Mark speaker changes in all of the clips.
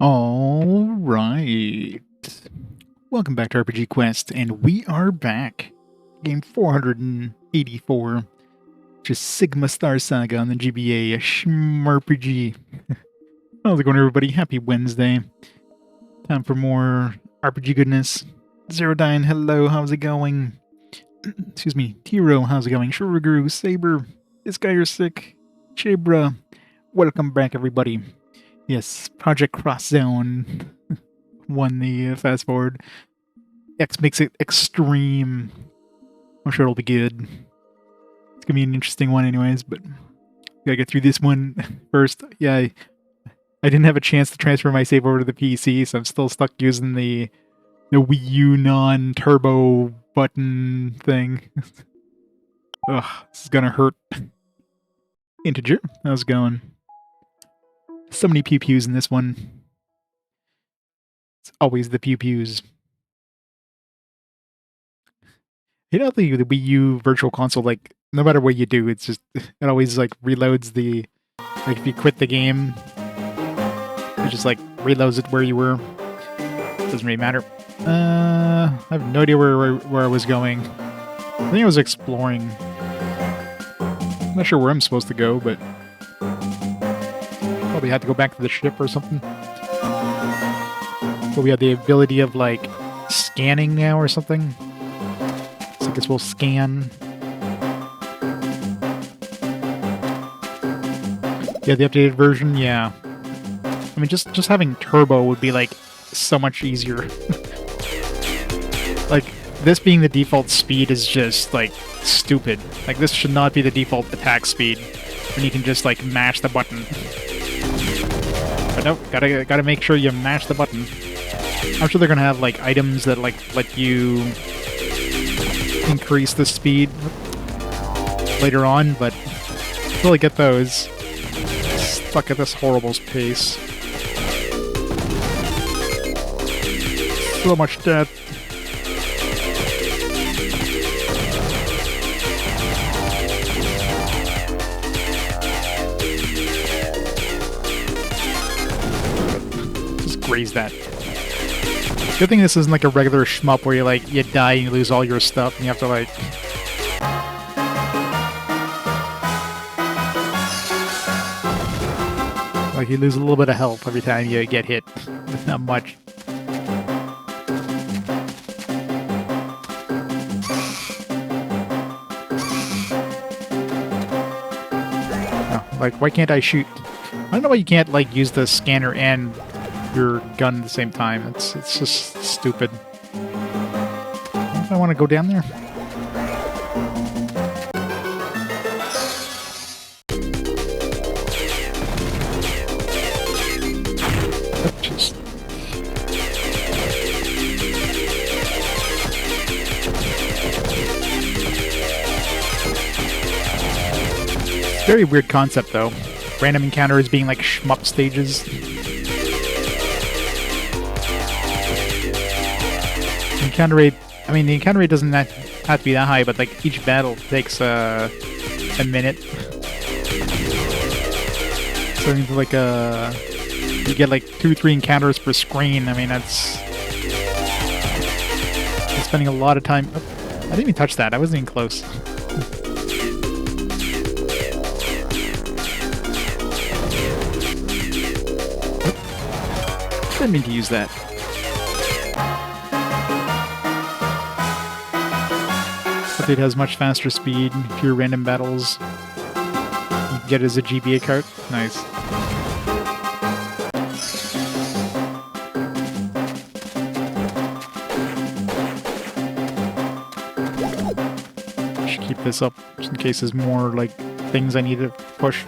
Speaker 1: All right. Welcome back to RPG Quest, and we are back. Game 484, which is Sigma Star Saga on the GBA, a RPG. How's it going, everybody? Happy Wednesday. Time for more RPG goodness. Zerodine, hello, how's it going? Excuse me, Tiro, how's it going? Shuruguru, Saber, this guy you're sick. Chebra, welcome back, everybody. Yes, Project Cross Zone won the fast forward. X makes it extreme. I'm sure it'll be good. It's gonna be an interesting one, anyways. But gotta get through this one first. Yeah, I didn't have a chance to transfer my save over to the PC, so I'm still stuck using the Wii U non-turbo button thing. Ugh, this is gonna hurt. Integer, how's it going? So many pew-pews in this one. It's always the pew-pews. You know, the Wii U Virtual Console, like, no matter what you do, it's just, it always, like, reloads the, like, if you quit the game, it just, like, reloads it where you were. Doesn't really matter. I have no idea where I was going. I think I was exploring. I'm not sure where I'm supposed to go, but probably had to go back to the ship or something. But we have the ability of, like, scanning now or something. So I guess we'll scan. Yeah, the updated version, yeah. I mean, just having turbo would be, like, so much easier. Like, this being the default speed is just, like, stupid. Like, this should not be the default attack speed. When you can just, like, mash the button. But nope, gotta make sure you mash the button. I'm sure they're gonna have, like, items that, like, let you increase the speed later on, but until I get those, stuck at this horrible pace. So much death. Just graze that. Good thing this isn't like a regular shmup where you die and you lose all your stuff and you have to like... Like you lose a little bit of health every time you get hit. Not much. Oh, like, why can't I shoot? I don't know why you can't like use the scanner and your gun at the same time. It's just stupid. If I want to go down there. Just very weird concept though. Random encounters being like shmup stages. Encounter rate, I mean, the encounter rate doesn't have to be that high, but like each battle takes a minute. So like you get like 2-3 encounters per screen. I mean, that's spending a lot of time. Oh, I didn't even touch that. I wasn't even close. Didn't mean to use that. It has much faster speed, fewer random battles. You can get it as a GBA cart. Nice. Should keep this up just in case there's more like things I need to push.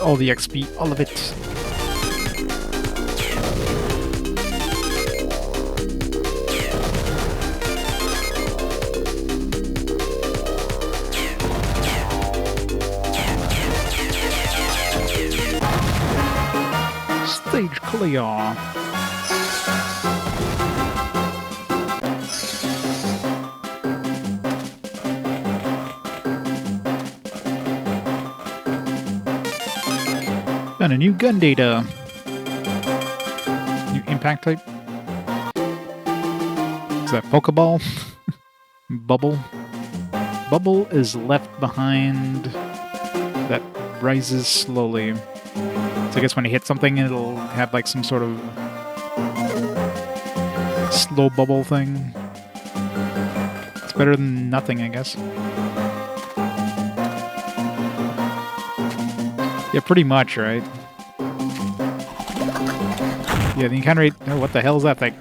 Speaker 1: All the XP, all of it. clear. Found a new gun data. New impact type. Is that Pokeball? Bubble. Bubble is left behind that rises slowly. So I guess when you hit something, it'll have like some sort of slow bubble thing. It's better than nothing, I guess. Yeah, pretty much, right? Yeah, the encounter rate... Oh, what the hell is that thing?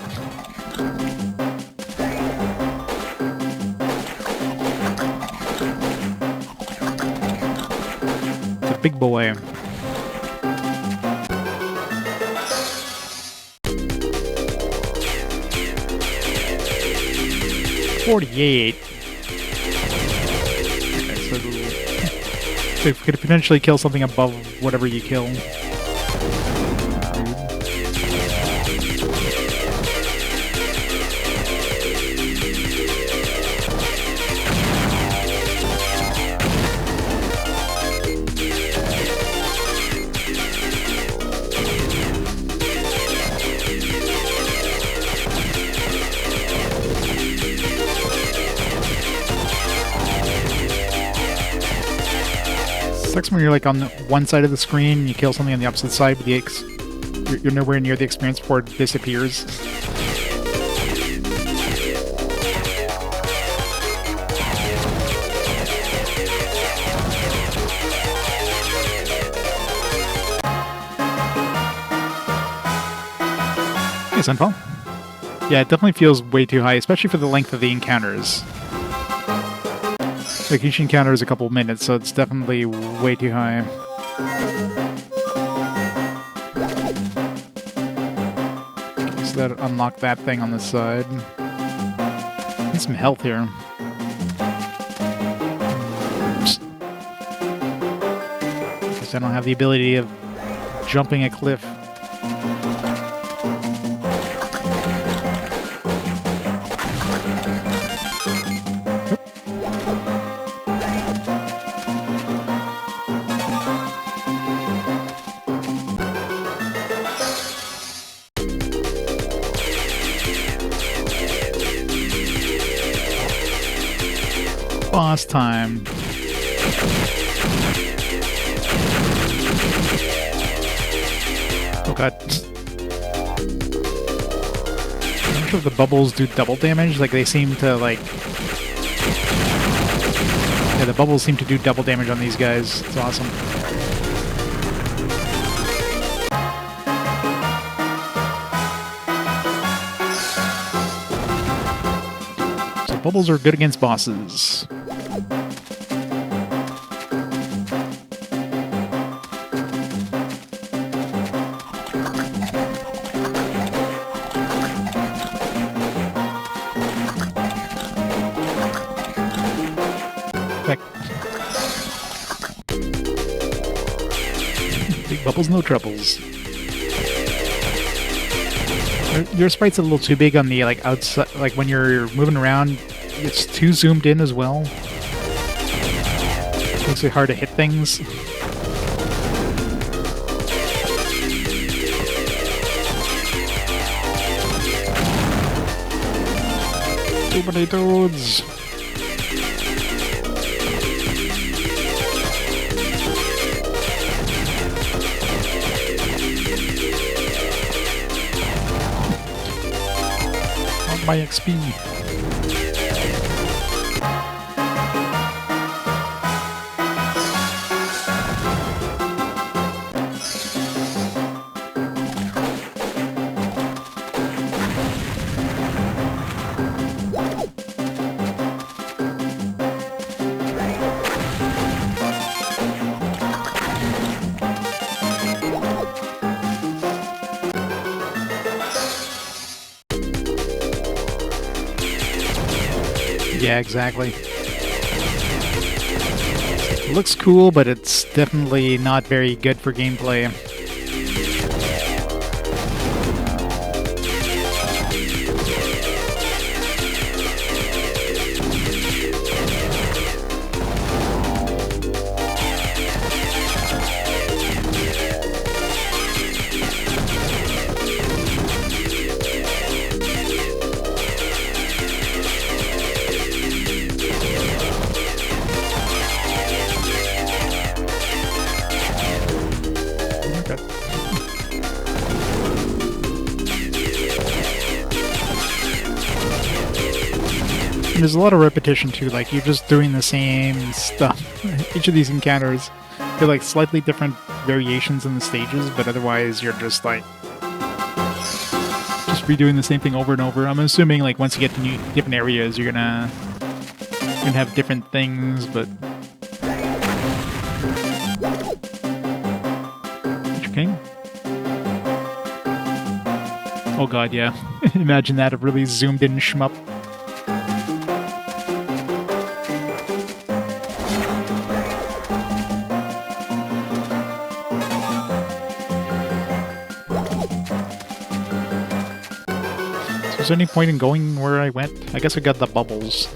Speaker 1: It's a big boy. $48. Okay, so it could potentially kill something above whatever you kill. 'Sucks when you're like on one side of the screen and you kill something on the opposite side, but you're nowhere near the experience before it disappears. Hey, Sunfall. Yeah, it definitely feels way too high, especially for the length of the encounters. Like each encounter is a couple minutes, so it's definitely way too high. Okay, so that unlocked that thing on the side. Need some health here. Oops. Guess I don't have the ability of jumping a cliff. Boss time. Oh god. I'm not sure if the bubbles do double damage, like they seem to like... Yeah, the bubbles seem to do double damage on these guys. It's awesome. So bubbles are good against bosses. Big bubbles, no troubles. Your sprite's a little too big on the like outside, like when you're moving around, it's too zoomed in as well. It makes it hard to hit things. Too many toads. My XP. Yeah, exactly. It looks cool, but it's definitely not very good for gameplay. And there's a lot of repetition too, like you're just doing the same stuff. Each of these encounters, they're like slightly different variations in the stages, but otherwise you're just like redoing the same thing over and over. I'm assuming like once you get to new different areas, you're gonna have different things, but okay. Oh god, yeah. Imagine that, a really zoomed in shmup. Is there any point in going where I went? I guess I got the bubbles.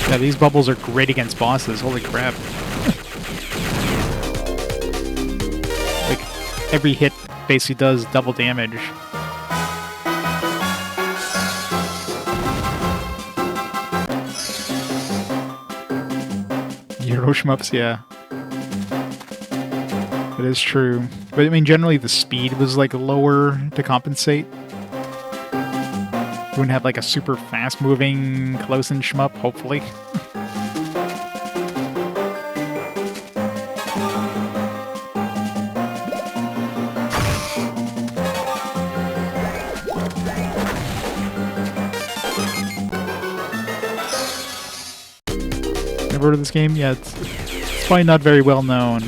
Speaker 1: Yeah, these bubbles are great against bosses. Holy crap. Like, every hit basically does double damage. Euro shmups, yeah. That is true. But I mean, generally the speed was like lower to compensate. You wouldn't have like a super fast moving close-in shmup, hopefully. Never heard of this game? Yeah, it's probably not very well known.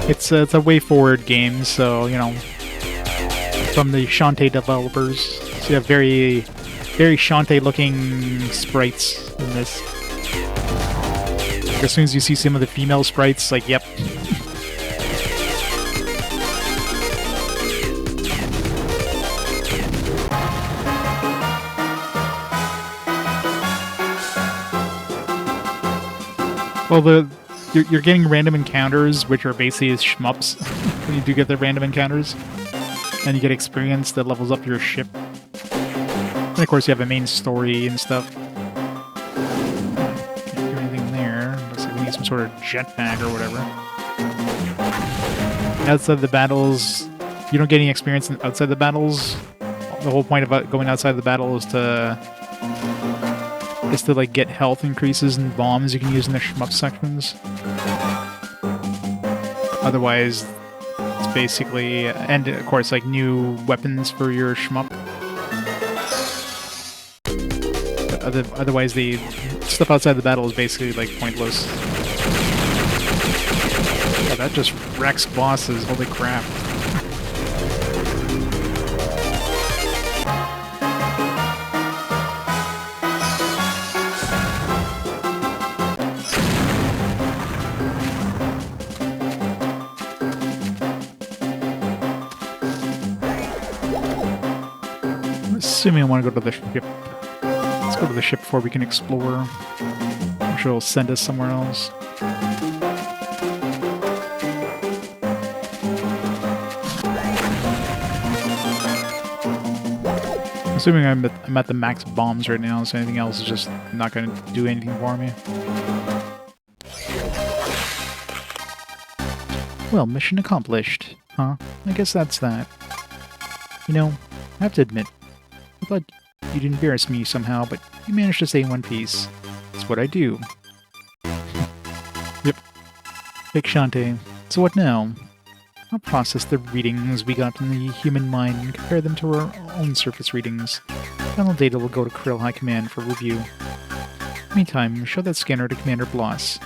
Speaker 1: It's a way-forward game, so, you know, from the Shantae developers. So you have very, very Shantae-looking sprites in this. Like, as soon as you see some of the female sprites, like, yep. Well, you're getting random encounters, which are basically shmups when you do get the random encounters. And you get experience that levels up your ship. And of course you have a main story and stuff. Can't do anything there. Looks like we need some sort of jetpack or whatever. Outside the battles, you don't get any experience outside the battles. The whole point about going outside the battle is to like get health increases and bombs you can use in the shmup sections. Otherwise, it's basically, and of course, like new weapons for your shmup. But otherwise, the stuff outside the battle is basically like pointless. Yeah, that just wrecks bosses. Holy crap! Assuming I want to go to the ship. Let's go to the ship before we can explore. I'm sure it'll send us somewhere else. Assuming I'm at the max bombs right now, so anything else is just not going to do anything for me. Well, mission accomplished. Huh? I guess that's that. You know, I have to admit, I thought you'd embarrass me somehow, but you managed to stay in one piece. That's what I do. Yep. Big Shantae. So what now? I'll process the readings we got in the human mind and compare them to our own surface readings. Final data will go to Krill High Command for review. Meantime, show that scanner to Commander Bloss.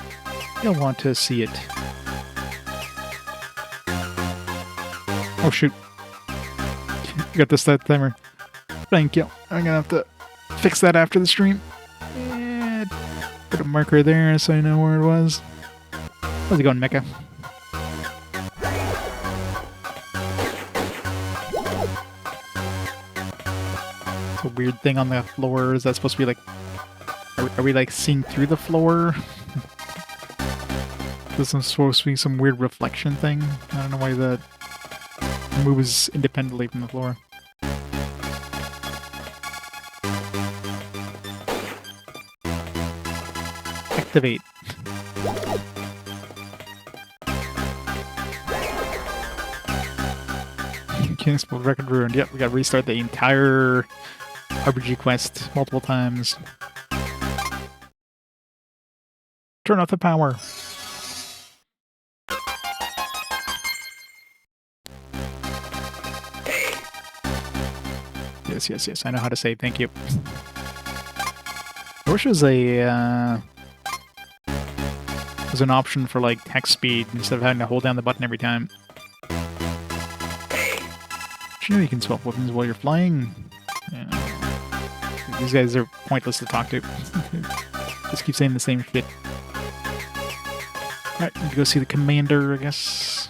Speaker 1: He'll want to see it. Oh shoot. I got the stat timer. Thank you. I'm gonna have to fix that after the stream. And put a marker there so I know where it was. How's it going, Mecha? It's a weird thing on the floor. Is that supposed to be like... Are we like seeing through the floor? This is supposed to be some weird reflection thing. I don't know why that moves independently from the floor. Activate. King's record ruined. Yep, we gotta restart the entire RPG quest multiple times. Turn off the power. Yes. I know how to save. Thank you. I wish it was an option for like text speed instead of having to hold down the button every time. Did you know you can swap weapons while you're flying? Yeah. These guys are pointless to talk to. Just keep saying the same shit. Alright, need to go see the commander, I guess.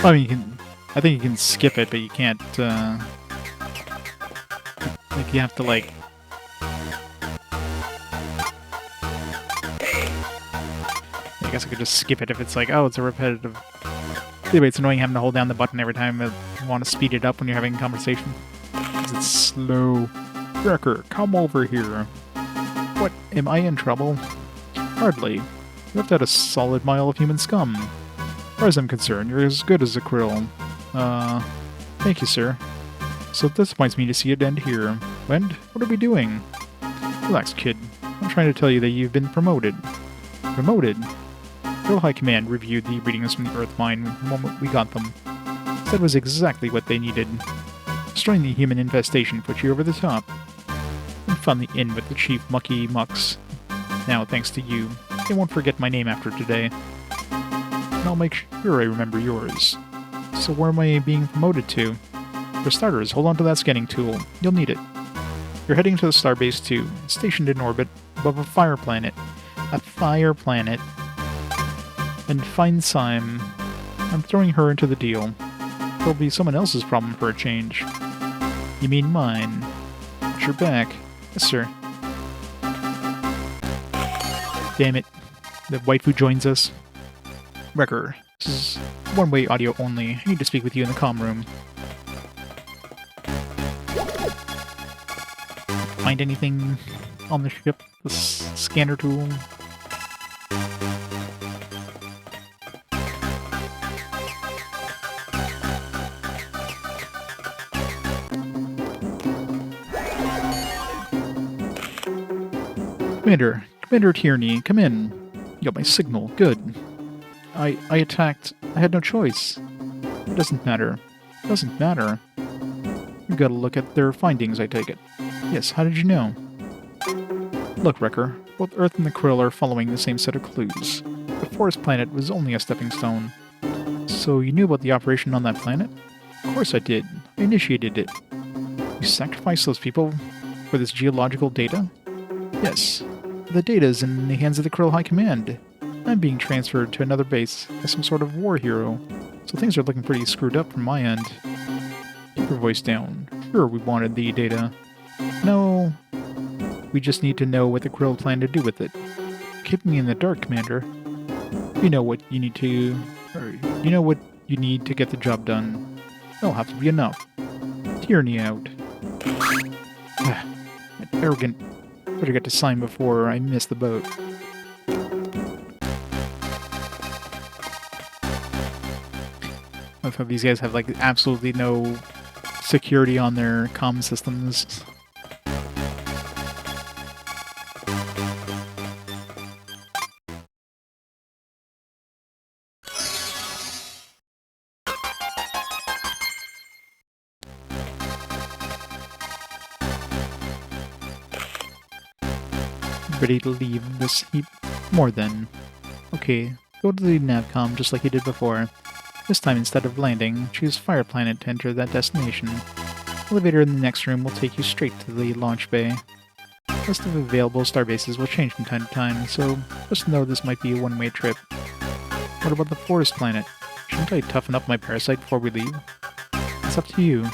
Speaker 1: I mean, I think you can skip it, but you can't, like, you have to, like... I guess I could just skip it if it's like, oh, it's a repetitive... Anyway, it's annoying having to hold down the button every time you want to speed it up when you're having a conversation. Because it's slow. Recker, come over here. What, am I in trouble? Hardly. You left out a solid mile of human scum. As far as I'm concerned, you're as good as a Krill. Thank you, sir. So it disappoints me to see it end here. And what are we doing? Relax, kid. I'm trying to tell you that you've been promoted. Promoted? Krill High Command reviewed the readings from the Earth Mine the moment we got them. That was exactly what they needed. Destroying the human infestation put you over the top. And finally in with the Chief Mucky Mucks. Now, thanks to you, they won't forget my name after today. And I'll make sure I remember yours. So where am I being promoted to? For starters, hold on to that scanning tool. You'll need it. You're heading to the Starbase 2, stationed in orbit above a fire planet. A fire planet. And find Syme. I'm throwing her into the deal. It'll be someone else's problem for a change. You mean mine? But you're back. Yes, sir. Damn it. The waifu joins us. Recker, this is one-way audio only. I need to speak with you in the comm room. Find anything on the ship? The scanner tool? Commander Tierney, come in. You got my signal. Good. I attacked. I had no choice. It doesn't matter. Doesn't matter. You've got to look at their findings, I take it. Yes, how did you know? Look, Recker, both Earth and the Krill are following the same set of clues. The forest planet was only a stepping stone. So you knew about the operation on that planet? Of course I did. I initiated it. You sacrificed those people for this geological data? Yes. The data is in the hands of the Krill High Command. I'm being transferred to another base as some sort of war hero, so things are looking pretty screwed up from my end. Keep your voice down. Sure, we wanted the data. No, we just need to know what the Krill plan to do with it. Keep me in the dark, Commander. You know what you need to... you know what you need to get the job done. That'll have to be enough. Tierney out. That arrogant... Better get to Syme before I miss the boat. I thought these guys have like absolutely no security on their comm systems. Ready to leave this heap? More than. Okay, go to the navcom just like you did before. This time, instead of landing, choose Fire Planet to enter that destination. Elevator in the next room will take you straight to the launch bay. List of available starbases will change from time to time, so just know this might be a one-way trip. What about the Forest Planet? Shouldn't I toughen up my parasite before we leave? It's up to you.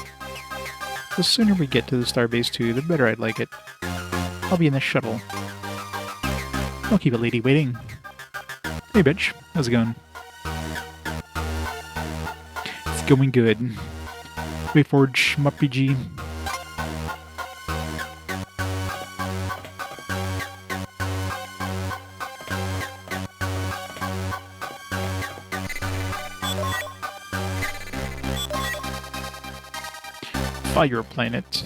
Speaker 1: The sooner we get to the Starbase 2, the better I'd like it. I'll be in the shuttle. Don't keep a lady waiting. Hey bitch, how's it going? It's going good. Wayforge, MupPG. fire planet.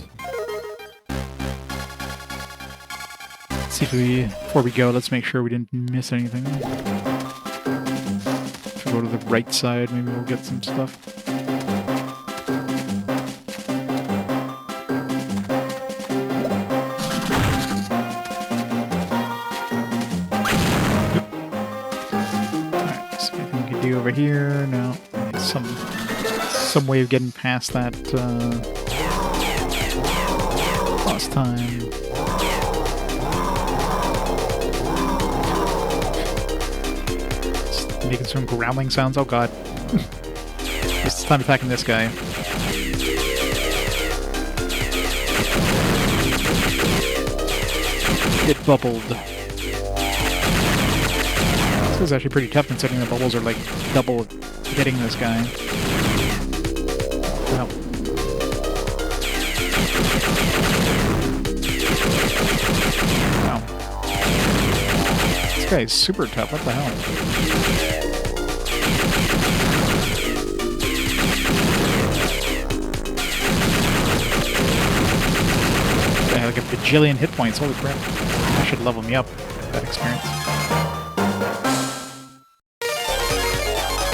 Speaker 1: Let's see if we, before we go, let's make sure we didn't miss anything. If we go to the right side, maybe we'll get some stuff. Alright, see anything we can do over here. No, some way of getting past that last time. Just making some growling sounds. Oh god. It's time attacking this guy. Get bubbled. This is actually pretty tough considering the bubbles are like double hitting this guy. Wow. Wow. This guy is super tough. What the hell? I have like a bajillion hit points. Holy crap. That should level me up, that experience.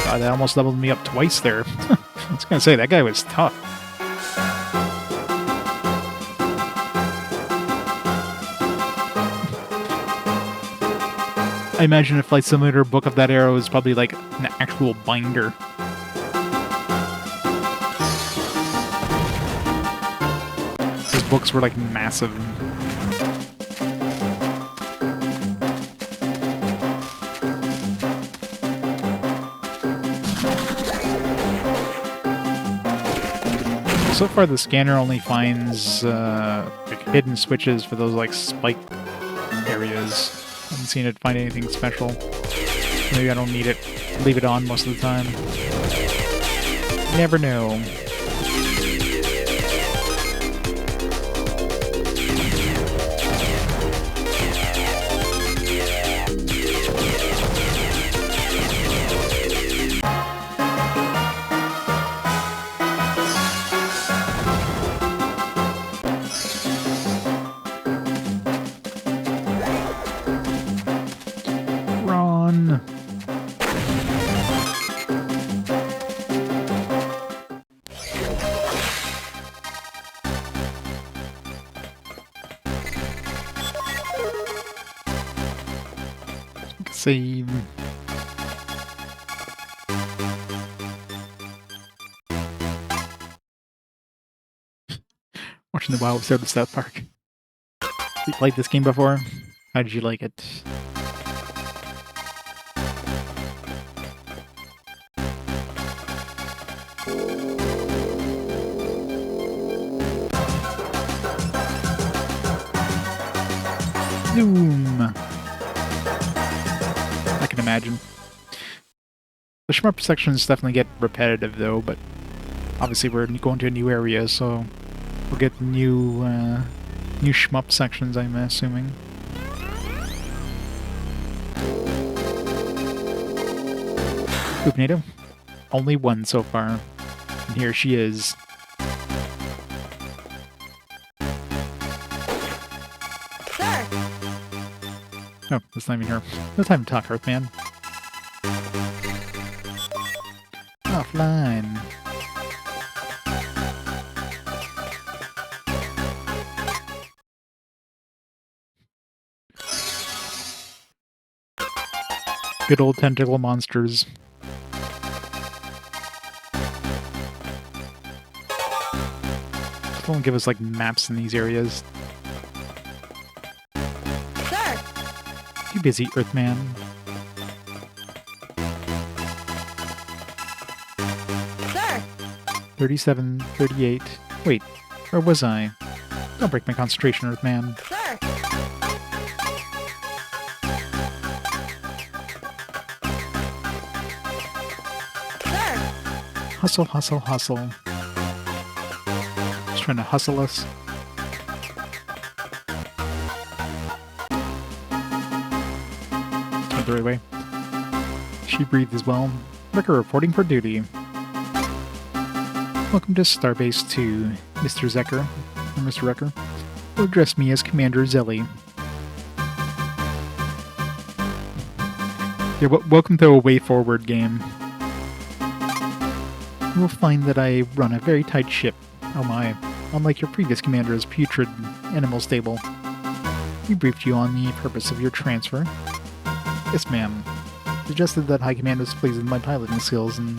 Speaker 1: God, that almost leveled me up twice there. I was gonna say, that guy was tough. I imagine a Flight Simulator book of that era was probably like an actual binder. Those books were like massive. So far, the scanner only finds like hidden switches for those like spike areas. I haven't seen it find anything special. Maybe I don't need it. Leave it on most of the time. Never know. Save. Watching the WoW episode of South Park. You played this game before? How did you like it? Zoom. I can imagine. The shmup sections definitely get repetitive though, but obviously we're going to a new area, so we'll get new shmup sections, I'm assuming. Poopnado? Only one so far. And here she is.
Speaker 2: Sir.
Speaker 1: Oh, that's not even here. No time to talk, Earthman. Offline. Good old tentacle monsters. Don't give us like maps in these areas.
Speaker 2: Sir.
Speaker 1: You busy, Earthman.
Speaker 2: Sir.
Speaker 1: 37, 38. Wait, where was I? Don't break my concentration, Earthman.
Speaker 2: Sir. Sir.
Speaker 1: Hustle, hustle, hustle. Just trying to hustle us. Went the right way. She breathed as well. Recker reporting for duty. Welcome to Starbase 2. Mr. Zecker, or Mr. Recker, will address me as Commander Zelly. Yeah, welcome to a way forward game. You will find that I run a very tight ship. Oh my. Unlike your previous commander's putrid animal stable. We briefed you on the purpose of your transfer. Yes, ma'am. Suggested that High Command was pleased with my piloting skills and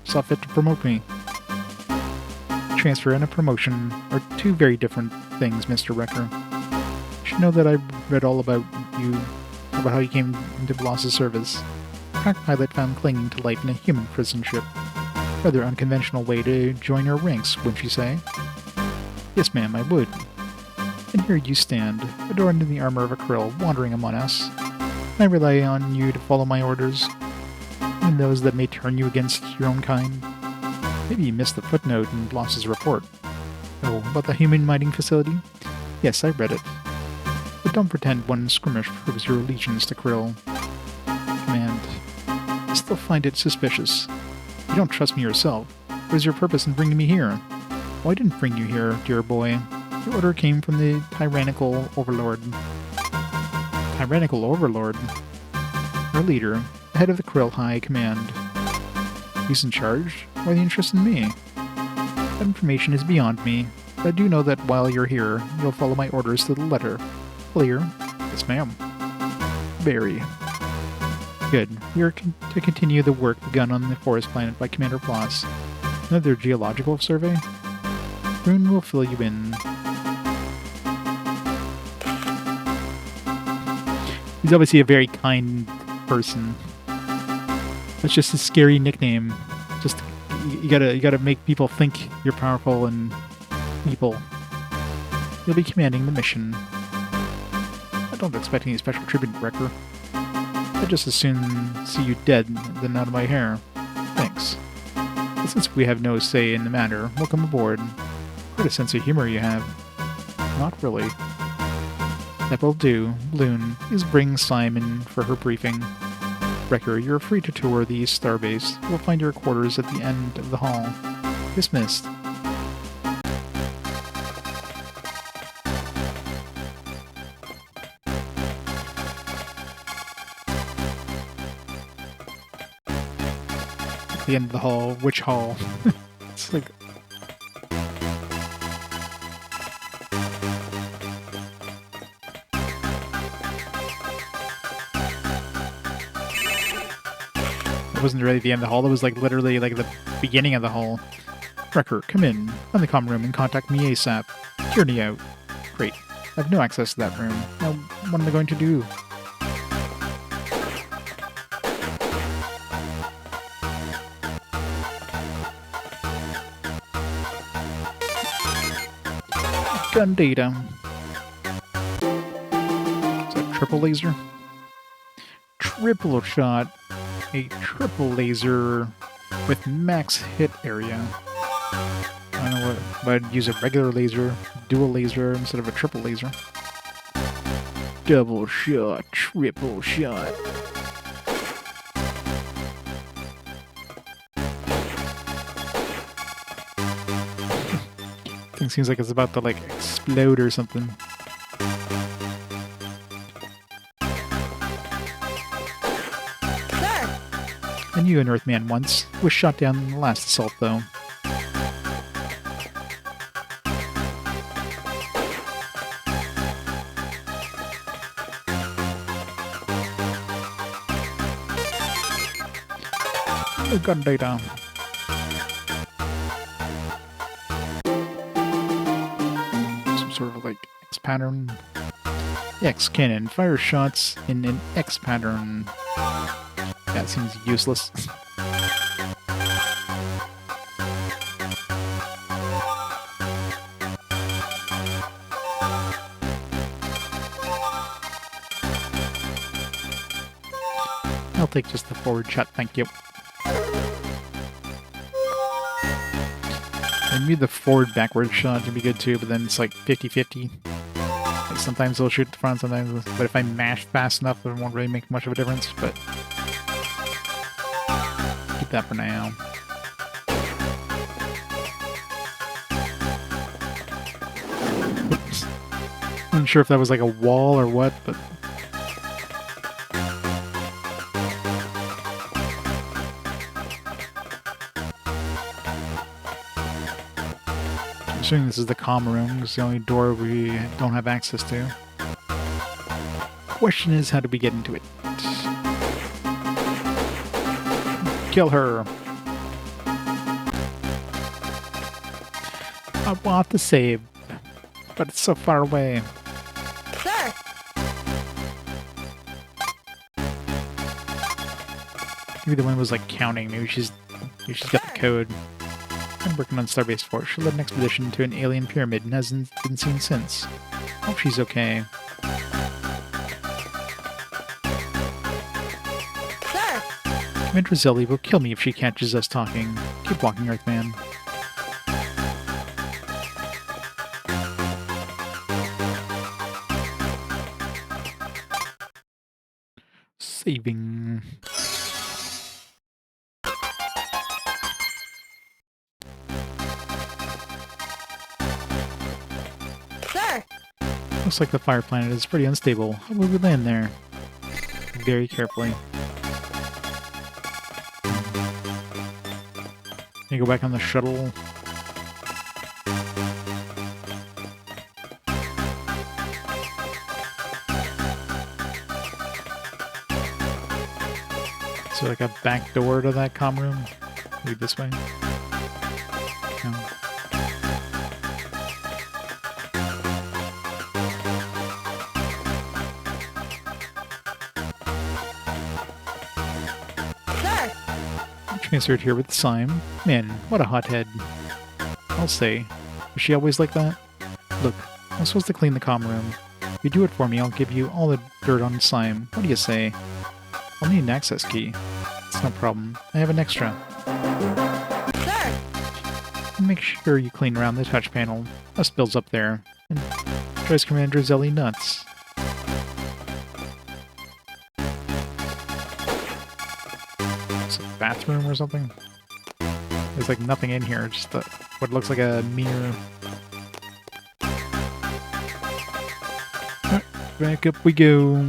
Speaker 1: saw fit to promote me. Transfer and a promotion are two very different things, Mr. Recker. You should know that I read all about you, about how you came into Bloss's service. Crack pilot found clinging to life in a human prison ship. Rather unconventional way to join our ranks, wouldn't you say? Yes, ma'am, I would. And here you stand, adorned in the armor of a Krill, wandering among us. I rely on you to follow my orders, even those that may turn you against your own kind. Maybe you missed the footnote in Bloss's report. Oh, about the human mining facility? Yes, I read it. But don't pretend one skirmish proves your allegiance to Krill. Command, I still find it suspicious. You don't trust me yourself. What is your purpose in bringing me here? Well, I didn't bring you here, dear boy. The order came from the tyrannical overlord. Tyrannical overlord? Our leader, the head of the Krill High Command. He's in charge? Why the interest in me? That information is beyond me, but I do know that while you're here, you'll follow my orders to the letter. Clear? Yes, ma'am. Very. Good. We are to continue the work begun on the forest planet by Commander Bloss. Another geological survey? Rune will fill you in. He's obviously a very kind person. That's just a scary nickname. Just you gotta make people think you're powerful and evil. You'll be commanding the mission. I don't expect any special treatment, Recker. I'd just as soon see you dead than out of my hair. Thanks. But since we have no say in the matter, welcome aboard. What a sense of humor you have. Not really. That will do. Bloon, please bring Simon for her briefing. Recker, you're free to tour the starbase. You'll find your quarters at the end of the hall. Dismissed. At the end of the hall? Which hall? It's like... It wasn't really the end of the hall, it was like literally like the beginning of the hall. Recker, come in. Find the comm room and contact me ASAP. Journey out. Great. I have no access to that room. Now, what am I going to do? Gun data. Is that triple laser? Triple shot. A triple laser with max hit area. I don't know what, but I'd use a regular laser, dual laser instead of a triple laser. Double shot, triple shot. Thing seems like it's about to like explode or something. I knew an Earthman once. Was shot down in the last assault, though. Gun data. Some sort of like X pattern. X cannon. Fire shots in an X pattern. That seems useless. I'll take just the forward shot, thank you. Maybe the forward backward shot would be good too, but then it's like 50-50. Like sometimes they'll shoot the front, sometimes, but if I mash fast enough, it won't really make much of a difference, but keep that for now. Wasn't sure if that was like a wall or what, but... I'm assuming this is the comm room. It's the only door we don't have access to. Question is, how do we get into it? Kill her. I want to save, but it's so far away.
Speaker 2: Sir!
Speaker 1: Maybe the one was like counting. Maybe she's got the code. I'm working on Starbase 4. She led an expedition to an alien pyramid and hasn't been seen since. Hope she's okay.
Speaker 2: Sir!
Speaker 1: Commander Zelly will kill me if she catches us talking. Keep walking, Earthman. Saving.
Speaker 2: Sir!
Speaker 1: Looks like the fire planet is pretty unstable. How will we land there? Very carefully. Can you go back on the shuttle? Is there like a back door to that comm room? Maybe this way? No.
Speaker 2: Sir!
Speaker 1: Transferred here with Sime. Man, what a hothead. I'll say. Was she always like that? Look, I'm supposed to clean the comm room. If you do it for me, I'll give you all the dirt on Sime. What do you say? I'll need an access key. It's no problem. I have an extra.
Speaker 2: Sir!
Speaker 1: Make sure you clean around the touch panel. Dust builds up there. And drives Commander Zelly nuts. It's a bathroom or something? There's like nothing in here, just what looks like a mirror. Alright, back up we go.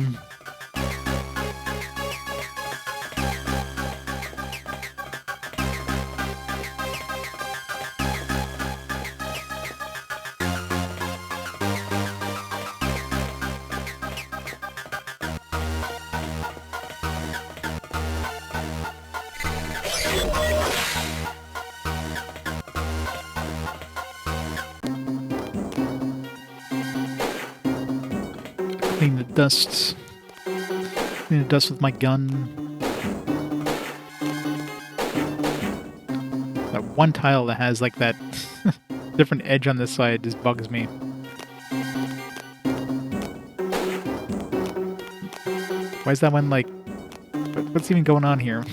Speaker 1: Clean the dust. Clean the dust with my gun. That one tile that has like that different edge on this side just bugs me. Why is that one like... What's even going on here?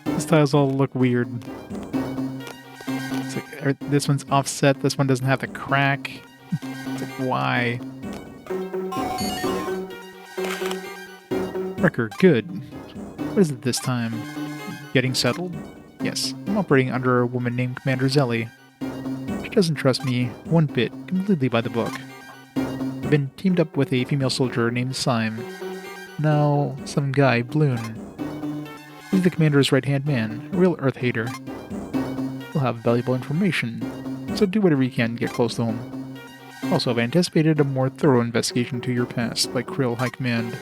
Speaker 1: These tiles all look weird. It's like, this one's offset, this one doesn't have the crack. It's like, why? Recker, good. What is it this time? Getting settled? Yes, I'm operating under a woman named Commander Zelly. She doesn't trust me one bit, completely by the book. I've been teamed up with a female soldier named Sime. Now, some guy, Bloon. He's the commander's right-hand man, a real Earth hater. He'll have valuable information, so do whatever you can to get close to him. Also, I've anticipated a more thorough investigation to your past by Krill High Command.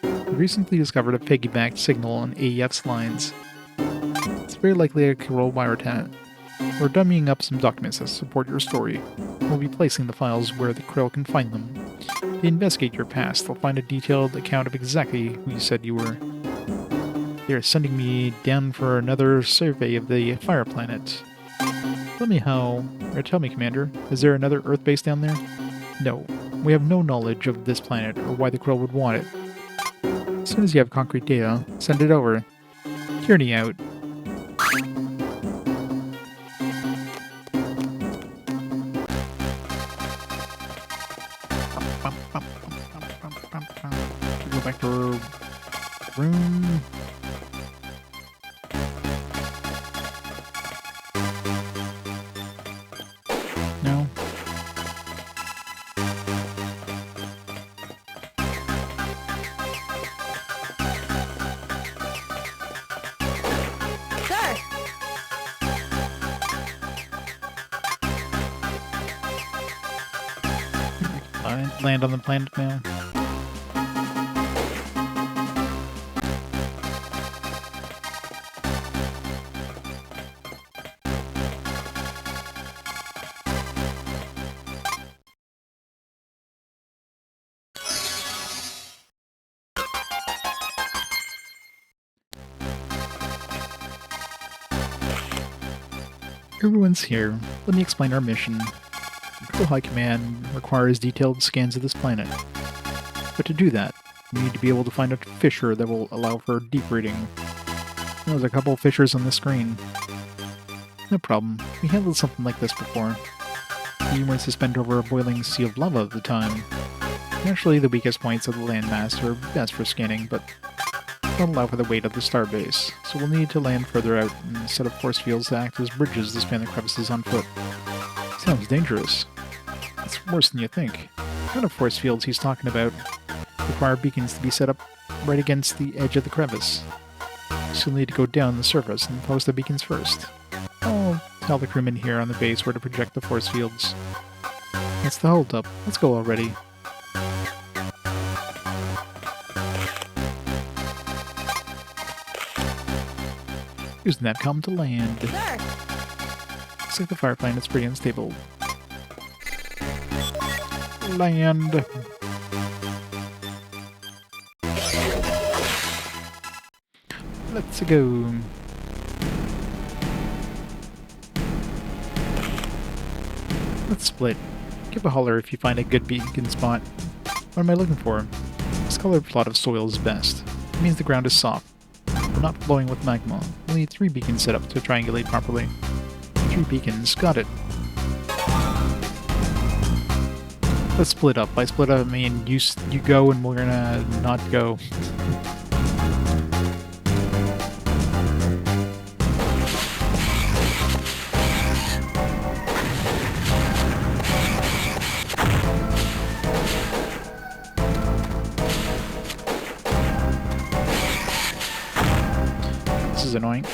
Speaker 1: We recently discovered a piggybacked signal on AEF's lines. It's very likely a Krill wiretap. We're dummying up some documents that support your story. We'll be placing the files where the Krill can find them. If they investigate your past, they'll find a detailed account of exactly who you said you were. They're sending me down for another survey of the fire planet. Tell me, Commander, is there another Earth base down there? No, we have no knowledge of this planet or why the Krill would want it. As soon as you have concrete data, send it over. Tierney out. Go back to our room. No. land on the planet now. Everyone's here. Let me explain our mission. Krill High Command requires detailed scans of this planet. But to do that, we need to be able to find a fissure that will allow for deep reading. There's a couple fissures on the screen. No problem. We handled something like this before. We were suspended over a boiling sea of lava at the time. Naturally, the weakest points of the landmass are best for scanning, but don't allow for the weight of the starbase, so we'll need to land further out and set up force fields to act as bridges to span the crevices on foot. Sounds dangerous. It's worse than you think. What kind of force fields he's talking about require beacons to be set up right against the edge of the crevice. So you'll need to go down the surface and post the beacons first. I'll tell the crewmen here on the base where to project the force fields. That's the holdup. Let's go already. Use Netcom to land.
Speaker 2: Sir.
Speaker 1: Looks like the fire planet's pretty unstable. Land. Let's go. Let's split. Give a holler if you find a good beacon spot. What am I looking for? This colored plot of soil is best. It means the ground is soft, but not flowing with magma. We'll need 3 beacons set up to triangulate properly. 3 beacons, got it. Let's split up. By split up, I mean you go and we're gonna not go. This is annoying.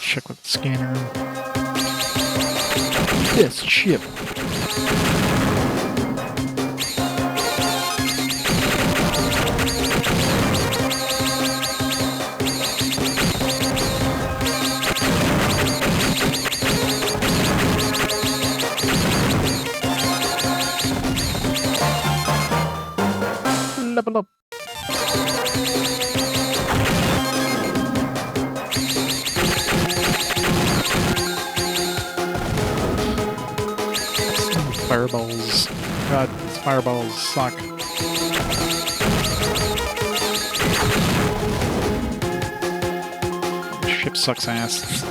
Speaker 1: Check with the scanner. This ship. Level up. Fireballs. God, these fireballs suck. Ship sucks ass.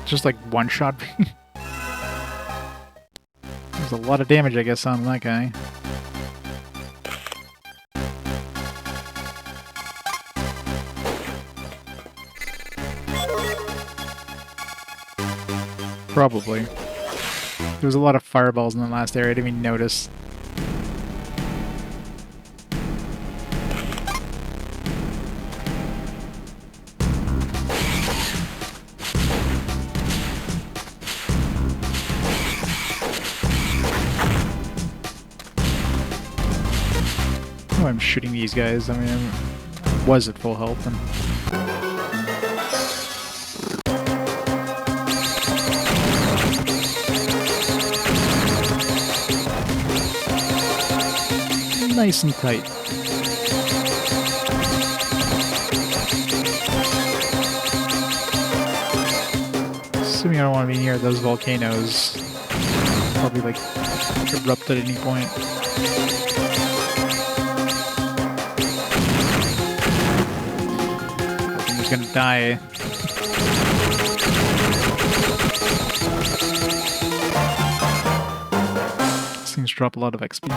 Speaker 1: Just like one shot. There's a lot of damage, I guess, on that guy. Probably. There was a lot of fireballs in the last area. I didn't even notice. I'm shooting these guys. I mean, was at full health. And nice and tight. Assuming I don't want to be near those volcanoes. Probably like erupt at any point. I'm just gonna die. These things drop a lot of XP.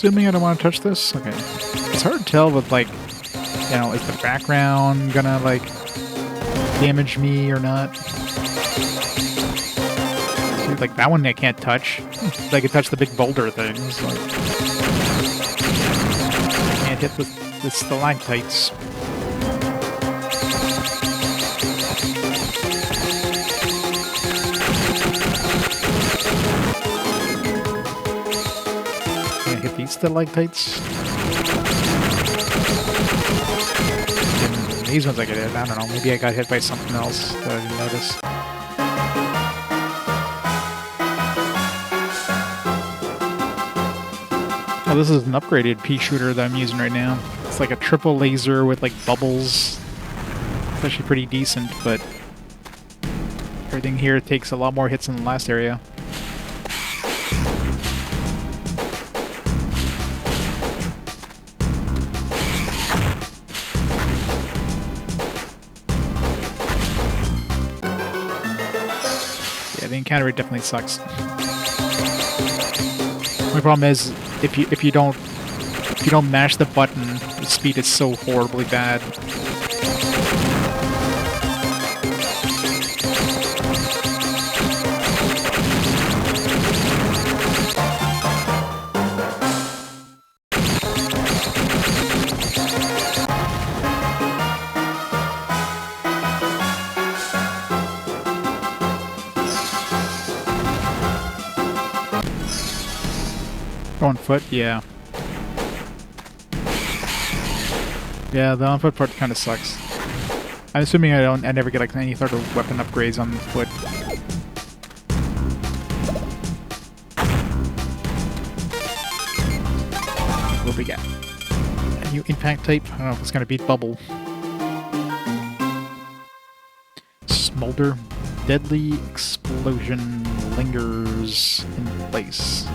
Speaker 1: Assuming I don't want to touch this? Okay. It's hard to tell with, like, you know, is the background gonna, like, damage me or not? See, like, that one I can't touch. I can touch the big boulder things. Like, I can't hit the stalactites. Hit these stalactites. And these ones I get hit. I don't know. Maybe I got hit by something else that I didn't notice. Oh, this is an upgraded pea shooter that I'm using right now. It's like a triple laser with like bubbles. It's actually pretty decent, but everything here takes a lot more hits than the last area. The encounter rate definitely sucks. My problem is if you don't mash the button, the speed is so horribly bad. On foot, yeah. Yeah, the on foot part kind of sucks. I'm assuming I never get like any sort of weapon upgrades on foot. What do we got? A new impact type. I don't know if it's gonna beat bubble. Smolder. Deadly explosion lingers in place.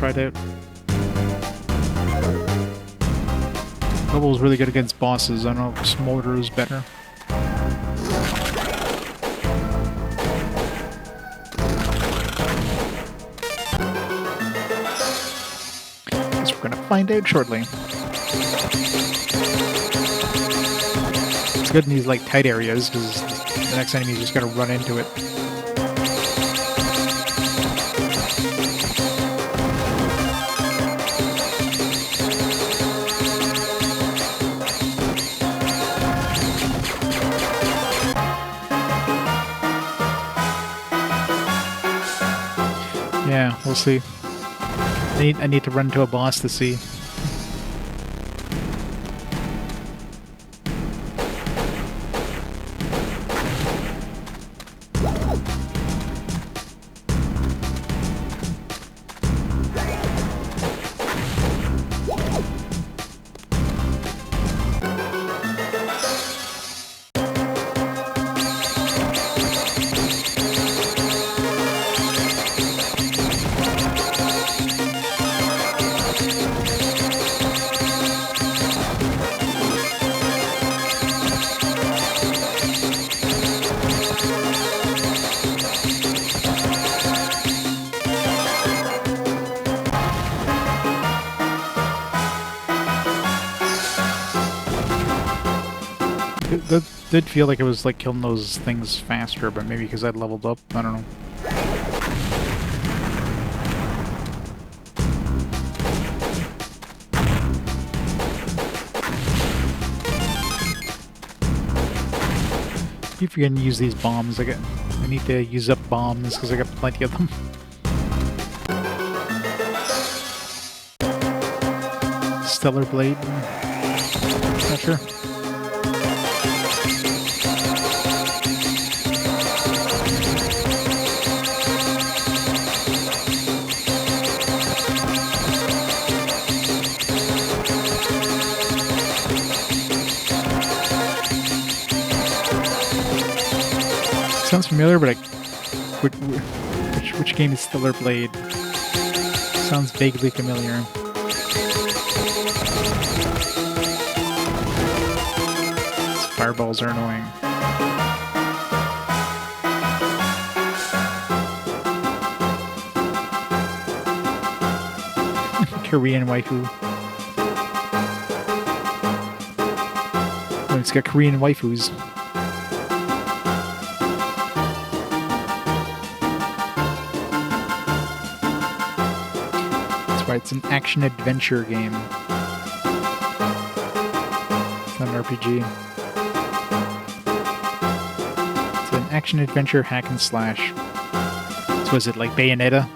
Speaker 1: Tried out. Bubble is really good against bosses. I don't know if Smolder is better. Guess we're gonna find out shortly. It's good in these like tight areas because the next enemy is just gonna run into it. Yeah, we'll see. I need to run to a boss to see. that did feel like it was like killing those things faster, but maybe because I'd leveled up. I don't know. Keep forgetting to use these bombs. I need to use up bombs because I got plenty of them. Stellar Blade. Not sure. Sounds familiar, but which game is Stellar Blade? Sounds vaguely familiar. These fireballs are annoying. Korean waifu. Oh, it's got Korean waifus. It's an action-adventure game. It's not an RPG. It's an action-adventure hack and slash. So is it like Bayonetta?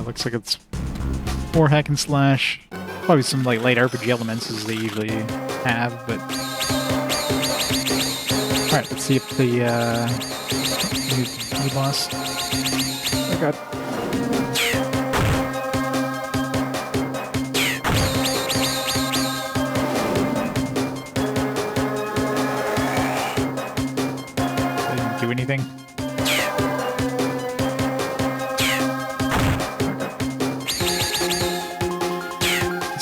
Speaker 1: Looks like it's more hack and slash. Probably some like light RPG elements as they usually have, but alright, let's see if the new boss. Oh god. Didn't do anything.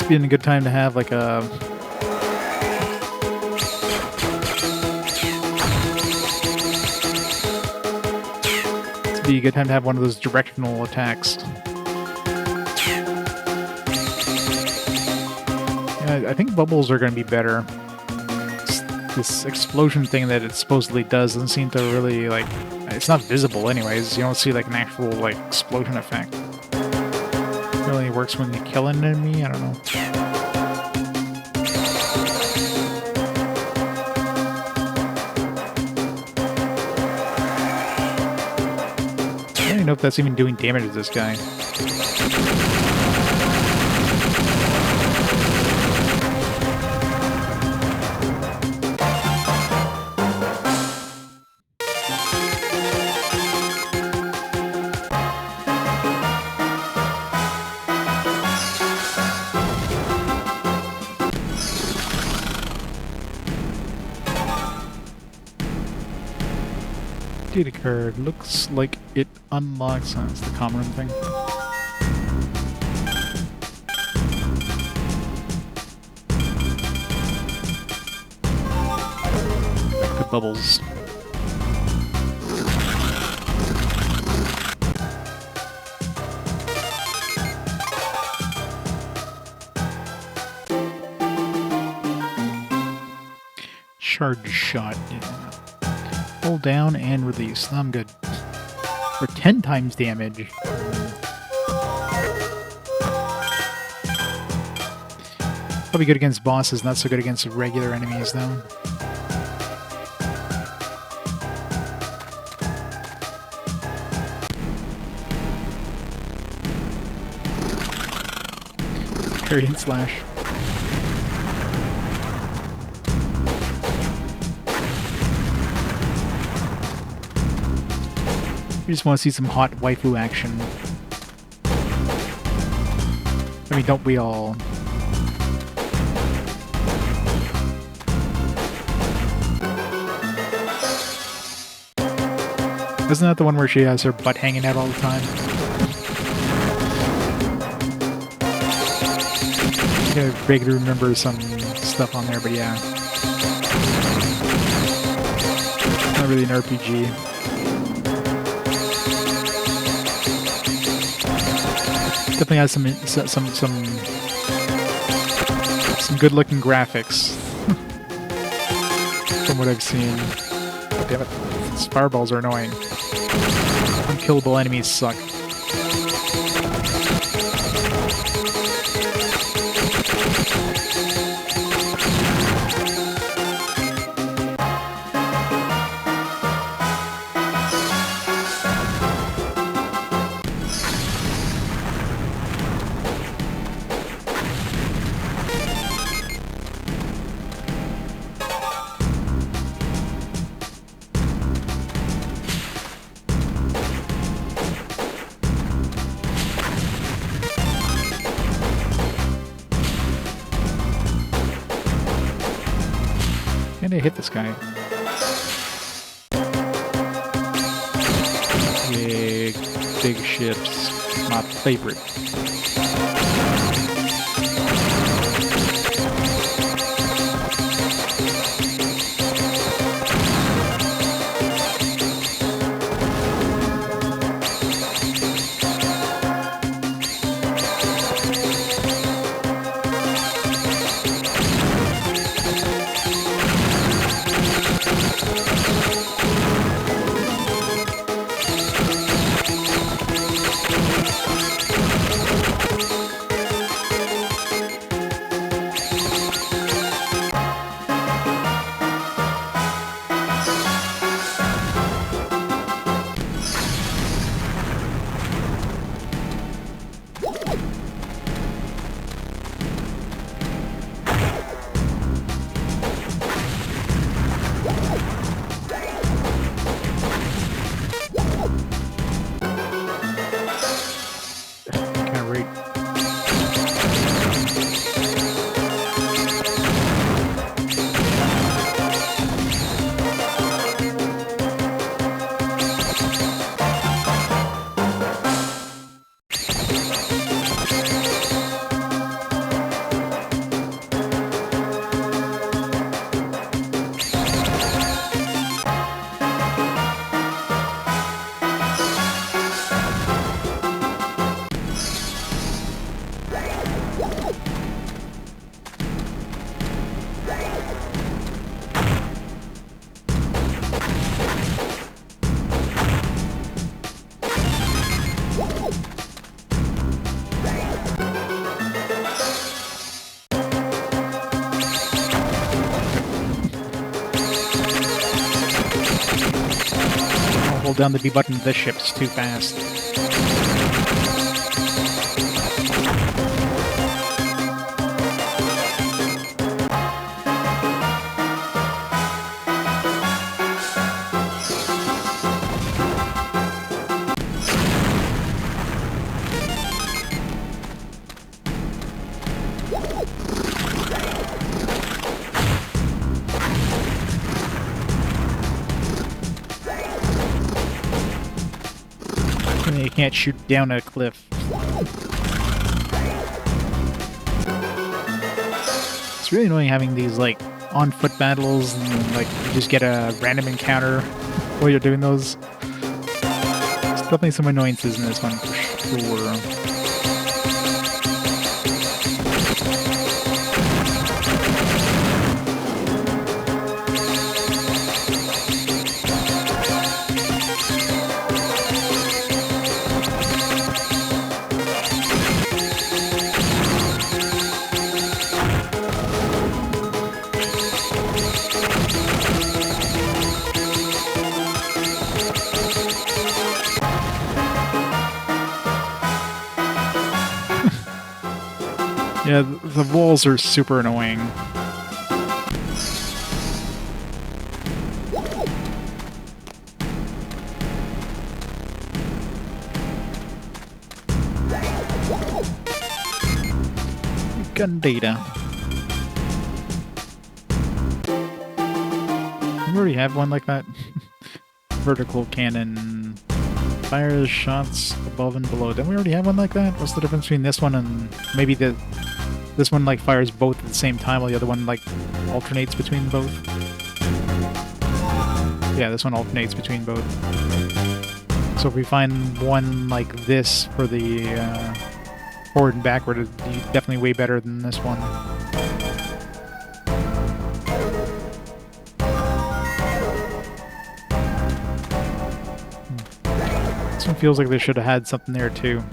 Speaker 1: Been a good time to have like a one of those directional attacks. Yeah, I think bubbles are going to be better. This explosion thing that it supposedly doesn't seem to really like. It's not visible, anyways. You don't see like an actual like explosion effect. It only works when you kill an enemy. I don't know. I don't even know if that's even doing damage to this guy. Data card looks like it unlocks. That's the common room thing. Back to bubbles. Charge shot. Yeah. Hold down and release. I'm good. For 10 times damage. Probably good against bosses, not so good against regular enemies though. Parry and slash. We just want to see some hot waifu action. I mean, don't we all? Isn't that the one where she has her butt hanging out all the time? I vaguely remember some stuff on there, but yeah. Not really an RPG. Definitely has some good-looking graphics from what I've seen. Oh, damn it! These fireballs are annoying. Unkillable enemies suck. And I hit this guy. Big ships. My favorite. Hold down the B button of the ship's too fast. You can't shoot down a cliff. It's really annoying having these like on-foot battles and then, like you just get a random encounter while you're doing those. There's definitely some annoyances in this one for sure. Yeah, the walls are super annoying. Gun data. We already have one like that. Vertical cannon. Fires shots above and below. Don't we already have one like that? What's the difference between this one and maybe the This one like fires both at the same time, while the other one like alternates between both. Yeah, this one alternates between both. So if we find one like this for the forward and backward, it'd be definitely way better than this one. This one feels like they should have had something there too.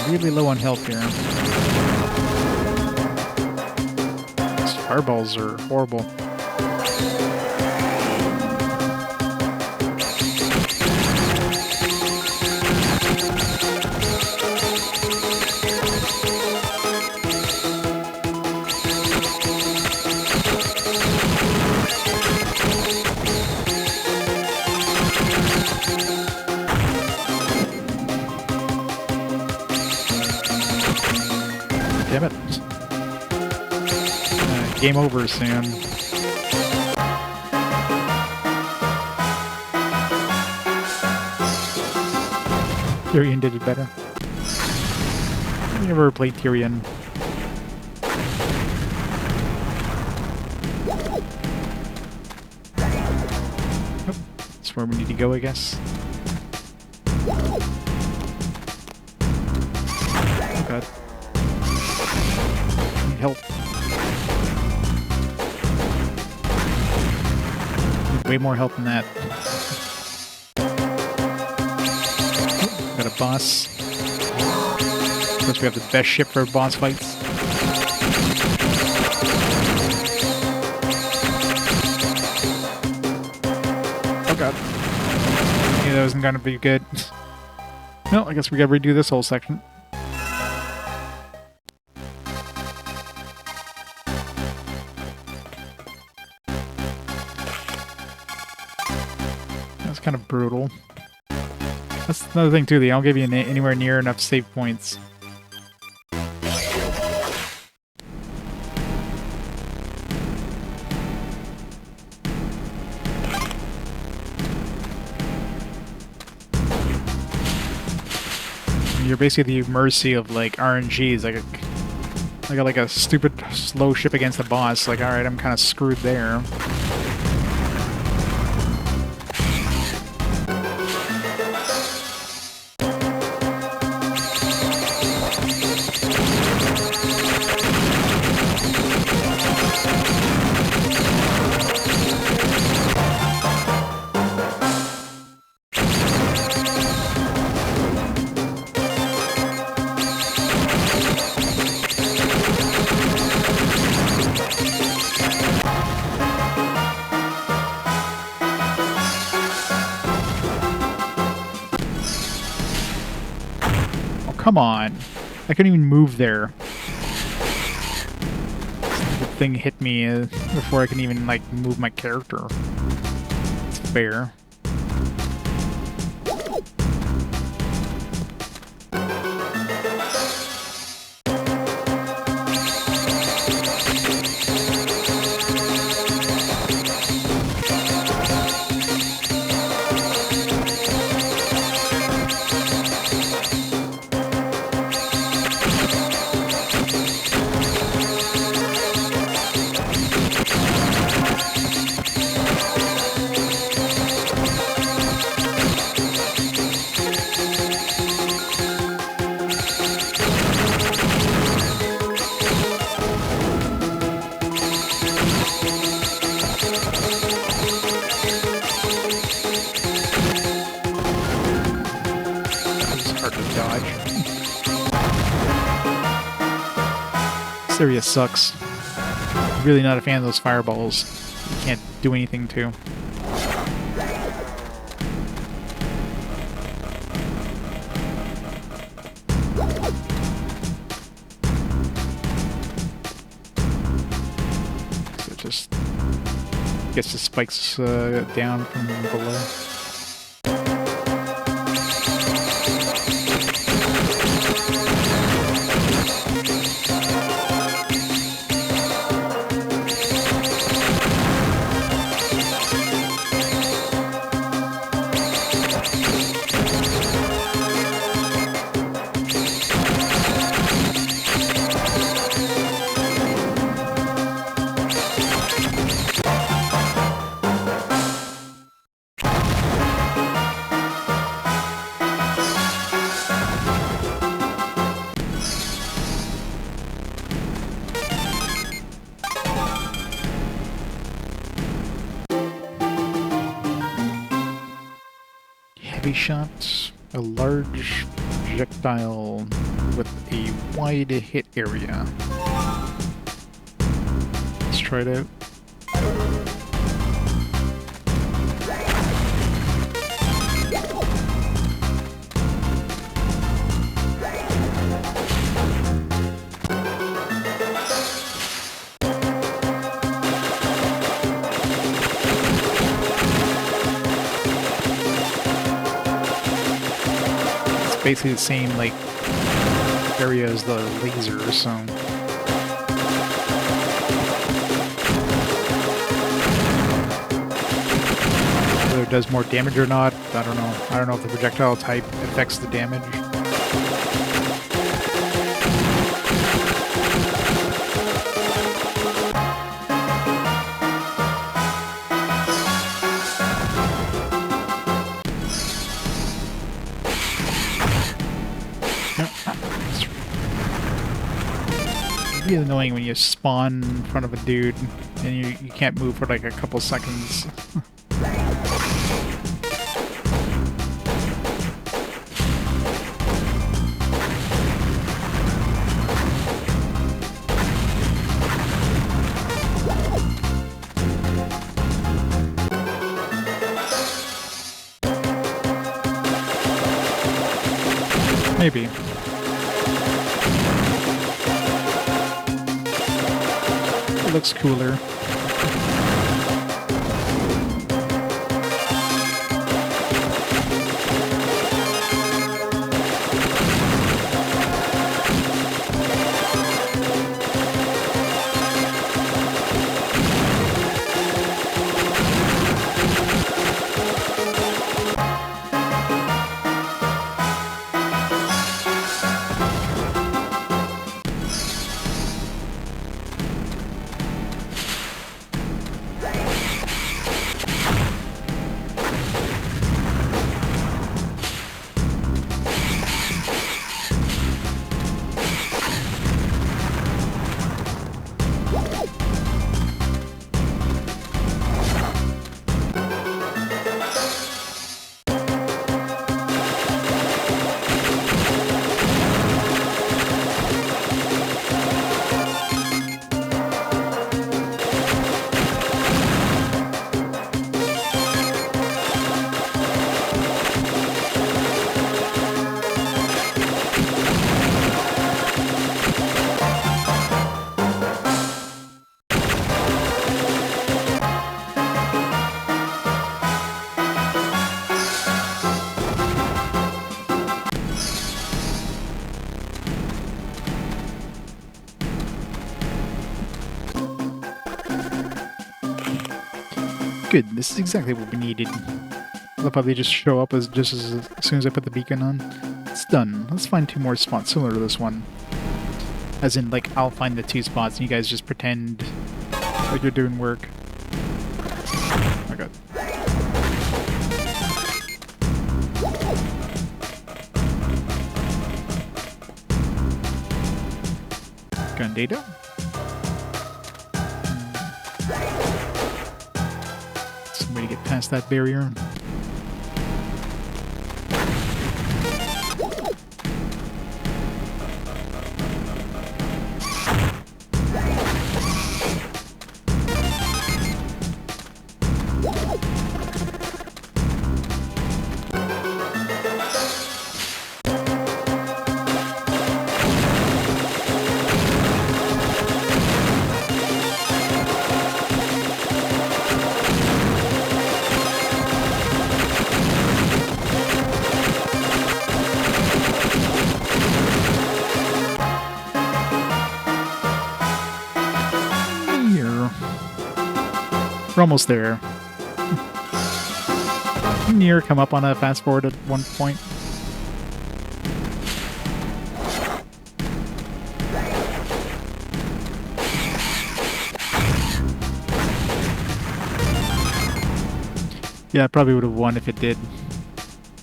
Speaker 1: Really low on health here. These fireballs are horrible. Damn it. Game over soon. Tyrion did it better. I never played Tyrion. Oh, that's where we need to go, I guess. Oh god. Help. Way more help than that. Got a boss. Of course, we have the best ship for boss fights. Oh god. Yeah, that wasn't gonna be good. No, I guess we gotta redo this whole section. That's kind of brutal. That's another thing too, they don't give you anywhere near enough save points. You're basically the mercy of like RNGs, like I got like a stupid slow ship against the boss, like alright, I'm kind of screwed there. Come on. I couldn't even move there. The thing hit me before I can even, like, move my character. It's fair. This area sucks. Really not a fan of those fireballs. You can't do anything to. So it just gets the spikes down from below. body shot, a large projectile with a wide hit area. Let's try it out. Basically the same like area as the laser, so whether it does more damage or not, I don't know. I don't know if the projectile type affects the damage. Really annoying when you spawn in front of a dude and you can't move for like a couple seconds. Maybe. It looks cooler. Good, this is exactly what we needed. They'll probably just show up as soon as I put the beacon on. It's done. Let's find 2 more spots similar to this one. As in, like, I'll find the 2 spots and you guys just pretend like you're doing work. Oh my god. Gun data. Somebody get past that barrier. We're almost there. Near come up on a fast forward at one point. Yeah, I probably would have won if it did.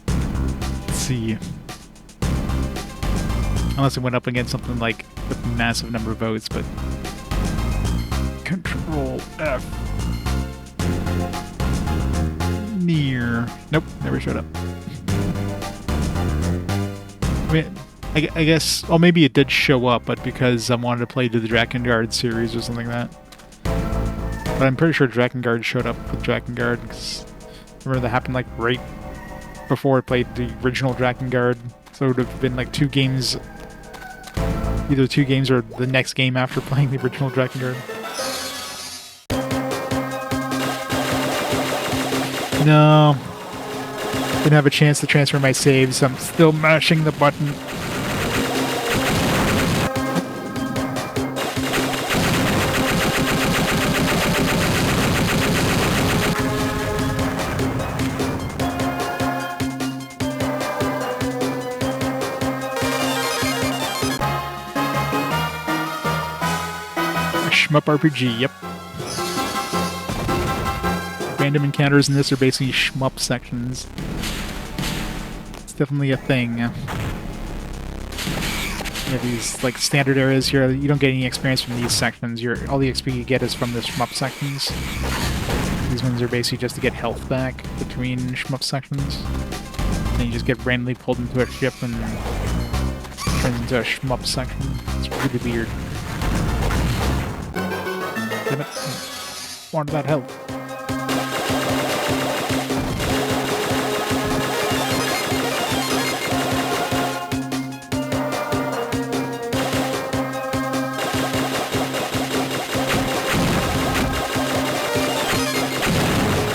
Speaker 1: Let's see. Unless it went up against something like with a massive number of votes, but Control F. Near. Nope, never showed up. I mean, I guess, well, maybe it did show up, but because I wanted to play the Drakengard series or something like that. But I'm pretty sure Drakengard showed up with Drakengard, because remember that happened like right before I played the original Drakengard, so it would have been like 2 games, either 2 games or the next game after playing the original Drakengard. No. Didn't have a chance to transfer my saves, so I'm still mashing the button. Shmup RPG, yep. Random encounters in this are basically shmup sections. It's definitely a thing. You have these like standard areas here. You don't get any experience from these sections. All the XP you get is from the shmup sections. These ones are basically just to get health back between shmup sections. Then you just get randomly pulled into a ship and turns into a shmup section. It's really weird. Damn it. Wanted that health.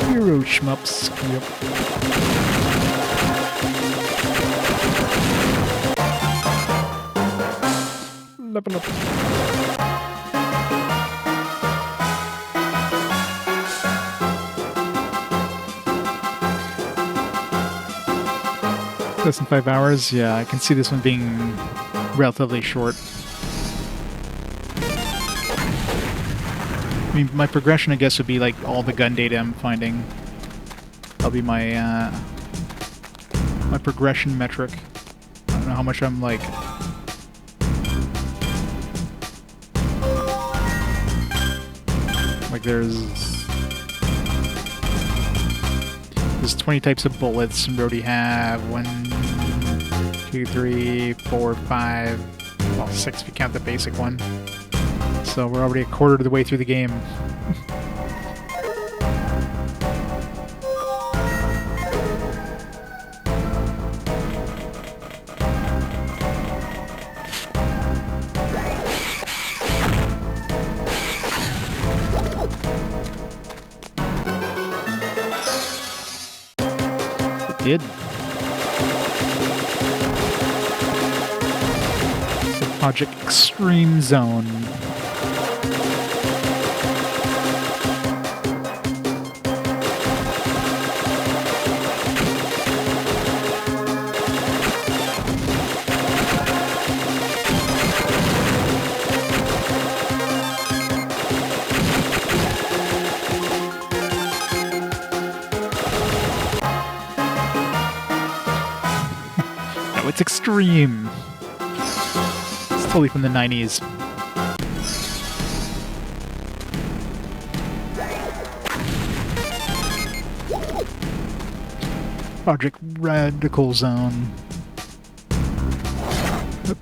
Speaker 1: Hero shmups. Yep. Level up. Less than 5 hours? Yeah, I can see this one being relatively short. I mean, my progression, I guess, would be like all the gun data I'm finding. That'll be my, my progression metric. I don't know how much I'm, like... Like, there's 20 types of bullets, and we already have 1, 2, 3, 4, 5, well, 6 if you count the basic one. So we're already a quarter of the way through the game. Did. So Project Extreme Zone. It's extreme. It's totally from the 90s. Project Radical Zone. Ship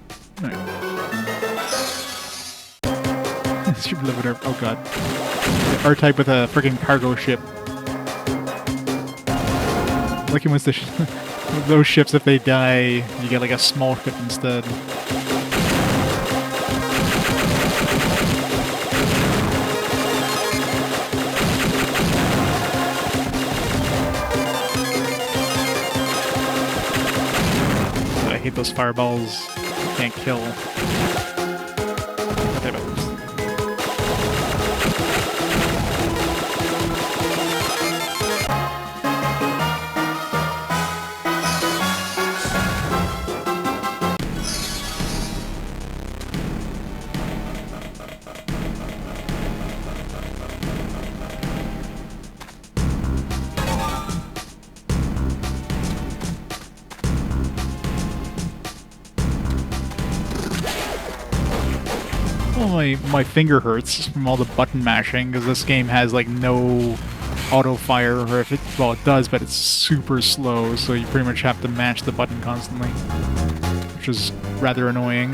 Speaker 1: limiter. Oh god. R-Type with a freaking cargo ship. Lucky one's those ships, if they die, you get like a small ship instead. I hate those fireballs. Can't kill. Damn it. My finger hurts from all the button mashing because this game has like no auto fire, or if it, well, it does, but it's super slow, so you pretty much have to mash the button constantly. which is rather annoying.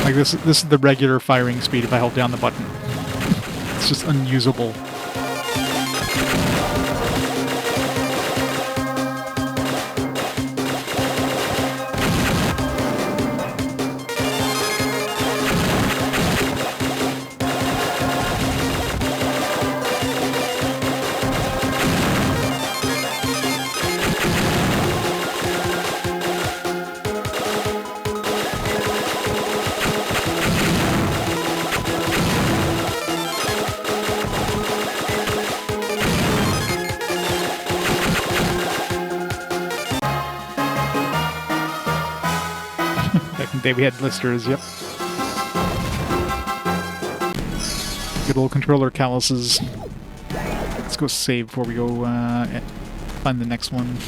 Speaker 1: Like this is the regular firing speed if I hold down the button. It's just unusable. Back in the day we had blisters, yep. Good old controller calluses. Let's go save before we go find the next one.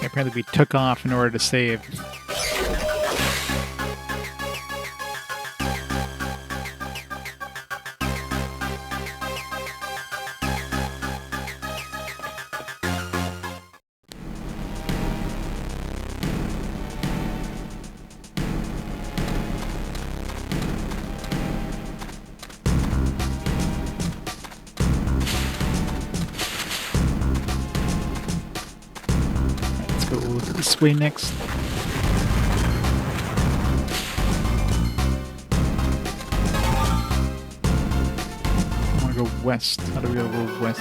Speaker 1: Apparently we took off in order to save. This way next. I want to go west. How do we go west?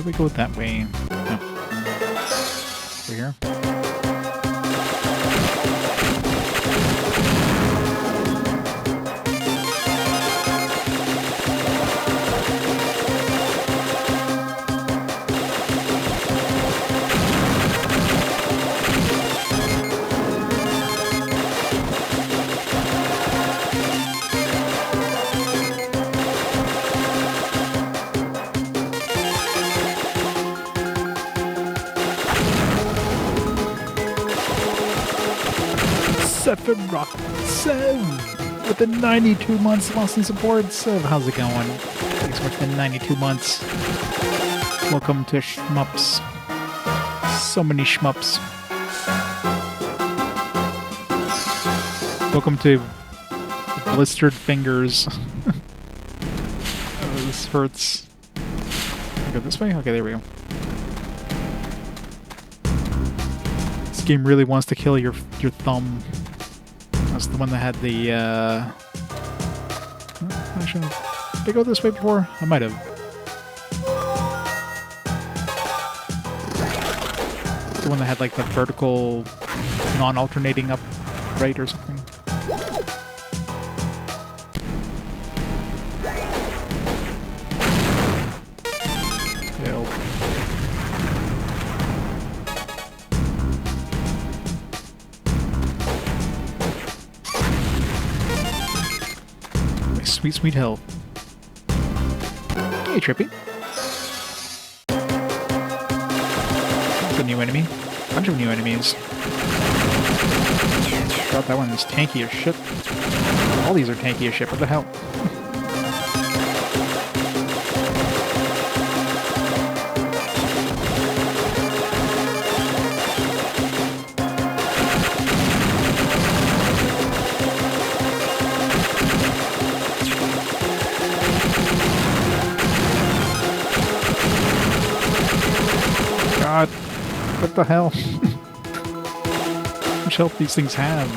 Speaker 1: We go that way. No. Over here. Rock Sev with the 92 months lost in support. Sev, how's it going? Thanks so much for the 92 months. Welcome to Shmups. So many Shmups. Welcome to blistered fingers. Oh, this hurts. Can I go this way? Okay, there we go. This game really wants to kill your thumb. That's the one that had the, actually, did I go this way before? I might have. The one that had, like, the vertical, non-alternating up right or something. sweet, sweet health. Hey, Trippy. That's a new enemy. Bunch of new enemies. God, that one's tanky as shit. All these are tanky as shit. What the hell? God, what the hell? How much health these things have?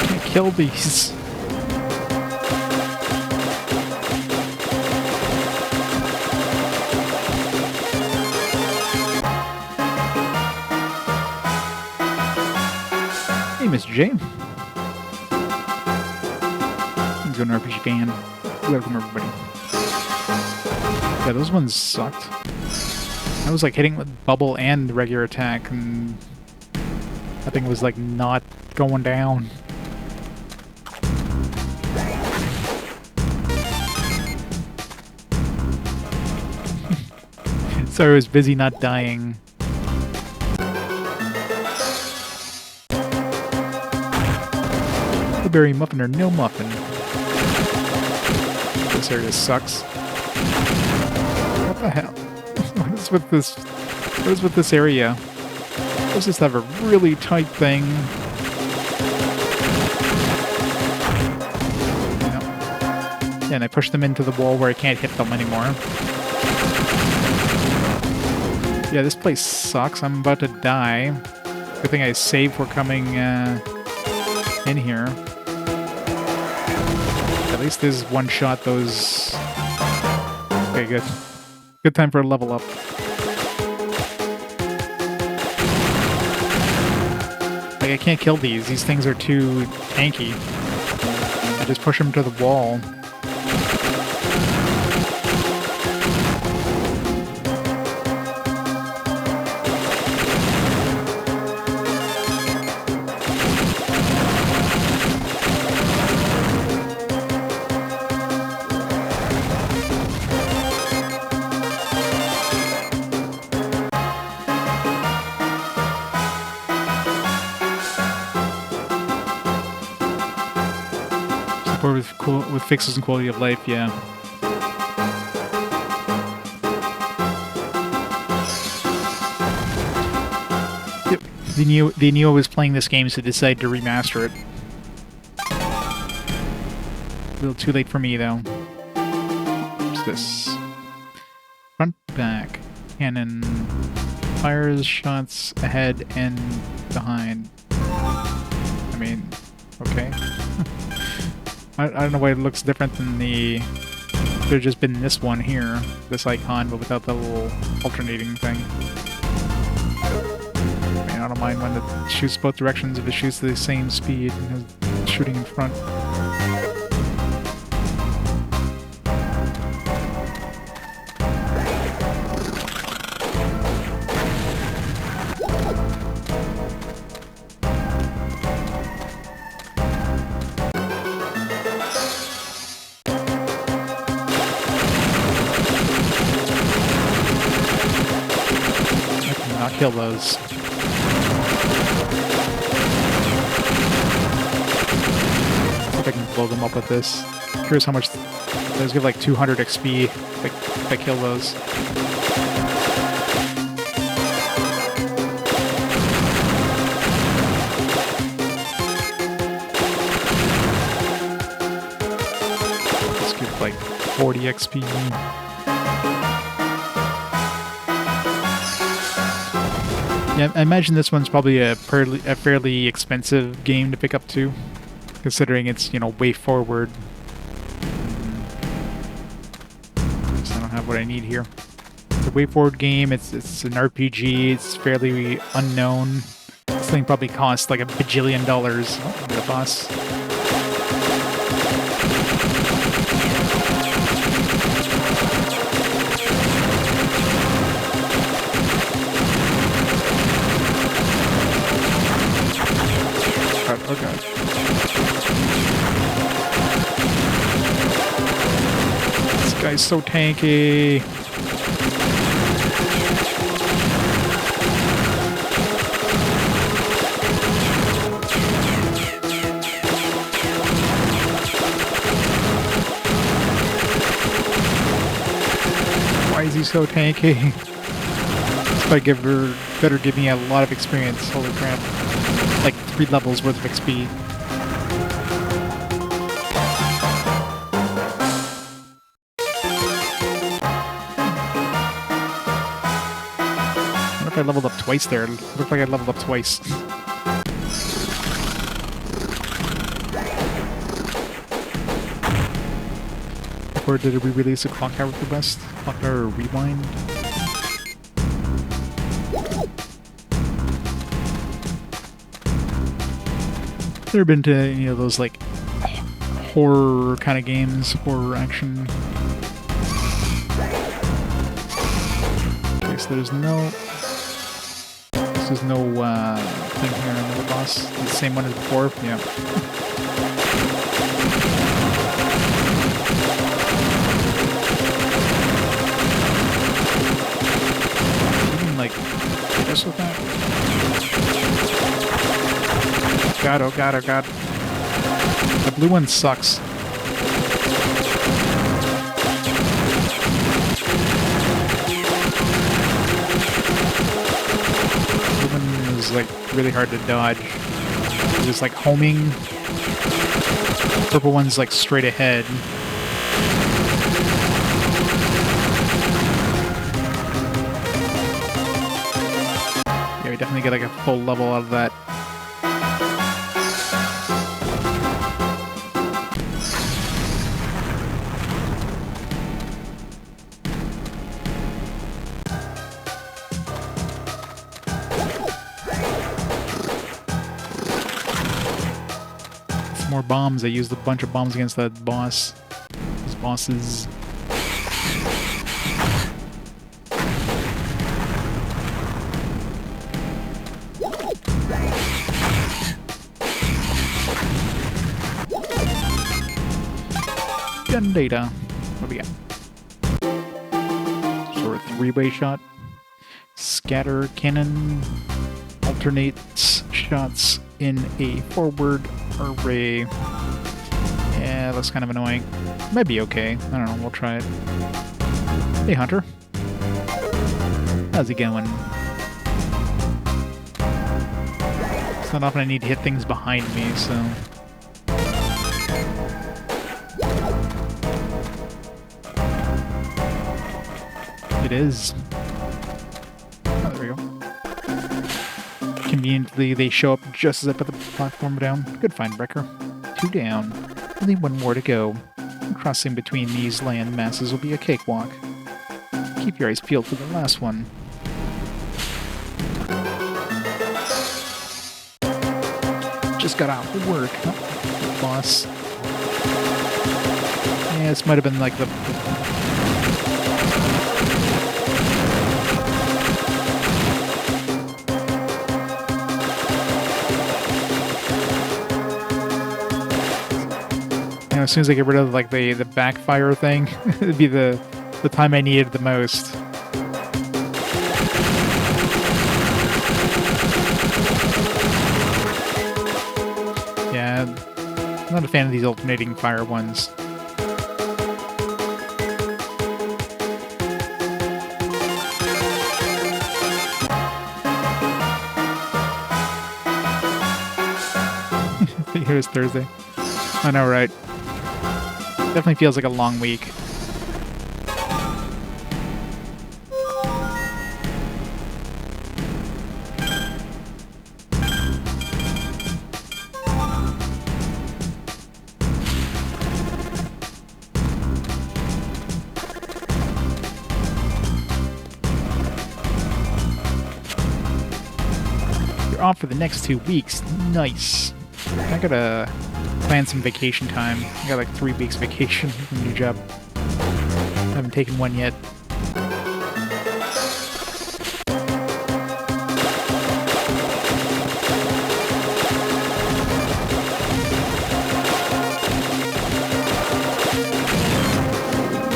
Speaker 1: Can't kill these. Hey, Miss J. Let's go to RPG fan. Welcome, everybody. Yeah, those ones sucked. I was like hitting with bubble and regular attack, and that thing was like not going down. Sorry, I was busy not dying. Blueberry muffin or no muffin? This area sucks. What the hell? What is with this? What is with this area? Let's just have a really tight thing. Yeah, and I push them into the wall where I can't hit them anymore. Yeah, this place sucks. I'm about to die. Good thing I saved for coming in here. At least this one-shot those... Okay, good. Good time for a level up. Like, I can't kill these. These things are too tanky. I just push them to the wall. With fixes and quality of life, yeah. Yep. They knew I was playing this game, so they decided to remaster it. A little too late for me, though. What's this? Front, back. Cannon. Fires shots ahead and behind. I mean, okay. I don't know why it looks different than the... Could have just been this one here, this icon, but without the little alternating thing. I mean, I don't mind when it shoots both directions if it shoots at the same speed as shooting in front. Kill those. I think I can blow them up with this. Curious how much those give, like 200 XP if I kill those. Let's give like 40 XP. Yeah, I imagine this one's probably a fairly expensive game to pick up too, considering it's, you know, way forward. Guess I don't have what I need here. a WayForward game. It's an RPG. It's fairly unknown. This thing probably costs like $1 bajillion. Oh, the boss. Oh god. This guy's so tanky. Why is he so tanky? This might better give me a lot of experience. Holy crap. Like 3 levels worth of XP. I wonder if I leveled up twice there. It looked like I leveled up twice. Or did it re-release a Clock Tower request? Clock Tower Rewind? Ever been to any of those like horror kind of games, horror action? Okay, so there's no thing here on the boss. The same one as before. Yeah. You can like hit us with that? God, oh god, oh god. The blue one sucks. The blue one is like really hard to dodge. It's just like homing. The purple one's like straight ahead. Yeah, we definitely get like a full level out of that. More bombs. I used a bunch of bombs against that boss. Those bosses. Gun data. What do we got? Sort of 3-way shot. Scatter cannon alternates shots in a forward array. Yeah, that's kind of annoying. Might be okay. I don't know. We'll try it. Hey, Hunter. How's it going? It's not often I need to hit things behind me, so... It is. Oh, there we go. Conveniently, they show up just as I put the platform down. Good find, Recker. 2 down. Only 1 more to go. Crossing between these land masses will be a cakewalk. Keep your eyes peeled for the last one. Just got off work. Oh, boss. Yeah, this might have been like the... As soon as I get rid of like the backfire thing, it'd be the time I needed the most. Yeah, I'm not a fan of these alternating fire ones. Here's Thursday. I know, right? Definitely feels like a long week. off for the next 2 weeks. Nice. I gotta plan some vacation time. I got like 3 weeks vacation from the new job. I haven't taken one yet.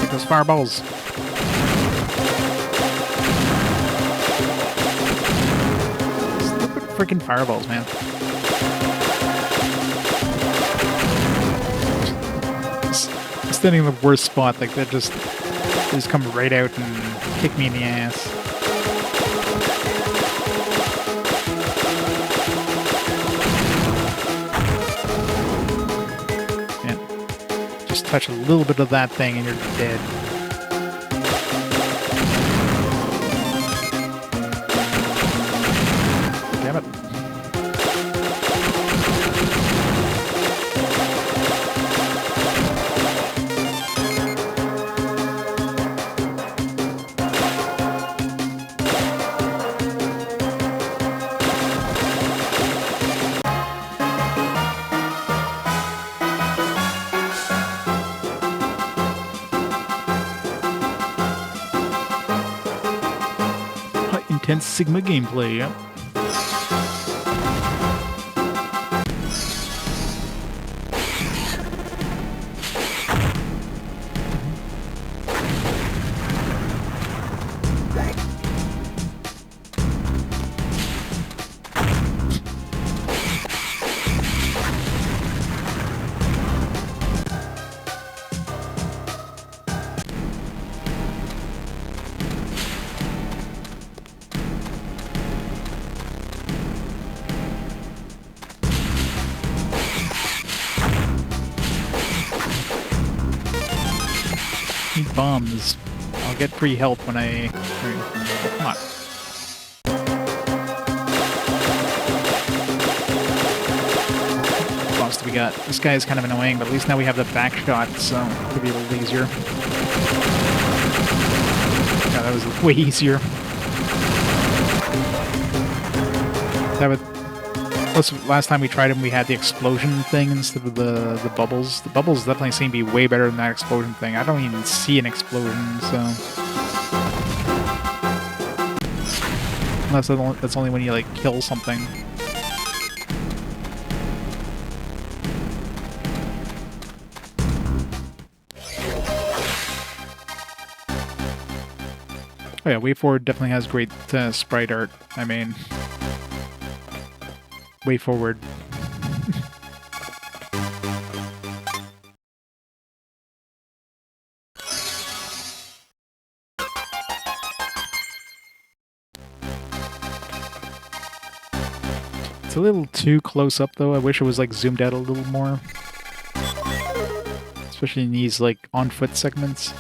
Speaker 1: Take those fireballs. Stupid freaking fireballs, man. Standing in the worst spot, like that just come right out and kick me in the ass. Yeah. Just touch a little bit of that thing and you're dead. Damn it. Intense Sigma gameplay, yep. Need bombs. I'll get free help when I... Come on. What else do we got? This guy is kind of annoying, but at least now we have the back shot, so it'll be a little easier. Yeah, that was way easier. That would... Plus, last time we tried him, we had the explosion thing instead of the bubbles. The bubbles definitely seem to be way better than that explosion thing. I don't even see an explosion, so... Unless that's only when you, like, kill something. Oh yeah, Way Forward definitely has great sprite art. I mean... Way Forward. It's a little too close up though. I wish it was like zoomed out a little more. Especially in these like on foot segments.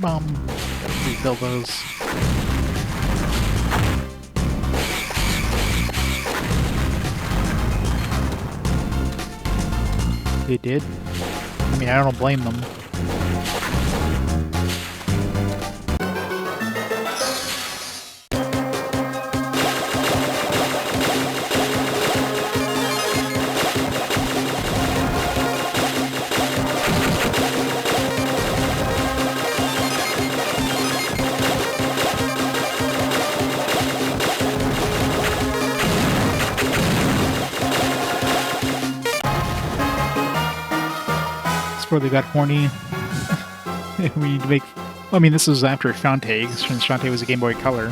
Speaker 1: Bomb. Refill those. They did? I mean, I don't blame them. Where they got horny. We need to make... Well, I mean, this was after Shantae, since Shantae was a Game Boy Color.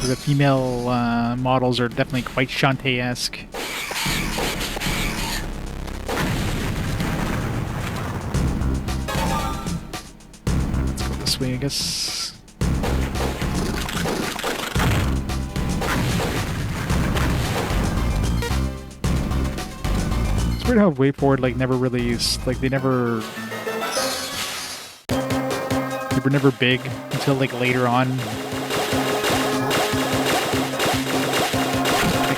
Speaker 1: The female models are definitely quite Shantae-esque. Let's go this way, I guess. It's weird how Way Forward like never really used, like they were never big until like later on.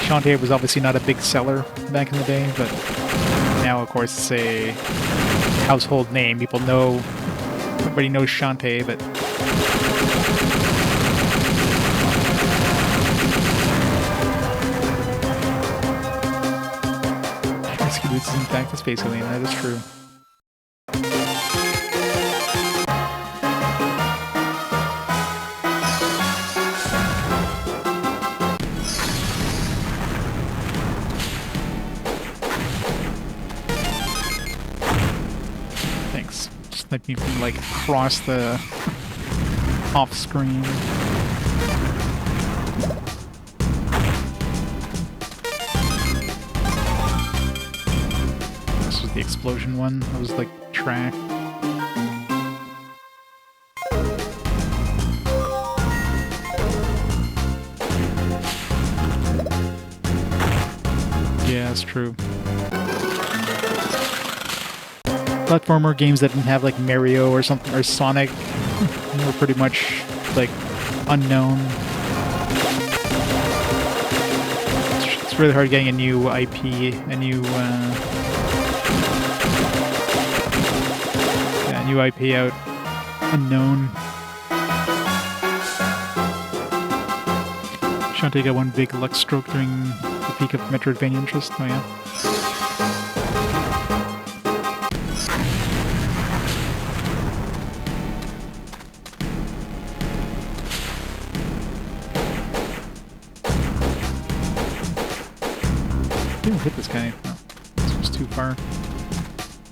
Speaker 1: Shantae was obviously not a big seller back in the day, but now, of course, it's a household name. People know, everybody knows Shantae, but Rescue Boots is in fact a space alien. That is true. Thanks. Just let me from like across the off screen. This was the explosion one. That was like track. Yeah, that's true. Platformer games that didn't have like Mario or something or Sonic were pretty much like unknown. It's really hard getting a new IP, a new IP out unknown. Shantae got one big luck stroke during the peak of Metroidvania interest. Oh yeah. Didn't hit this guy. No, this was too far.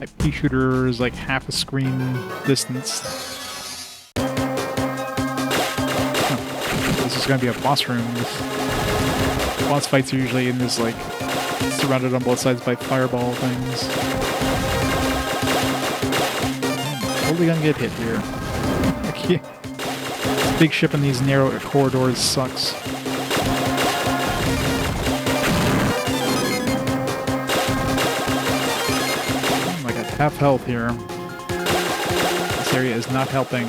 Speaker 1: My pea shooter is like half a screen distance. This is gonna be a boss room. Boss fights are usually in this like surrounded on both sides by fireball things. I'm totally gonna get hit here. I can't. This big ship in these narrow corridors sucks. Half health here. This area is not helping.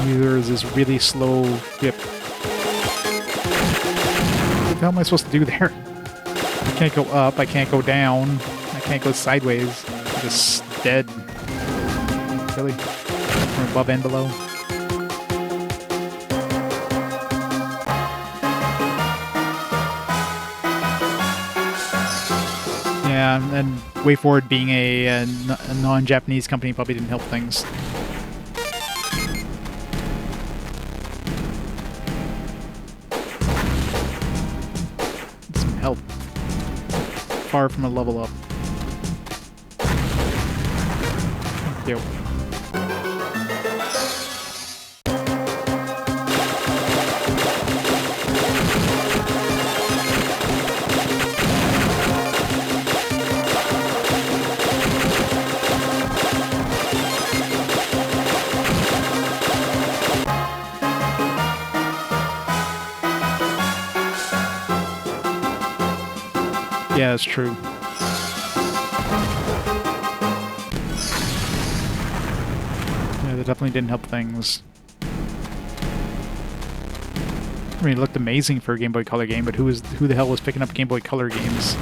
Speaker 1: Neither is this really slow dip. What the hell am I supposed to do there? I can't go up, I can't go down, I can't go sideways. I'm just dead. Really? From above and below. Yeah, and WayForward being a non-Japanese company probably didn't help things. Some help. Far from a level up. Yo. Yeah, that's true. Yeah, that definitely didn't help things. I mean, it looked amazing for a Game Boy Color game, but who the hell was picking up Game Boy Color games?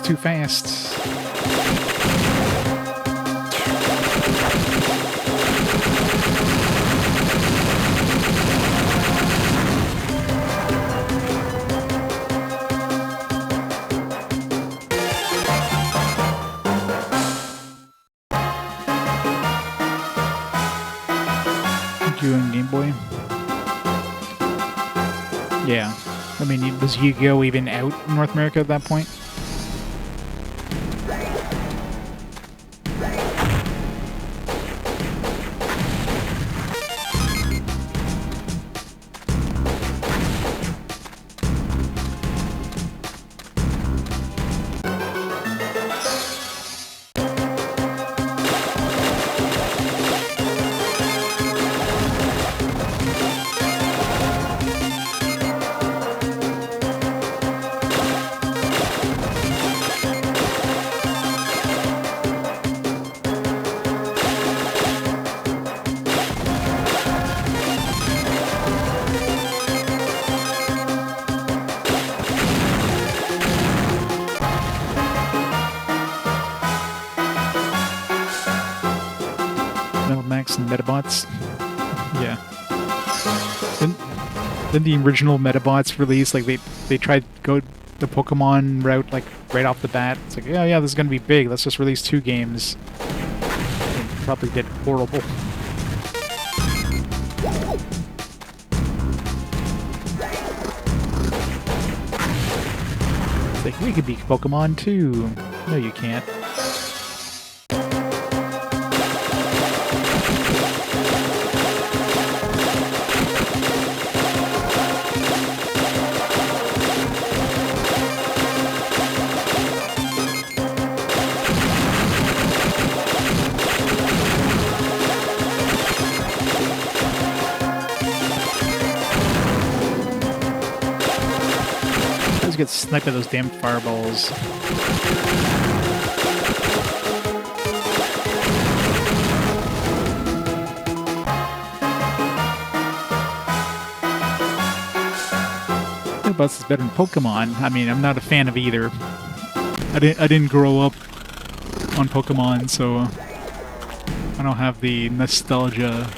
Speaker 1: Too fast. Thank you on Game Boy. Yeah. I mean, was Yu-Gi-Oh! Even out in North America at that point? X and Metabots. Yeah. Then the original Metabots release, like they tried to go the Pokemon route like right off the bat. It's like, yeah, this is gonna be big. Let's just release 2 games. And probably did horrible. It's like, we could beat Pokemon too. No, you can't. Get sniped by those damn fireballs. Metabots is better than Pokemon. I mean, I'm not a fan of either. I didn't grow up on Pokemon, so I don't have the nostalgia.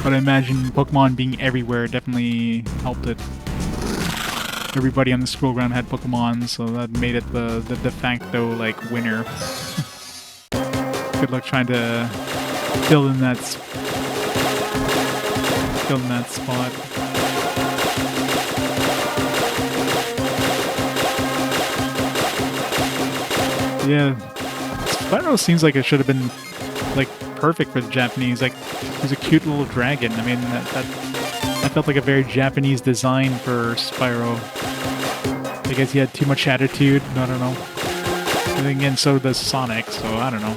Speaker 1: But I imagine Pokemon being everywhere definitely helped it. Everybody on the school ground had Pokemon, so that made it the de facto, like, winner. Good luck trying to fill in that spot. Yeah, Spyro seems like it should have been, like, perfect for the Japanese. Like, he's a cute little dragon. I mean, that felt like a very Japanese design for Spyro. I guess he had too much attitude. I don't know. And again, so does Sonic, so I don't know.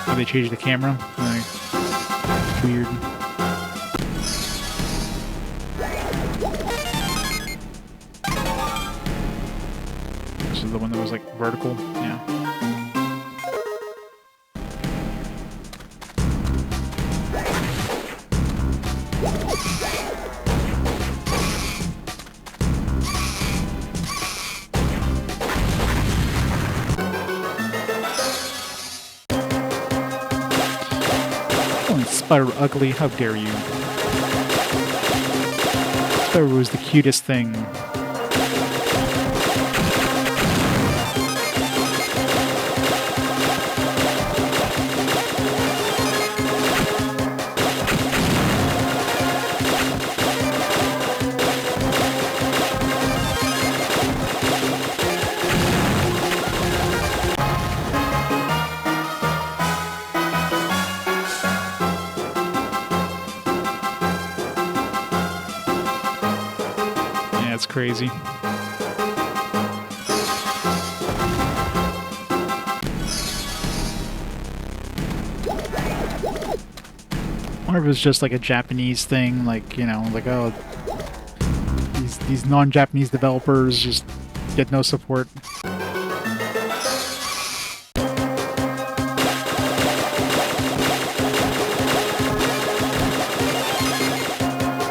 Speaker 1: Oh, they changed the camera? Like, weird. This is the one that was like vertical? Yeah. Spyro ugly, how dare you. Spyro was the cutest thing. That's crazy. Or if it was just like a Japanese thing, like, you know, like, oh, these non-Japanese developers just get no support.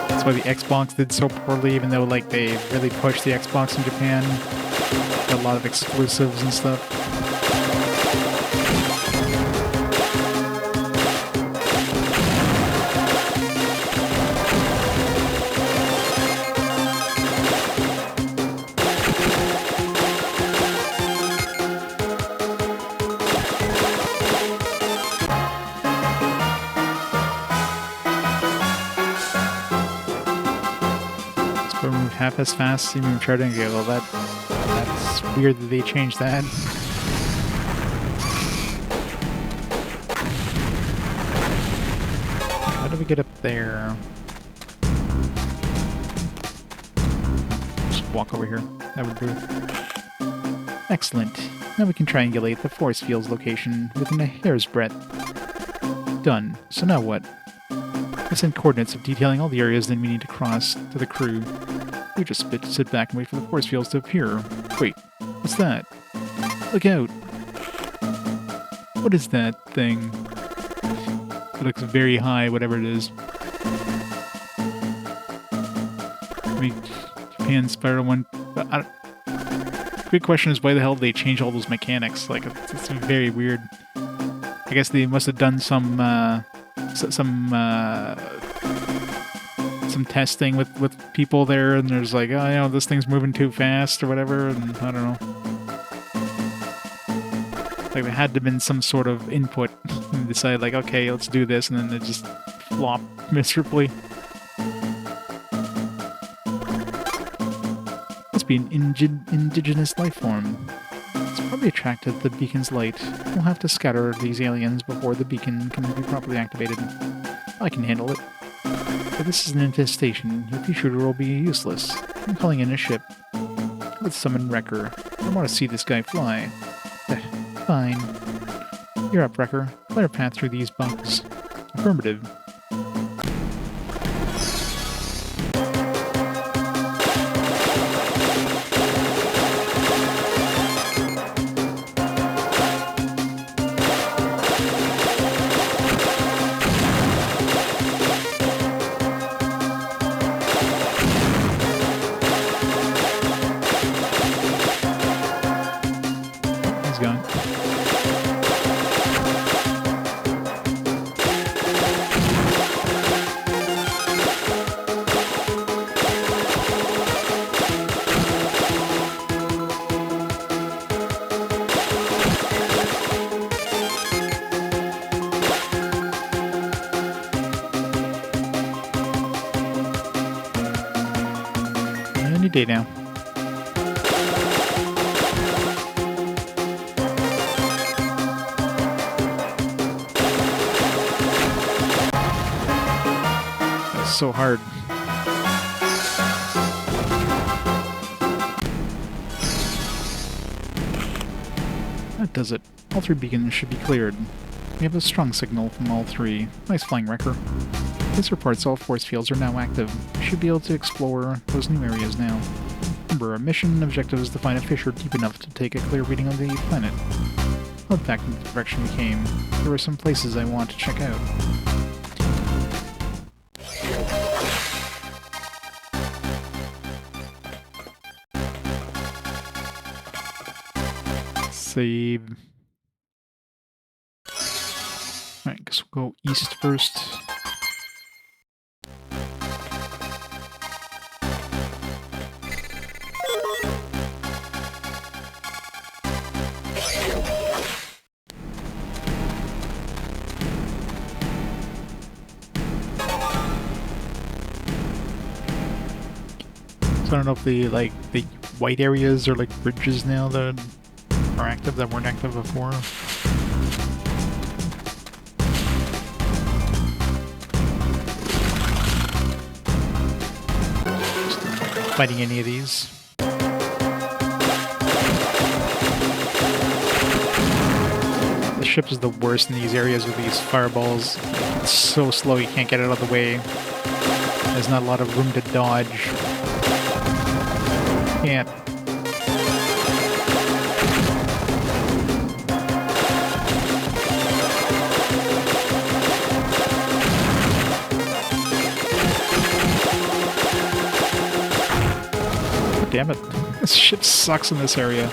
Speaker 1: That's why the Xbox did so poorly, even though, like, they really pushed the Xbox in Japan. Got a lot of exclusives and stuff. Half as fast, even charging. Okay, well that's weird that they changed that. How do we get up there? Just walk over here. That would do. Excellent. Now we can triangulate the force field's location within a hair's breadth. Done. So now what? I send coordinates of detailing all the areas then we need to cross to the crew. We just sit back and wait for the force fields to appear. Wait, what's that? Look out! What is that thing? It looks very high, whatever it is. I mean, Japan Spyro 1... big question is why the hell did they change all those mechanics? Like, it's very weird. I guess they must have done some testing with people there, and there's like, oh, you know, this thing's moving too fast or whatever, and I don't know. Like, there had to have been some sort of input and decide, like, okay, let's do this, and then it just flopped miserably. Must be an indigenous life form. It's probably attracted to the beacon's light. We'll have to scatter these aliens before the beacon can be properly activated. I can handle it. But this is an infestation. Your pea shooter will be useless. I'm calling in a ship. Let's summon Recker. I want to see this guy fly. Fine. You're up, Recker. Clear a path through these bugs. Affirmative. He's gone. Any day now. That's so hard. That does it. All three beacons should be cleared. We have a strong signal from all three. Nice flying, Recker. This reports all force fields are now active. We should be able to explore those new areas now. Remember, our mission objective is to find a fissure deep enough to take a clear reading of the planet. Head back in the direction we came. There are some places I want to check out. Save. Alright, guess we'll go east first. So I don't know if the white areas are like bridges now that are active that weren't active before. Just fighting any of these. The ship is the worst in these areas with these fireballs. It's so slow you can't get it out of the way. There's not a lot of room to dodge. Can't. Damn it. This ship sucks in this area.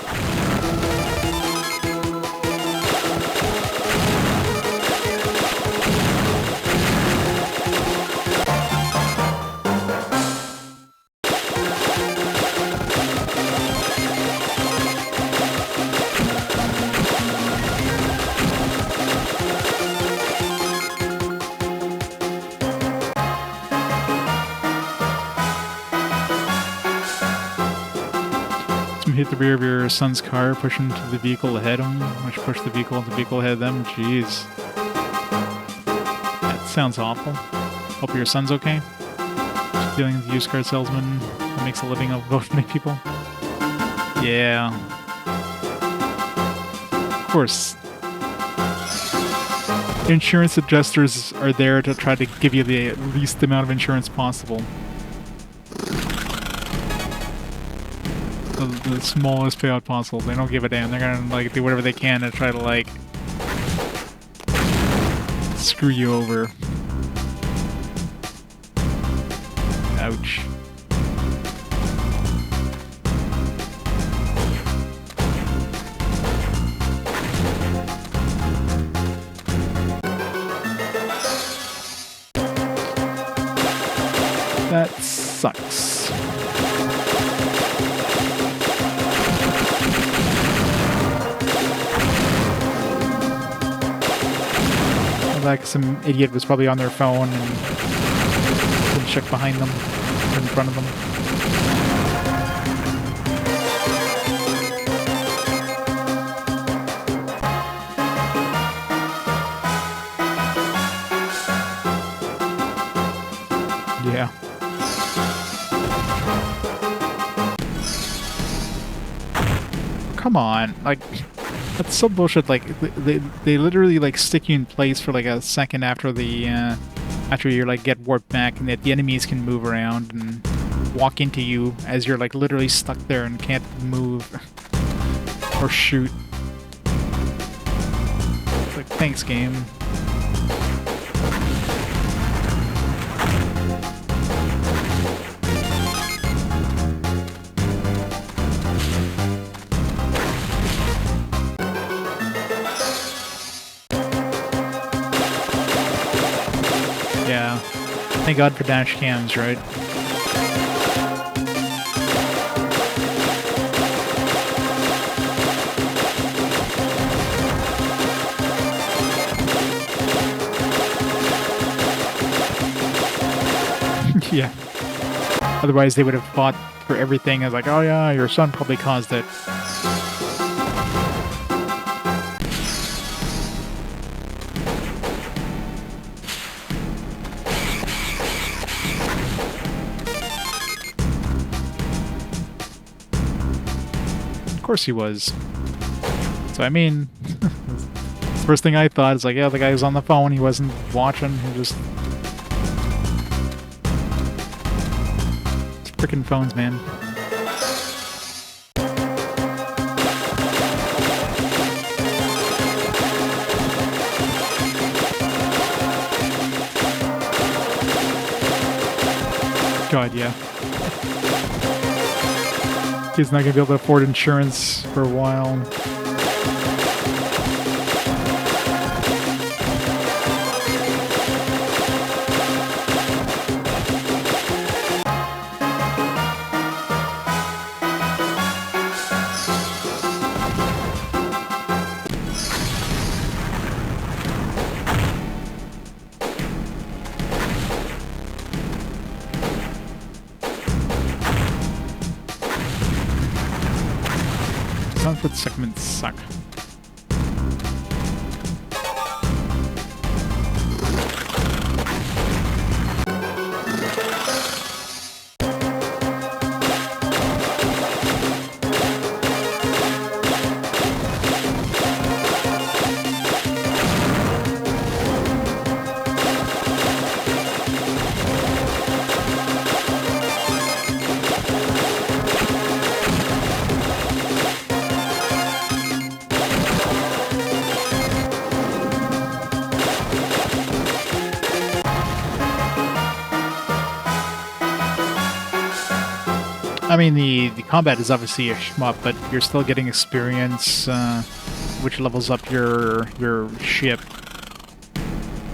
Speaker 1: Hit the rear of your son's car, push into the vehicle ahead of him, which push the vehicle into the vehicle ahead of them. Jeez. That sounds awful. Hope your son's okay. Just dealing with a used car salesman who makes a living off both many people. Yeah. Of course. Insurance adjusters are there to try to give you the least amount of insurance possible. The smallest payout possible. They don't give a damn. They're gonna like do whatever they can to try to like screw you over. Ouch. sucks. Like some idiot was probably on their phone and didn't check behind them, in front of them. Yeah. Come on, like, that's so bullshit. Like, they literally like stick you in place for like a second after the after you're like get warped back, and that the enemies can move around and walk into you as you're like literally stuck there and can't move or shoot. It's like, thanks, game. Yeah. Thank God for dash cams, right? Yeah. Otherwise they would have fought for everything as like, oh yeah, your son probably caused it. Of course he was. So I mean, first thing I thought is like, yeah, the guy was on the phone, he wasn't watching, he just... It's frickin' phones, man. God, yeah. He's not gonna be able to afford insurance for a while. Conflict segments suck. I mean, the combat is obviously a shmup, but you're still getting experience, which levels up your ship.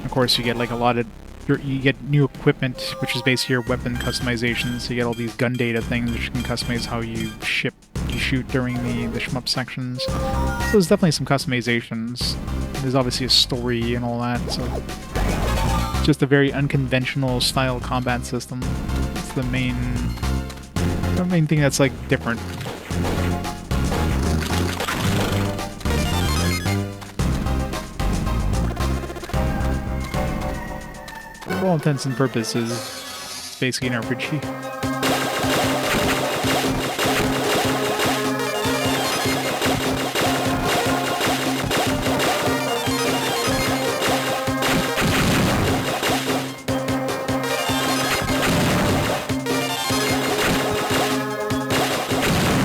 Speaker 1: Of course, you get like a lot of... You get new equipment, which is basically your weapon customization, so you get all these gun data things which you can customize how you shoot during the shmup sections. So there's definitely some customizations. There's obviously a story and all that, so... It's just a very unconventional style combat system. It's the main thing that's like different. For all intents and purposes, it's basically an RPG.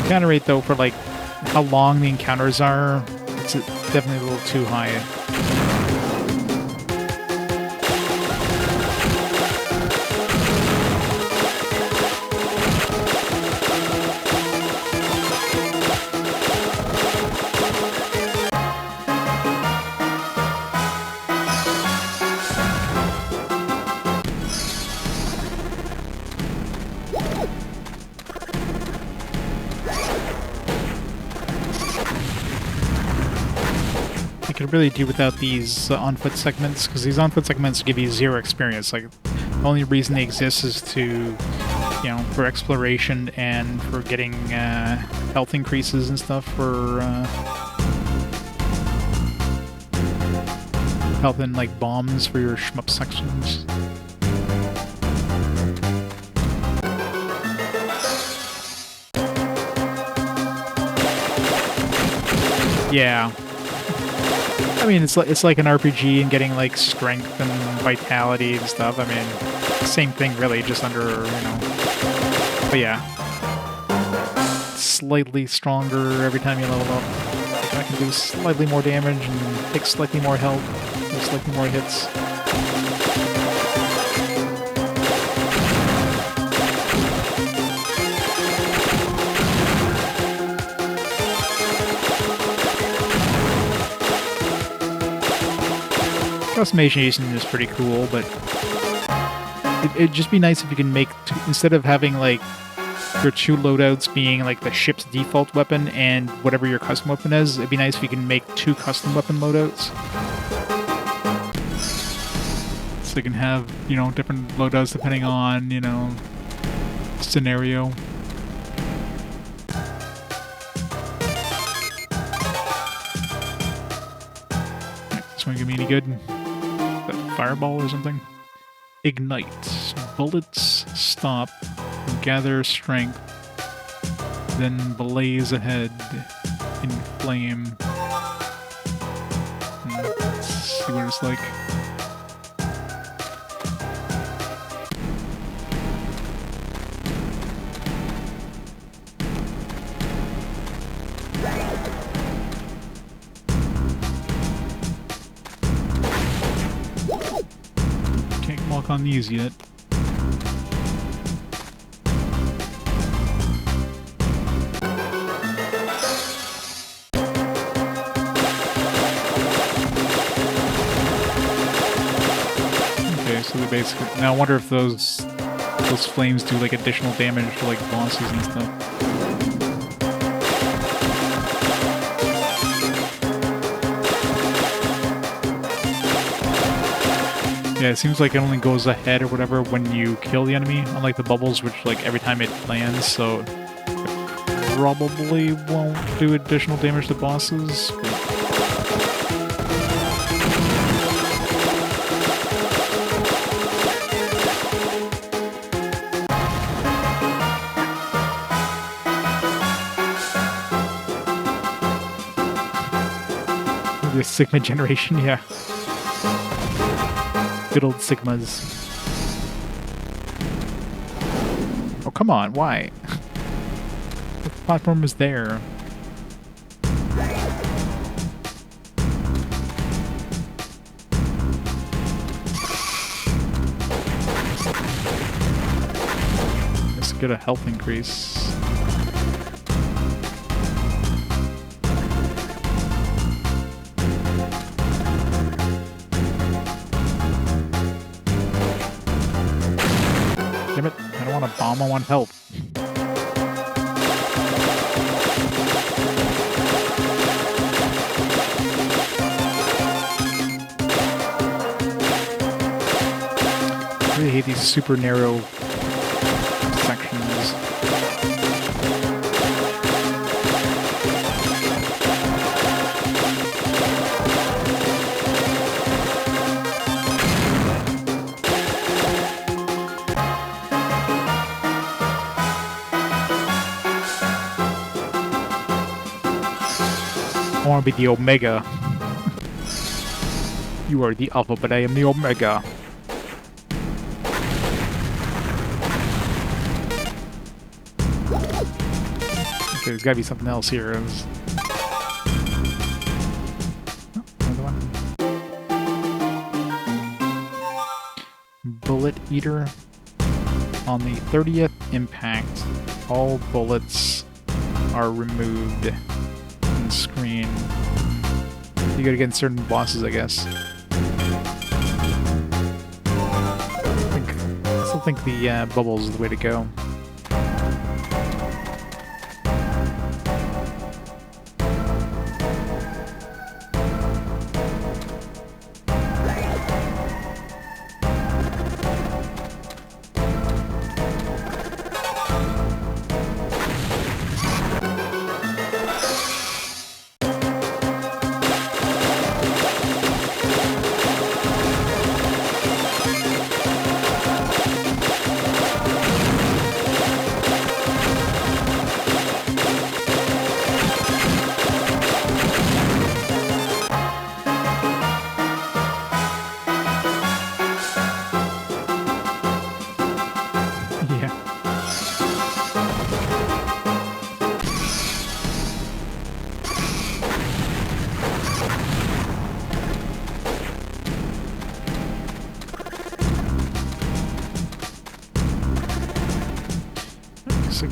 Speaker 1: Encounter rate though, for like how long the encounters are, it's definitely a little too high. could really do without these on-foot segments, because these on-foot segments give you 0 experience. Like, the only reason they exist is to, you know, for exploration and for getting health increases and stuff for health and like bombs for your shmup sections. Yeah. I mean, it's like an RPG and getting like strength and vitality and stuff. I mean, same thing really, just under, you know. But yeah, slightly stronger every time you level up. Like, I can do slightly more damage and take slightly more health, do slightly more hits. Customization is pretty cool, but it'd just be nice if you can make, instead of having like your 2 loadouts being like the ship's default weapon and whatever your custom weapon is, it'd be nice if you can make 2 custom weapon loadouts. So you can have, you know, different loadouts depending on, you know, scenario. This one give me any good? Fireball or something? Ignite. Bullets stop. Gather strength. Then blaze ahead in flame. Let's see what it's like. On these yet. Okay, so they basically, now I wonder if those flames do like additional damage to like bosses and stuff. Yeah, it seems like it only goes ahead or whatever when you kill the enemy, unlike the bubbles, which like every time it lands, so it probably won't do additional damage to bosses. The Sigma generation, yeah. Good old Sigmas. Oh, come on, why? The platform is there. Let's get a health increase. Damn it, I don't want to bomb, I want help. I really hate these super narrow sections. I want to be the Omega. You are the Alpha, but I am the Omega. Okay, there's gotta be something else here. Oh, another one. Bullet Eater. On the 30th impact, all bullets are removed. Screen. You gotta get certain bosses, I guess. I still think the bubbles is the way to go.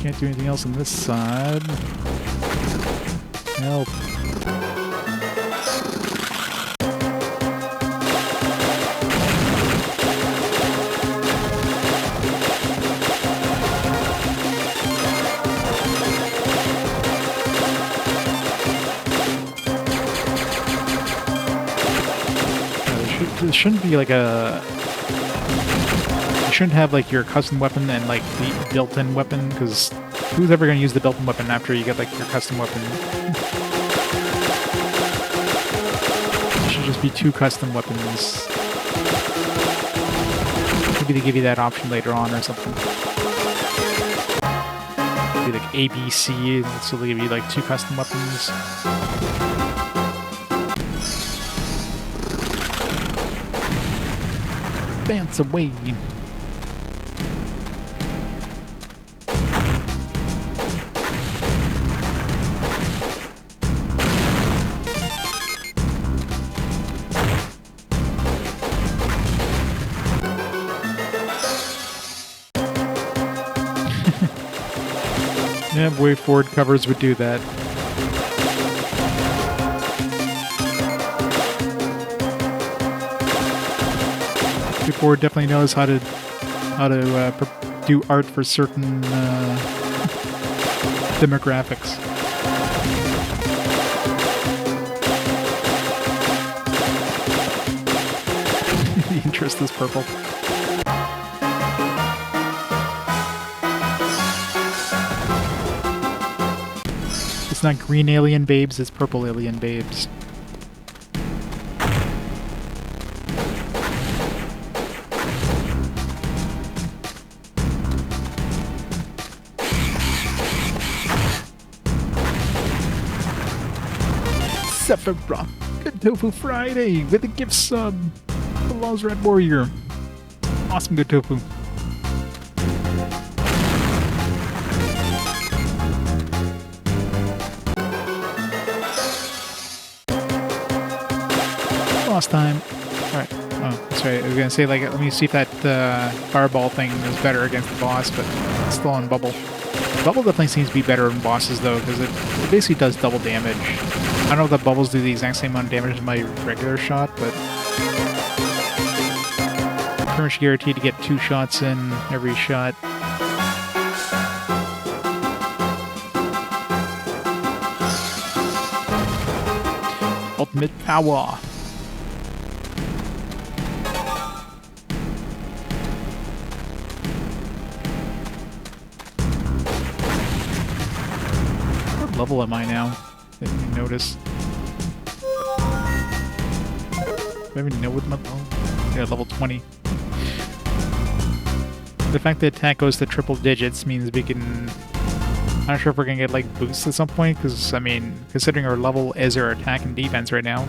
Speaker 1: Can't do anything else on this side. Help. There shouldn't be like a... You shouldn't have like your custom weapon and like the built-in weapon, because who's ever going to use the built-in weapon after you get like your custom weapon? It should just be 2 custom weapons. Maybe they give you that option later on or something. Maybe like A, B, C, so they give you like 2 custom weapons. Dance away. Yeah, way forward covers would do that. Way definitely knows how to do art for certain demographics. The interest is purple. It's not green alien babes, it's purple alien babes. Sephiroth, good tofu Friday with a gift sub. The Law's Red Warrior. Awesome good tofu. Lost time. Alright. Oh, sorry. I was gonna say, like, let me see if that fireball thing is better against the boss, but it's still on bubble. Bubble definitely seems to be better in bosses, though, because it basically does double damage. I don't know if the bubbles do the exact same amount of damage as my regular shot, but I'm pretty much guaranteed to get 2 shots in every shot. Ultimate power. What level am I now? Didn't even notice. Do I even know what my level? Yeah, level 20. The fact that attack goes to triple digits means we can... I'm not sure if we're gonna get like boosts at some point, because I mean, considering our level is our attack and defense right now,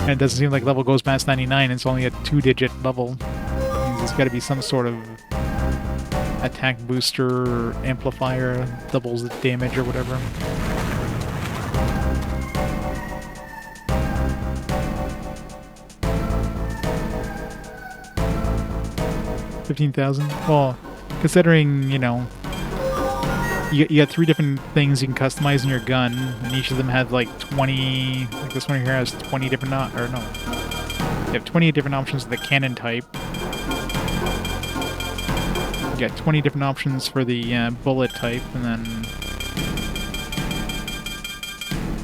Speaker 1: and it doesn't seem like level goes past 99, it's only a 2-digit level. It means there's gotta be some sort of attack booster or amplifier, doubles the damage or whatever. 15,000? Well, considering, you know, you got 3 different things you can customize in your gun, and each of them have like 20, like this one here has 20 different, or no, you have 20 different options for the cannon type. You got 20 different options for the bullet type, and then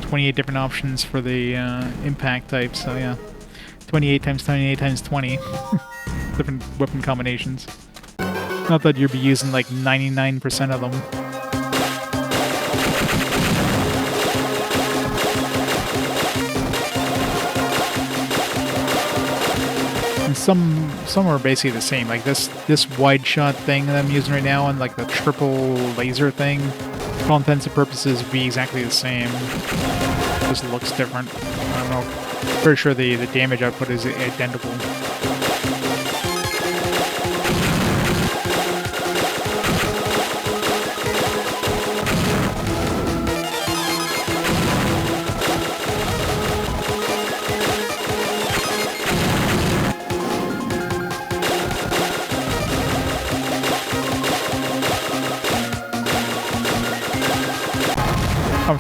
Speaker 1: 28 different options for the impact type, so yeah. 28 times 28 times 20. Different weapon combinations. Not that you'd be using like 99% of them. And some are basically the same. Like this wide shot thing that I'm using right now, and like the triple laser thing, for all intents and purposes, would be exactly the same. Just looks different. I don't know. Pretty sure the damage output is identical.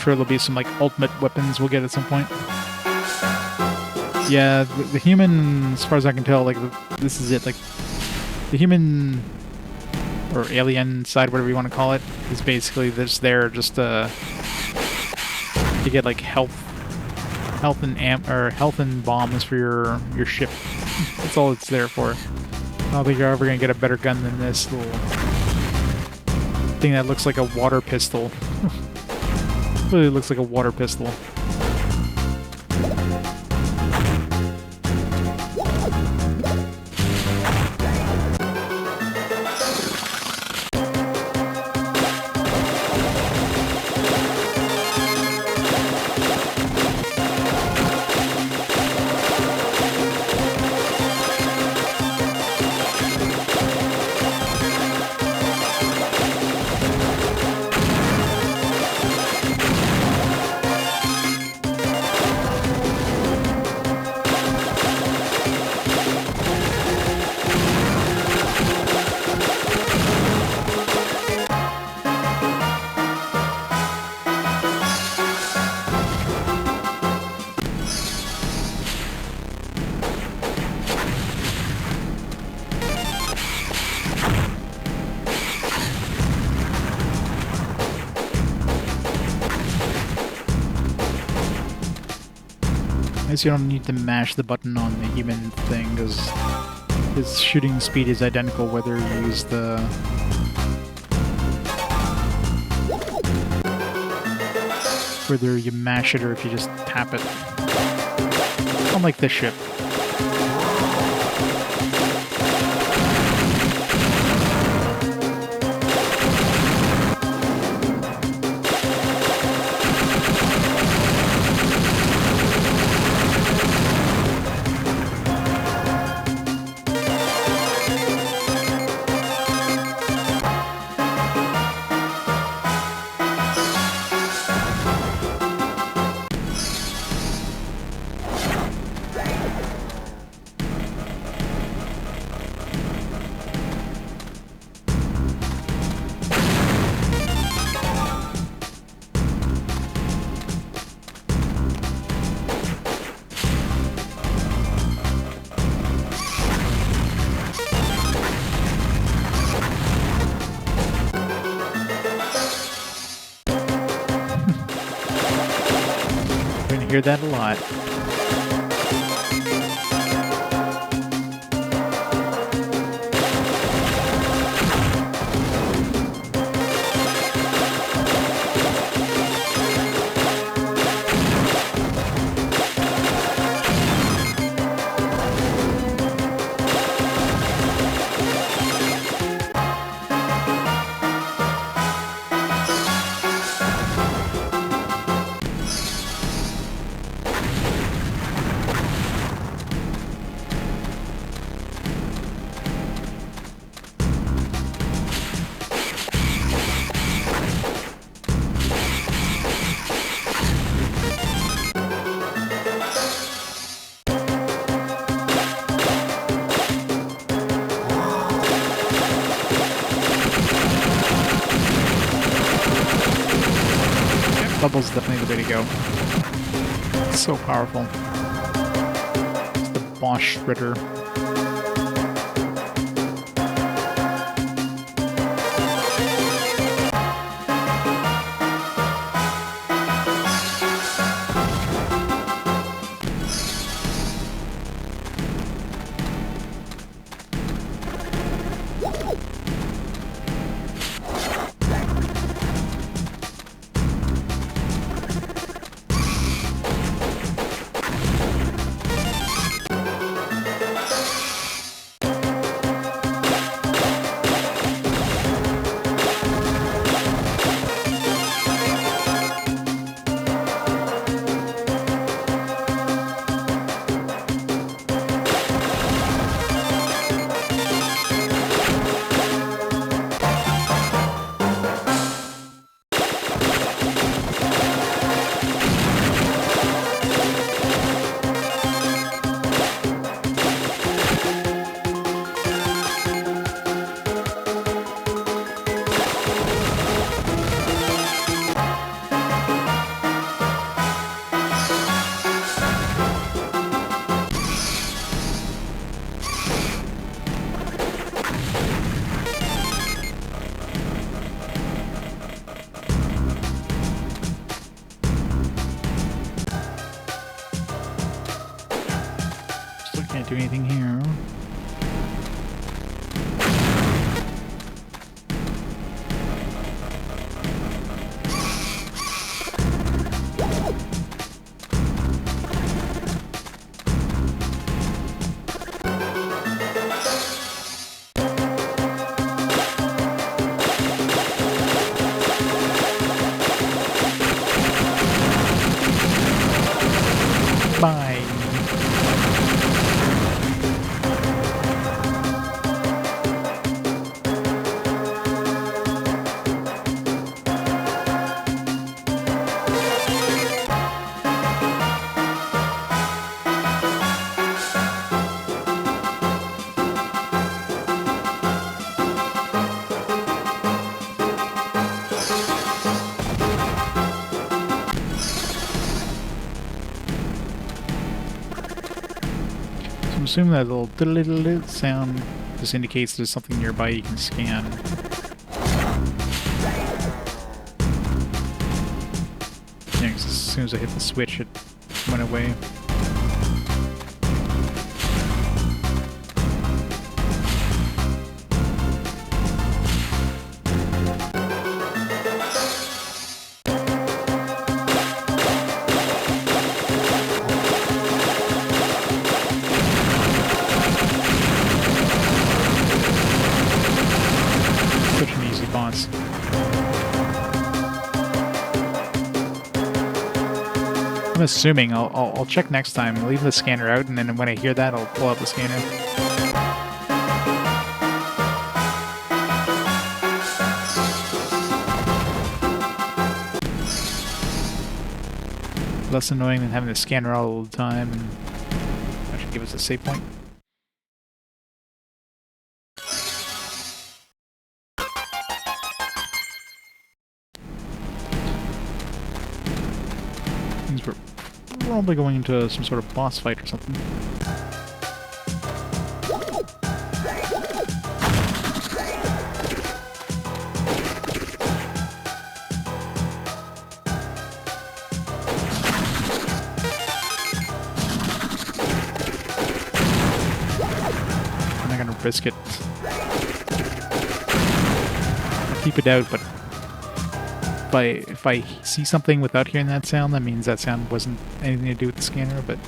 Speaker 1: sure there'll be some like ultimate weapons we'll get at some point. Yeah, the human, as far as I can tell, like this is it. Like the human or alien side, whatever you want to call it, is basically just there just to get like health and bombs for your ship. That's all it's there for. I don't think you're ever gonna get a better gun than this little thing that looks like a water pistol. Really looks like a water pistol. I guess you don't need to mash the button on the human thing, because his shooting speed is identical whether you use the... whether you mash it or if you just tap it. Unlike this ship. Hear that a lot. Bubble's definitely the way to go. It's so powerful. It's the Bosch Shredder. do anything here. Bye. I'm assuming that little diddle sound just indicates there's something nearby you can scan. Yeah, 'cause as soon as I hit the switch, it went away. Such an easy boss. I'm assuming I'll check next time, leave the scanner out, and then when I hear that, I'll pull out the scanner. Less annoying than having the scanner all the time, and that should give us a save point. Means we're probably going into some sort of boss fight or something. I'm not gonna risk it. I'll keep it out, but if I see something without hearing that sound, that means that sound wasn't anything to do with the scanner, but...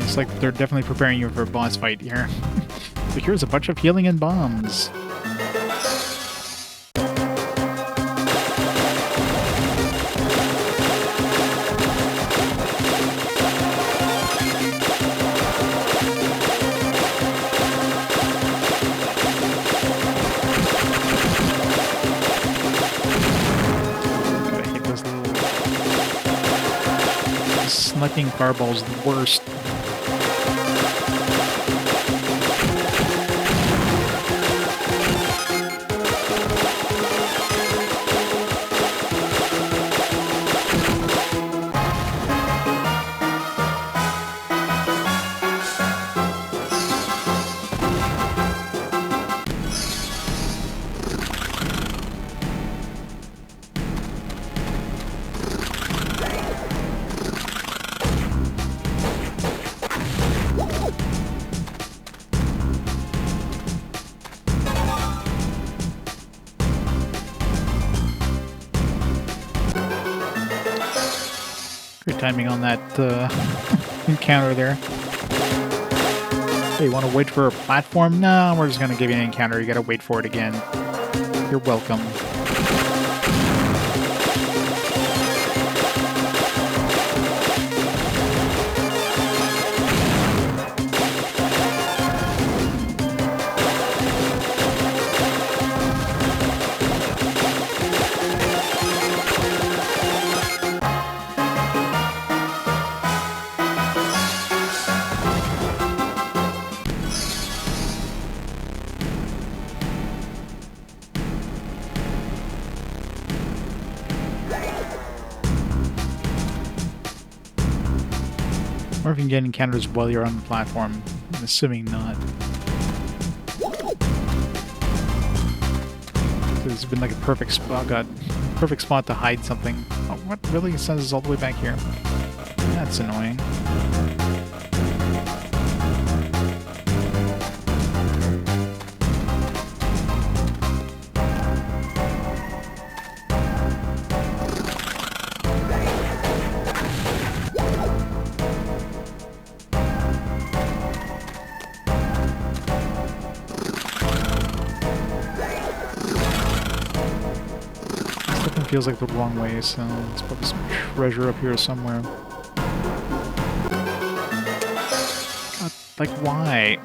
Speaker 1: It's like they're definitely preparing you for a boss fight here. So here's a bunch of healing and bombs. Gotta hit those little sniping fireballs the worst. timing on that encounter there. Hey, you want to wait for a platform? No, we're just going to give you an encounter. You got to wait for it again. You're welcome. Or if you can get encounters while you're on the platform. I'm assuming not. So this has been like a perfect spot. Perfect spot to hide something. Oh, what really sends us all the way back here? That's annoying. Feels like the wrong way, so there's probably some treasure up here somewhere. God, like, why?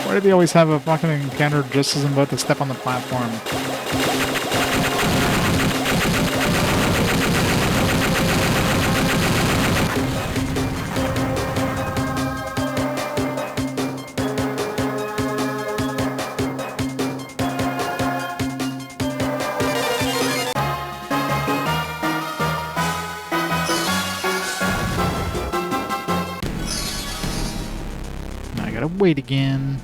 Speaker 1: Why do they always have a fucking encounter just as I'm about to step on the platform? Wait again.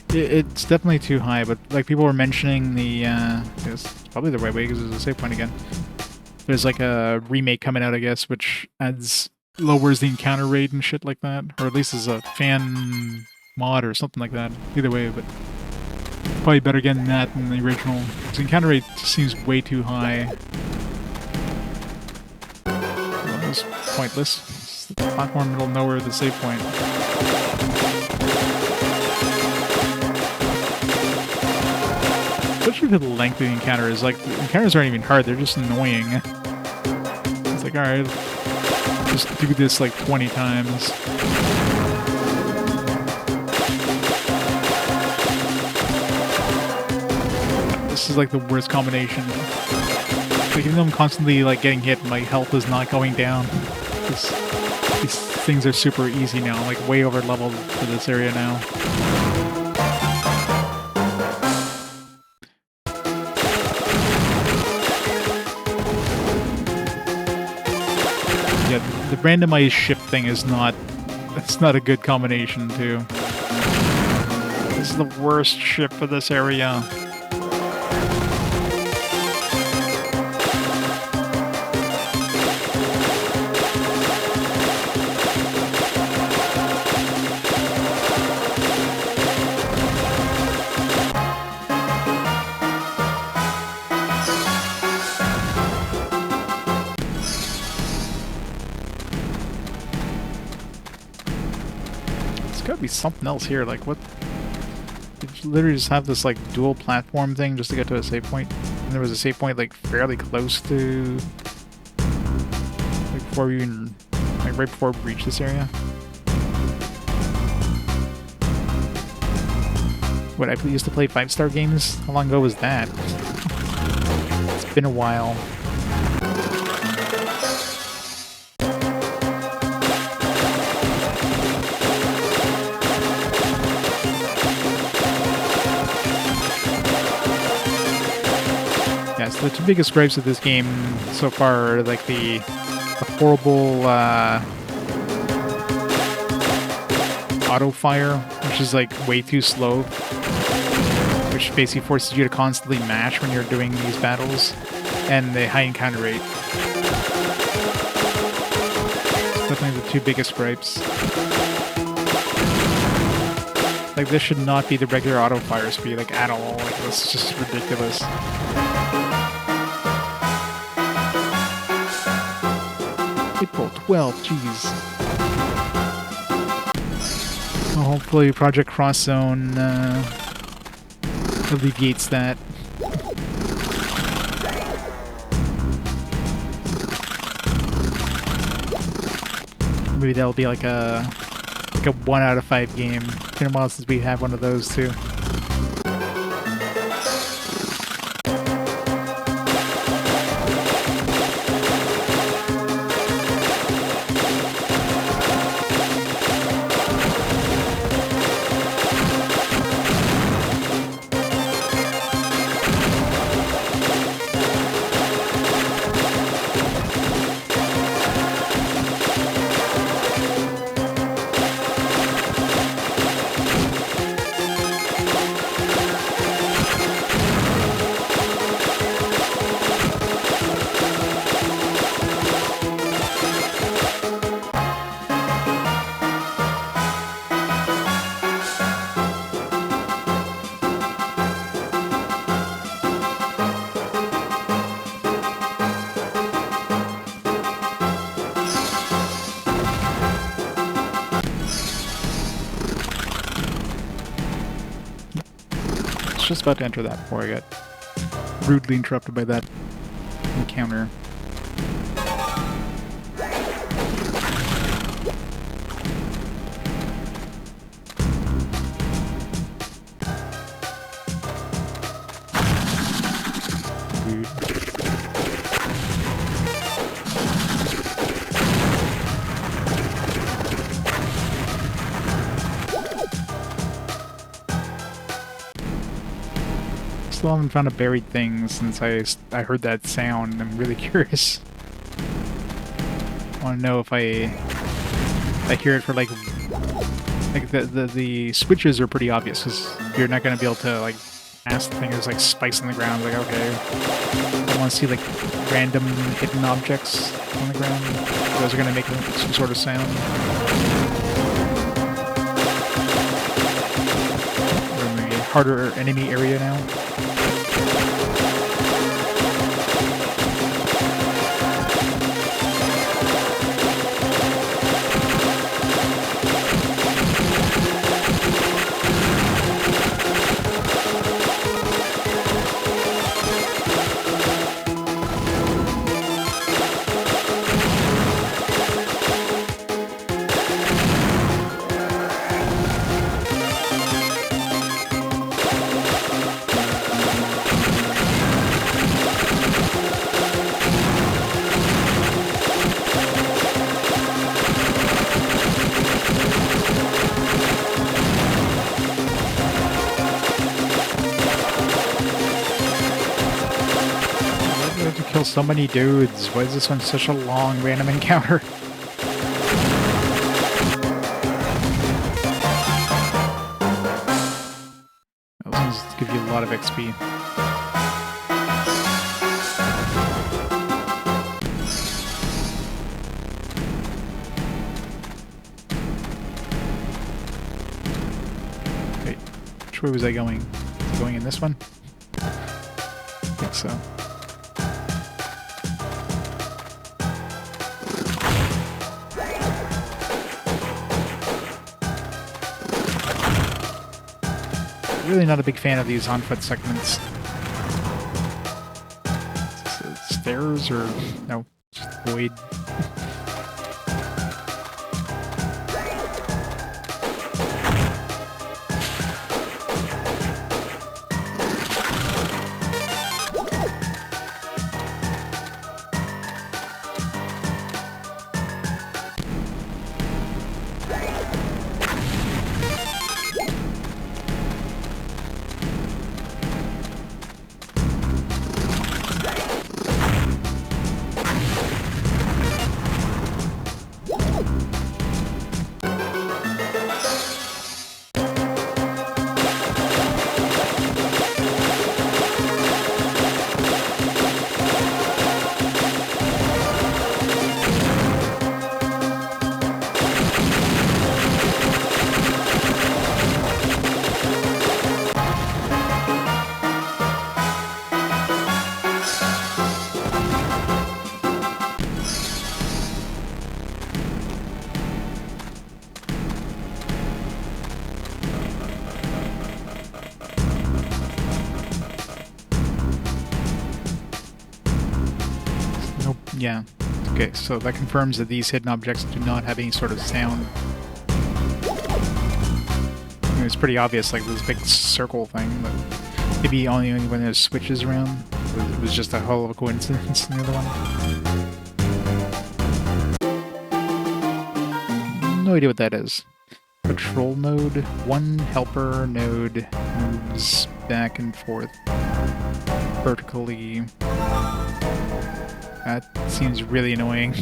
Speaker 1: It's definitely too high, but like people were mentioning the, it's probably the right way because there's a save point again. There's like a remake coming out, I guess, which lowers the encounter rate and shit like that, or at least is a fan mod or something like that. Either way, but probably better getting that than the original. Because the encounter rate seems way too high. Pointless. It's the platform in the middle of nowhere, the save point. Especially for the length of the encounter is like, the encounters aren't even hard, they're just annoying. It's like, alright, just do this like 20 times. This is like the worst combination. Like, even though I'm constantly like getting hit, my health is not going down. These things are super easy now. I'm like way over leveled for this area now. Yeah, the randomized ship thing is not. It's not a good combination too. This is the worst ship for this area. Be something else here. Like, what? Did you literally just have this like dual platform thing just to get to a save point? And there was a save point like fairly close to like before we even like right before we reached this area. What, I used to play 5-star games? How long ago was that? It's been a while. The two biggest gripes of this game so far are like the horrible auto fire, which is like way too slow, which basically forces you to constantly mash when you're doing these battles, and the high encounter rate. It's definitely the two biggest gripes. Like, this should not be the regular auto fire speed, like, at all. Like, this is just ridiculous. Hit roll 12, jeez. Well, hopefully Project Cross Zone alleviates that. Maybe that'll be like a 1 out of 5 game. It's been a while since we had one of those too. Just about to enter that before I got rudely interrupted by that encounter. Rude. Still haven't found a buried thing since I heard that sound. I'm really curious. I want to know if I hear it for like the switches are pretty obvious because you're not going to be able to like ask the thing. There's like spice in the ground. Like, okay, I want to see like random hidden objects on the ground. Those are going to make some sort of sound. We're in a harder enemy area now. Kill so many dudes. Why is this one such a long random encounter? Those ones give you a lot of XP. Wait, which way was I going? Was I going in this one? I think so. Really not a big fan of these on-foot segments. Stairs or no, just void. Yeah. Okay, so that confirms that these hidden objects do not have any sort of sound. I mean, it's pretty obvious, like this big circle thing, but maybe only when there's switches around. It was just a hell of a coincidence in the other one. No idea what that is. Patrol node. One helper node moves back and forth vertically. That seems really annoying.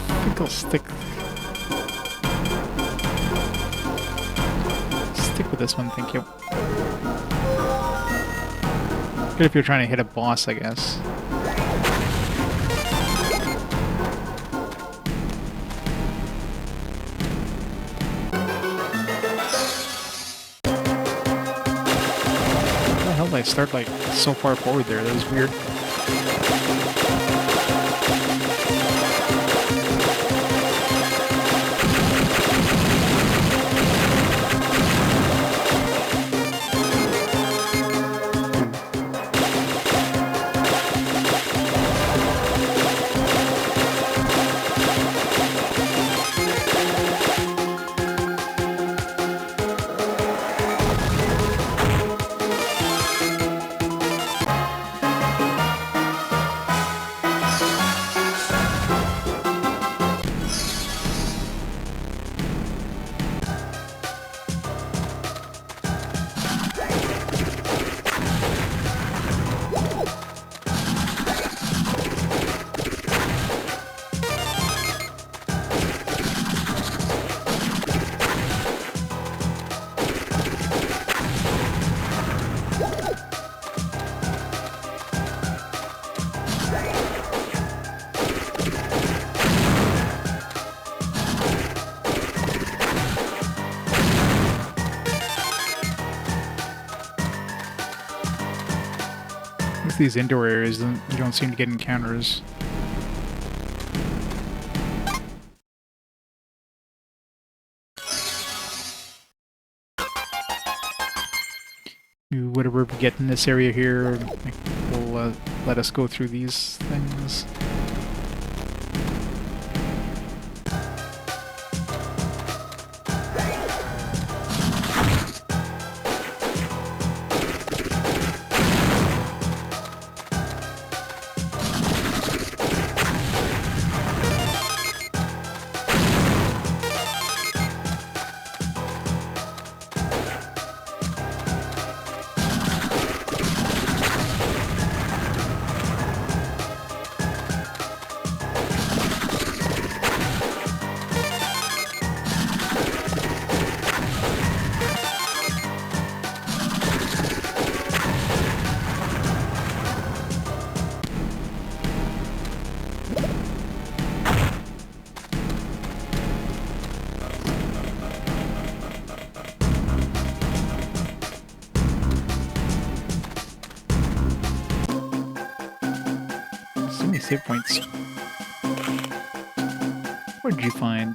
Speaker 1: I think I'll stick with this one, thank you. Good if you're trying to hit a boss, I guess. How the hell did I start like so far forward there? That was weird. With these indoor areas, you don't seem to get encounters. Whatever we get in this area here, will let us go through these things. Save points. What did you find?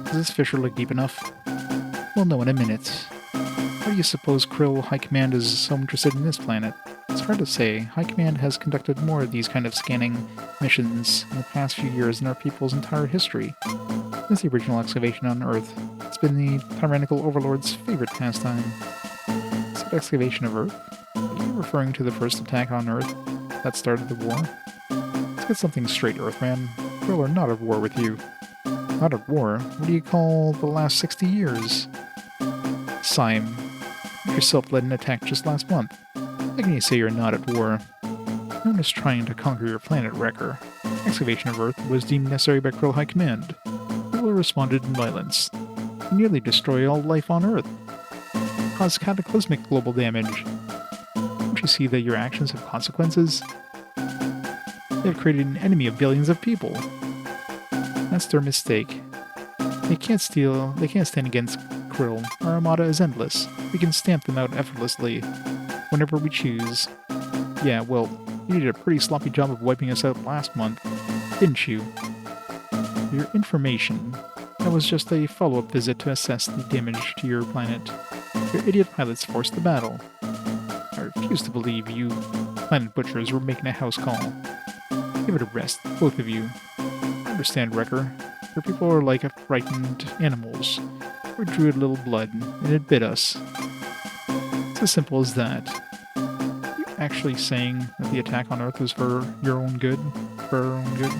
Speaker 1: Does this fissure look deep enough? We'll know in a minute. Why do you suppose Krill High Command is so interested in this planet? It's hard to say. High Command has conducted more of these kind of scanning missions in the past few years in our people's entire history. Since the original excavation on Earth, it's been the tyrannical overlord's favorite pastime. Is it excavation of Earth? Are you referring to the first attack on Earth that started the war? Get something straight, Earthman. Krill are not at war with you. Not at war? What do you call the last 60 years? Sime, you yourself led an attack just last month. How can you say you're not at war? No one is trying to conquer your planet, Recker. Excavation of Earth was deemed necessary by Krill High Command. Krill responded in violence. You nearly destroy all life on Earth. Cause cataclysmic global damage. Don't you see that your actions have consequences? They have created an enemy of billions of people. That's their mistake. They can't stand against Krill. Our armada is endless. We can stamp them out effortlessly, whenever we choose. Yeah, well, you did a pretty sloppy job of wiping us out last month, didn't you? For your information, I That was just a follow-up visit to assess the damage to your planet. Your idiot pilots forced the battle. I refuse to believe you planet butchers were making a house call. Give it a rest, both of you. I understand, Recker. Your people are like frightened animals. We drew a little blood, and it bit us. It's as simple as that. Are you actually saying that the attack on Earth was for your own good? For our own good?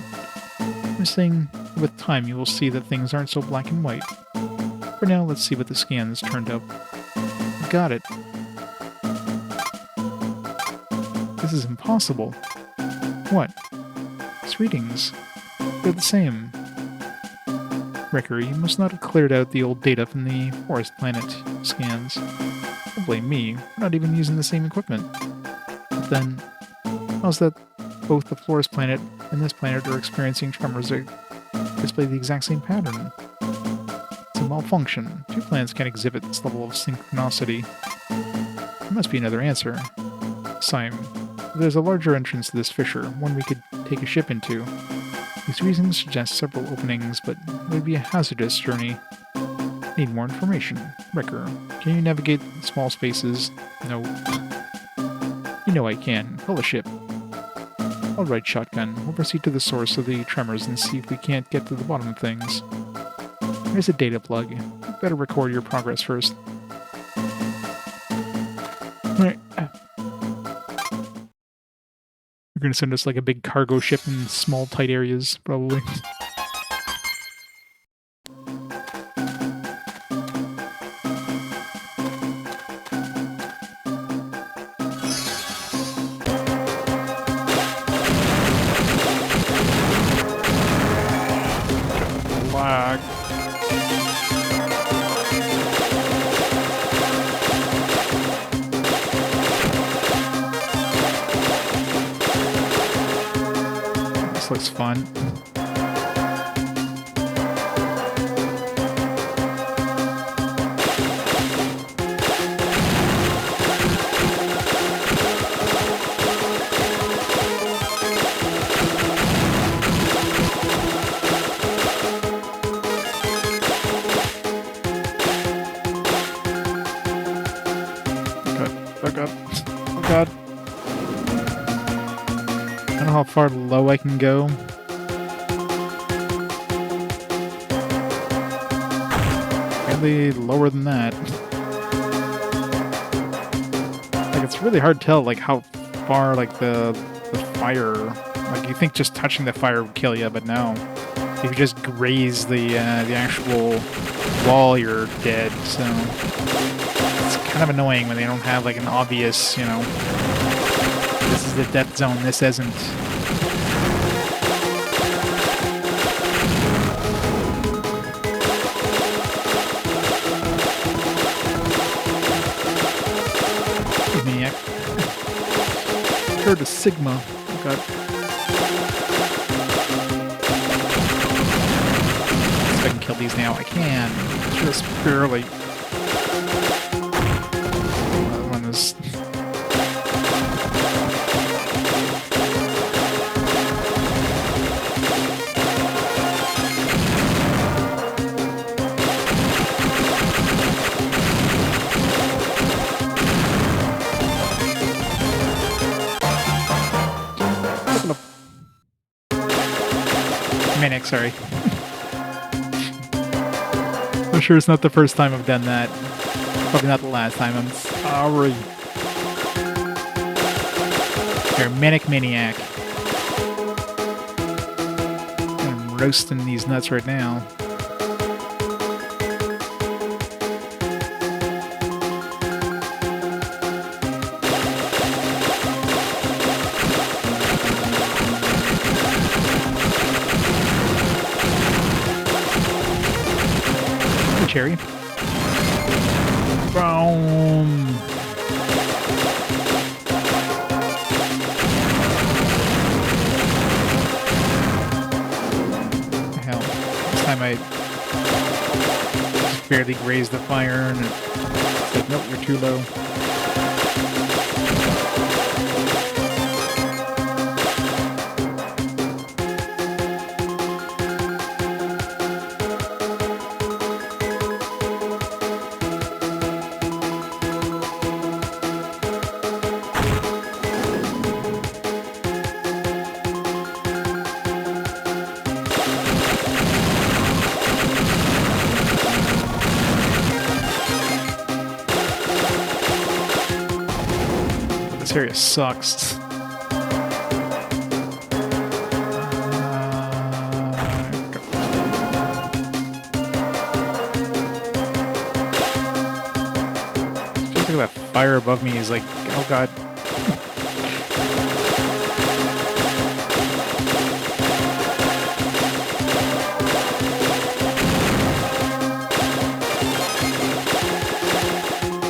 Speaker 1: I'm saying with time you will see that things aren't so black and white. For now, let's see what the scans turned up. Got it. This is impossible. What? These readings. They're the same. Recker, you must not have cleared out the old data from the forest planet scans. Don't blame me. We're not even using the same equipment. But then, how's that both the forest planet and this planet are experiencing tremors that display the exact same pattern? It's a malfunction. Two planets can't exhibit this level of synchronicity. There must be another answer. Sime, there's a larger entrance to this fissure, one we could take a ship into. These reasons suggest several openings, but it would be a hazardous journey. Need more information. Recker, can you navigate small spaces? No. You know I can. Call a ship. Alright, Shotgun. We'll proceed to the source of the tremors and see if we can't get to the bottom of things. There's a data plug. You better record your progress first. Alright. You're gonna send us like a big cargo ship in small, tight areas, probably. Lag. This looks fun. Oh god. Oh god. I don't know how far low I can go. Really lower than that. Like, it's really hard to tell, like, how far, like, the fire... Like, you think just touching the fire would kill you, but no. If you just graze the actual wall, you're dead, so... It's kind of annoying when they don't have, like, an obvious, you know... This is the death zone, this isn't. Maniac. Heard a Sigma. Oh god. If I can kill these now, I can. Just barely. One is. Maniac, sorry. I'm sure it's not the first time I've done that. Probably not the last time. I'm sorry. You're a manic maniac. I'm roasting these nuts right now. Cherry. Boom. Hell, this time I just barely grazed the fire and it said, nope, you're too low. area sucks. Feels like that fire above me is like, oh god.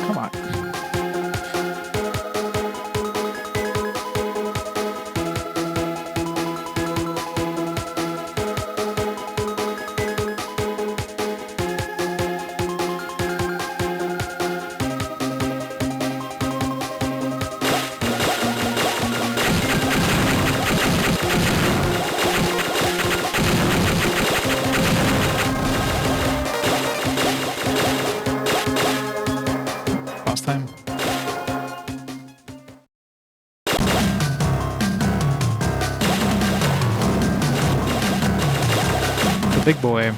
Speaker 1: Come on. Last time. The big boy.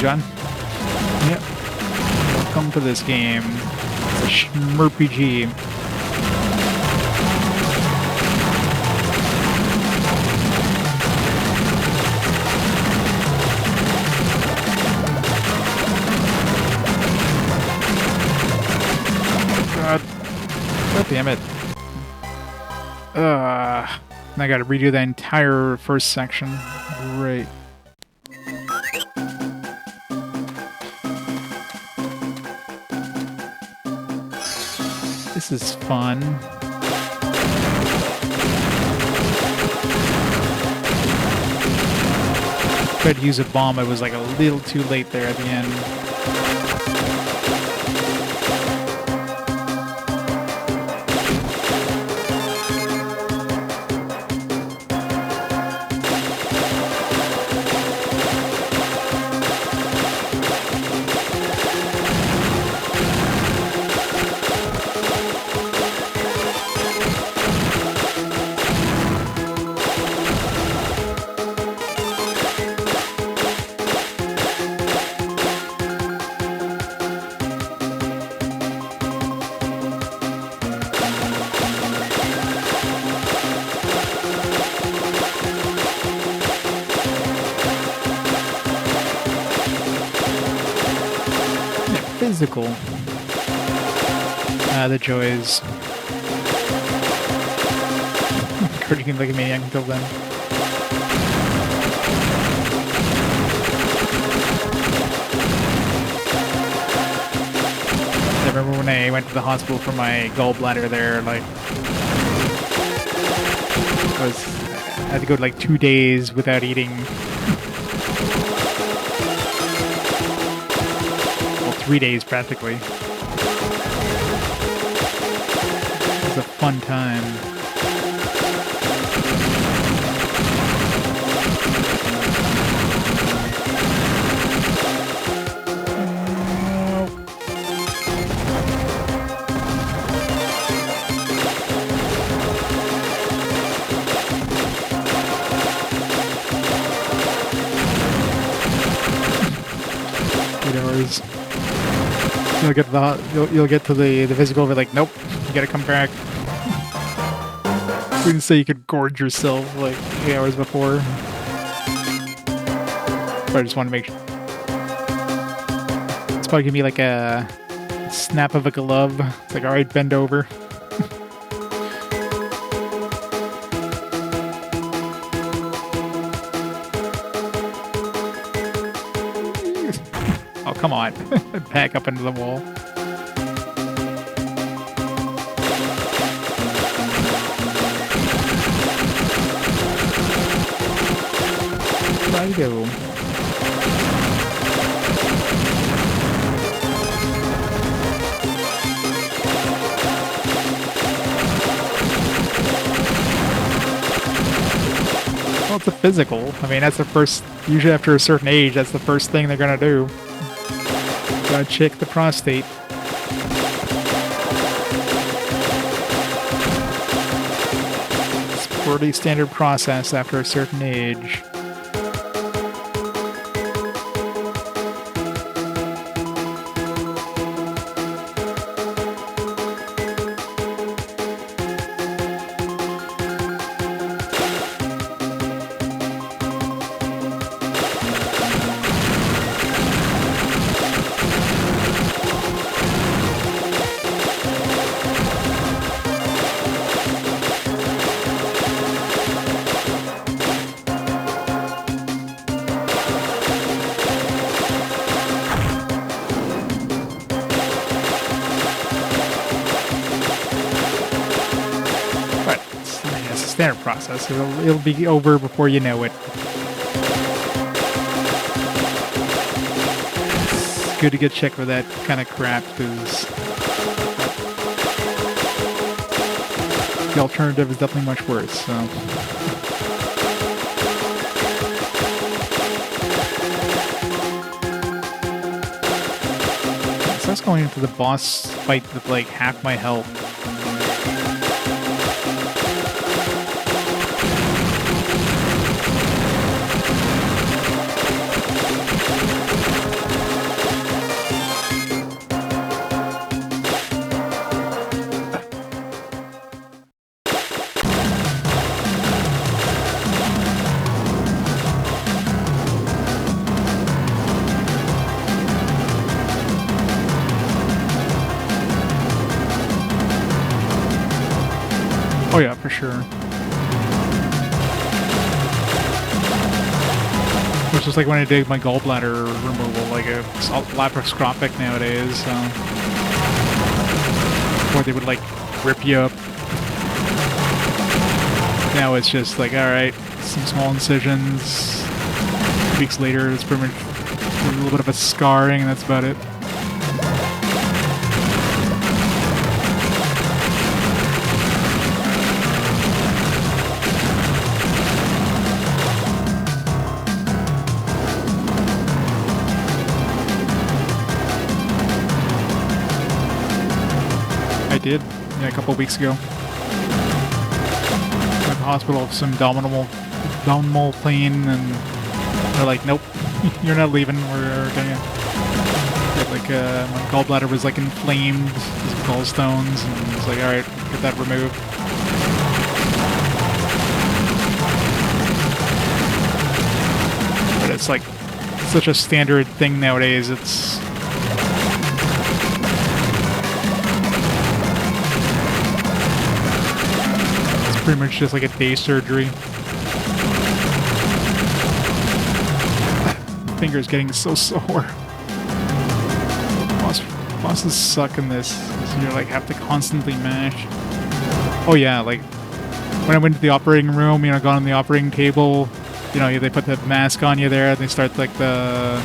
Speaker 1: John? Yep. Welcome to this game. It's a Schmerpg. God. God damn it. I gotta redo the entire first section. Great. This is fun. Tried to use a bomb, I was like a little too late there at the end. Physical. The joys. Kurt, you can look at me until then. I remember when I went to the hospital for my gallbladder there, like, I had to go like 2 days without eating. 3 days practically. It was a fun time. You'll get to you'll get to the physical, but like, nope, you gotta come back. We didn't say you could gorge yourself like 8 hours before. But I just want to make sure. It's probably gonna be like a snap of a glove. It's like, all right, bend over. Oh, come on. Back up into the wall. Righto. Well, it's a physical. I mean, that's the first, usually after a certain age, that's the first thing they're gonna do. Gotta check the prostate. pretty standard process after a certain age. Standard process. It'll be over before you know it. It's good to get checked for that kind of crap because the alternative is definitely much worse. So. So I was going into the boss fight with like half my health. Oh yeah, for sure. It's just like when I did my gallbladder removal, like a laparoscopic nowadays, where they would like rip you up. Now it's just like, alright, some small incisions. Weeks later, it's pretty much a little bit of a scarring, and that's about it. I did, yeah, a couple of weeks ago. At the hospital with some abdominal pain, and they're like, nope, you're not leaving, we're gonna get like, my gallbladder was like inflamed, with gallstones, and it's like, alright, get that removed. But it's like, such a standard thing nowadays, it's pretty much just like a day surgery. Finger's getting so sore. Bosses suck in this. You like have to constantly mash. Oh yeah, like when I went to the operating room, you know, got on the operating table, you know, they put the mask on you there, and they start like the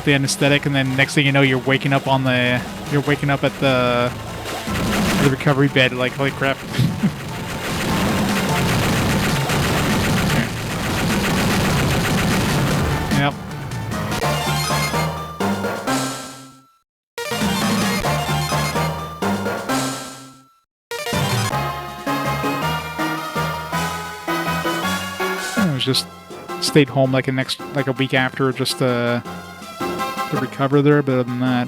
Speaker 1: anesthetic, and then next thing you know, you're waking up at the recovery bed, like, holy crap. Yep. I was just stayed home like a week after just to recover there, but other than that.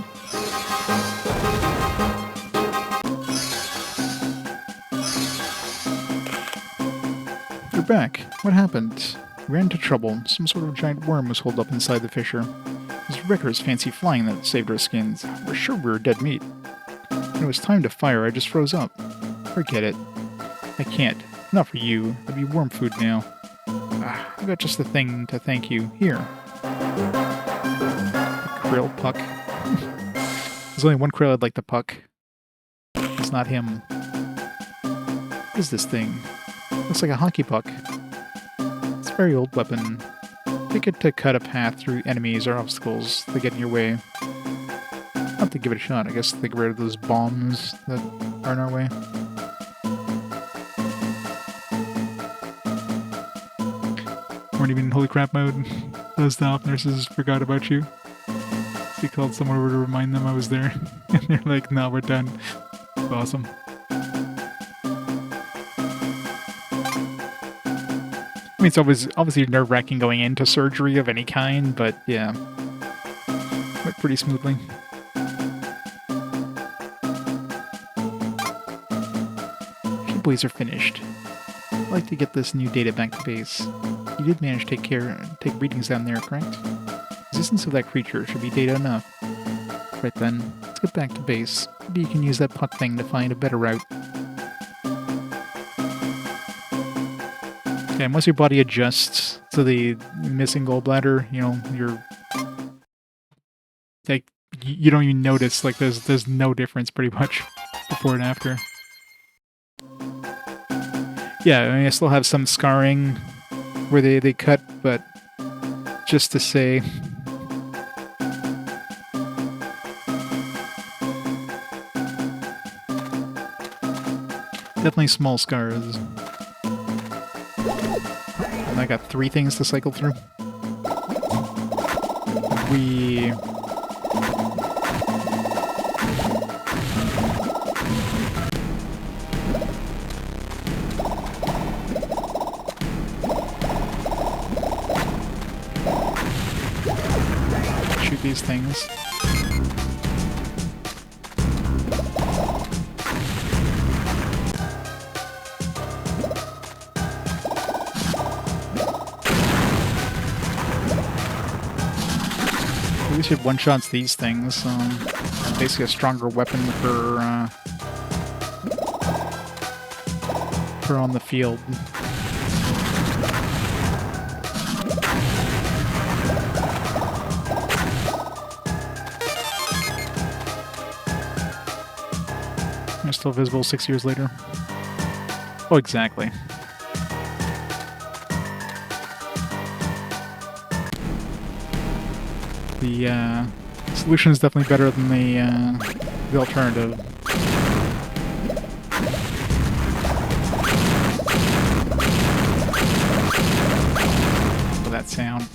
Speaker 1: You're back. What happened? Ran into trouble. Some sort of giant worm was holed up inside the fissure. It was Recker's fancy flying that saved our skins. We're sure we were dead meat. When it was time to fire, I just froze up. Forget it. I can't. Not for you. That'd be worm food now. I got just the thing to thank you. Here. A krill puck. There's only one krill I'd like to puck. It's not him. What is this thing? Looks like a hockey puck. It's a very old weapon. Pick it to cut a path through enemies or obstacles that get in your way. I'll have to give it a shot. I guess to get rid of those bombs that are in our way. Weren't even in holy crap mode. Those staff nurses forgot about you. They called someone over to remind them I was there. And they're like, no, we're done. It's awesome. I mean, it's always obviously nerve-wracking going into surgery of any kind, but yeah, went pretty smoothly. Boys are finished. I'd like to get this new data back to base. You did manage to take readings down there, correct? Existence of that creature should be data enough. Right then, let's get back to base. Maybe you can use that puck thing to find a better route. Okay, once your body adjusts to the missing gallbladder, you know, you're like you don't even notice. Like there's no difference pretty much before and after. Yeah, I mean, I still have some scarring where they cut, but just to say... Definitely small scars. And I got 3 things to cycle through. We... shoot these things. At least it one-shots these things. Basically a stronger weapon for on the field. They're still visible 6 years later. Oh, exactly. The solution is definitely better than the alternative. For that sound.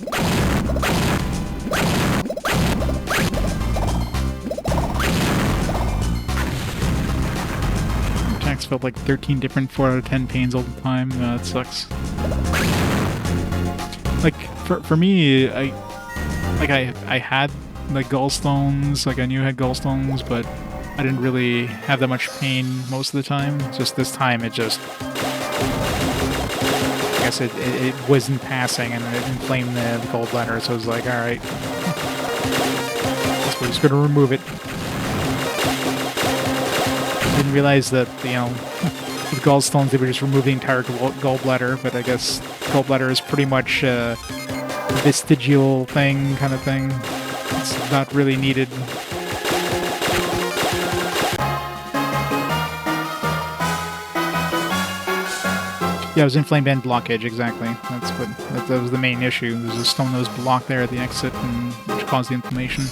Speaker 1: Attacks felt like 13 different 4 out of 10 pains all the time. That sucks. Like for me, I had like gallstones, like I knew I had gallstones, but I didn't really have that much pain most of the time. Just this time it just, I guess it wasn't passing and it inflamed the gallbladder, so I was like, alright, guess we're just gonna remove it. Didn't realize that, you know, with gallstones they were just remove the entire gallbladder, but I guess gallbladder is pretty much vestigial thing, kind of thing. It's not really needed. Yeah, it was inflamed end blockage, exactly. That was the main issue. There's a stone that was blocked there at the exit, and which caused the inflammation.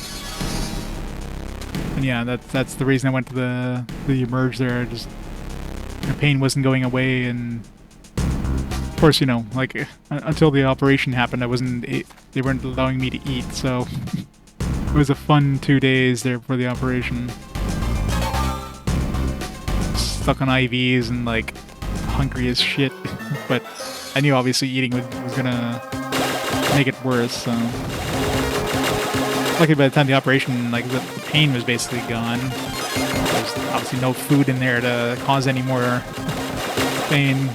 Speaker 1: And yeah, that's the reason I went to the emerge there. Just the pain wasn't going away, and of course, you know, like until the operation happened, they weren't allowing me to eat, so it was a fun 2 days there for the operation. Stuck on IVs and like hungry as shit, but I knew obviously eating was gonna make it worse. So luckily, by the time the operation, like the pain was basically gone. There's obviously no food in there to cause any more pain.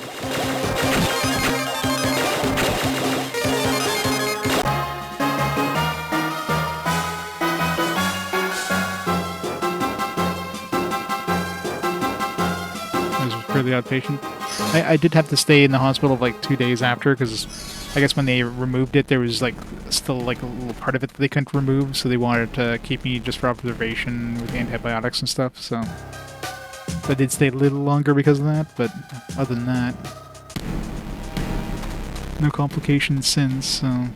Speaker 1: The outpatient. I did have to stay in the hospital like 2 days after, because I guess when they removed it there was like still like a little part of it that they couldn't remove, so they wanted to keep me just for observation with the antibiotics and stuff, so I did stay a little longer because of that, but other than that, no complications since, so...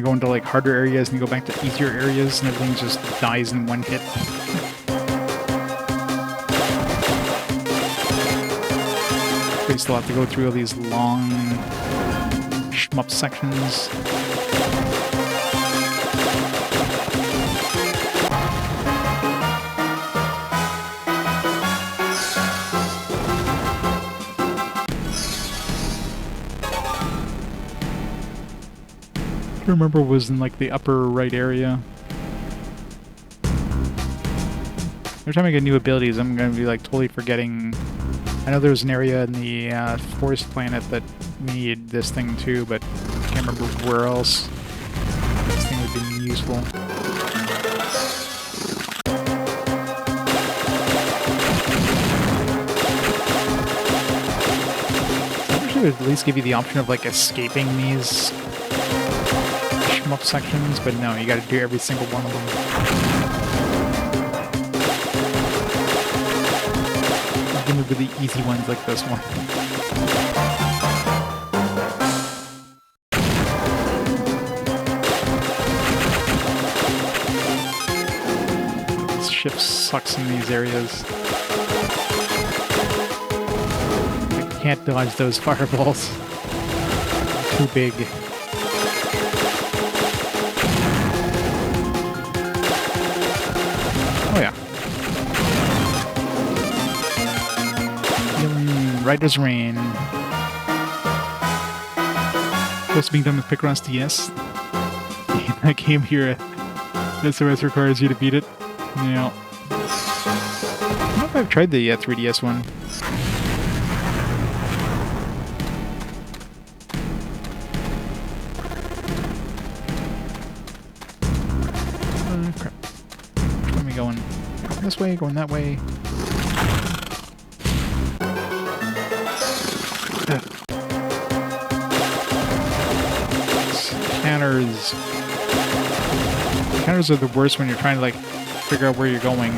Speaker 1: go into like harder areas and you go back to easier areas and everything just dies in one hit. You still have to go through all these long shmup sections. I remember was in like the upper right area. Every time I get new abilities, I'm gonna be like totally forgetting. I know there was an area in the forest planet that needed this thing too, but I can't remember where else this thing would be useful. I wish it would at least give you the option of like escaping these shmup sections, but no, you gotta do every single one of them. Give me really easy ones like this one. This ship sucks in these areas. I can't dodge those fireballs. Too big. Oh yeah. Right as rain. Supposed to be done with Picross DS. That game here, SOS requires you to beat it. Yeah. I don't know if I've tried the 3DS one. Crap. Where am I going? Going this way, going that way. Counters are the worst when you're trying to like figure out where you're going.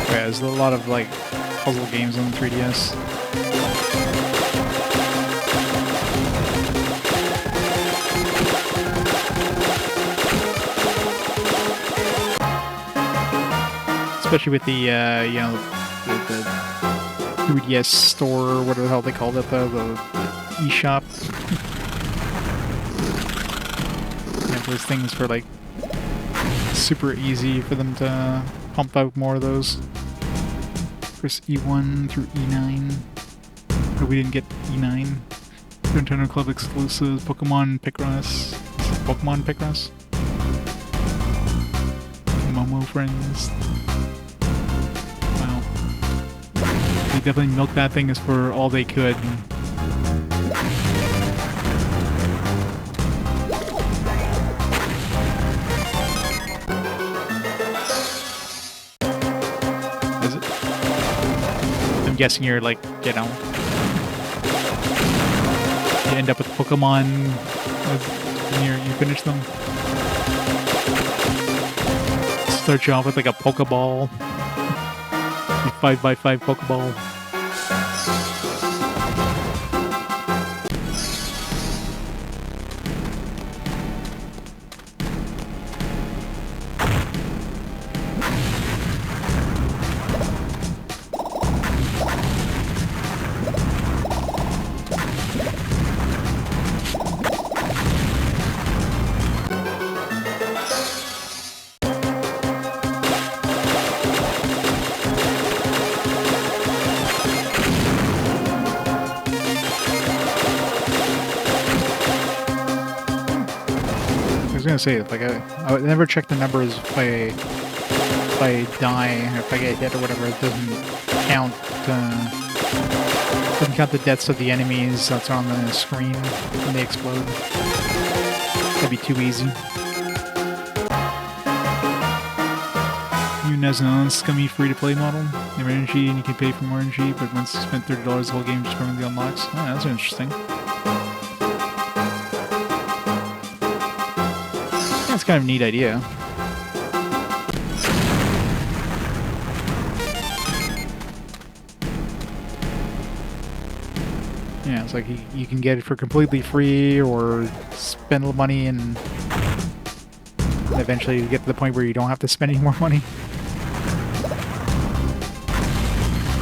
Speaker 1: Yeah, there's a lot of like puzzle games on the 3DS. Especially with the, you know, the 3DS store, or whatever the hell they called it, the eShop. You have those things for, like, super easy for them to pump out more of those. Press E1 through E9. But we didn't get E9. Nintendo Club exclusives, Pokemon Picross. Pokemon Picross? Momo friends. They definitely milked that thing as for all they could. Is it? I'm guessing you're like, you know, you end up with Pokemon when you finish them. Start you off with like a Pokeball. 5x5 Pokeball. I was gonna say, like, I would never check the numbers if I die, or if I get hit or whatever. It doesn't count the deaths of the enemies that's on the screen when they explode. That'd be too easy. New Neznon scummy free-to-play model. Never energy, and you can pay for more energy, but once you spend $30, the whole game just permanently unlocks. Oh, that's interesting. That's kind of a neat idea. Yeah, it's like you can get it for completely free or spend a little money and eventually you get to the point where you don't have to spend any more money.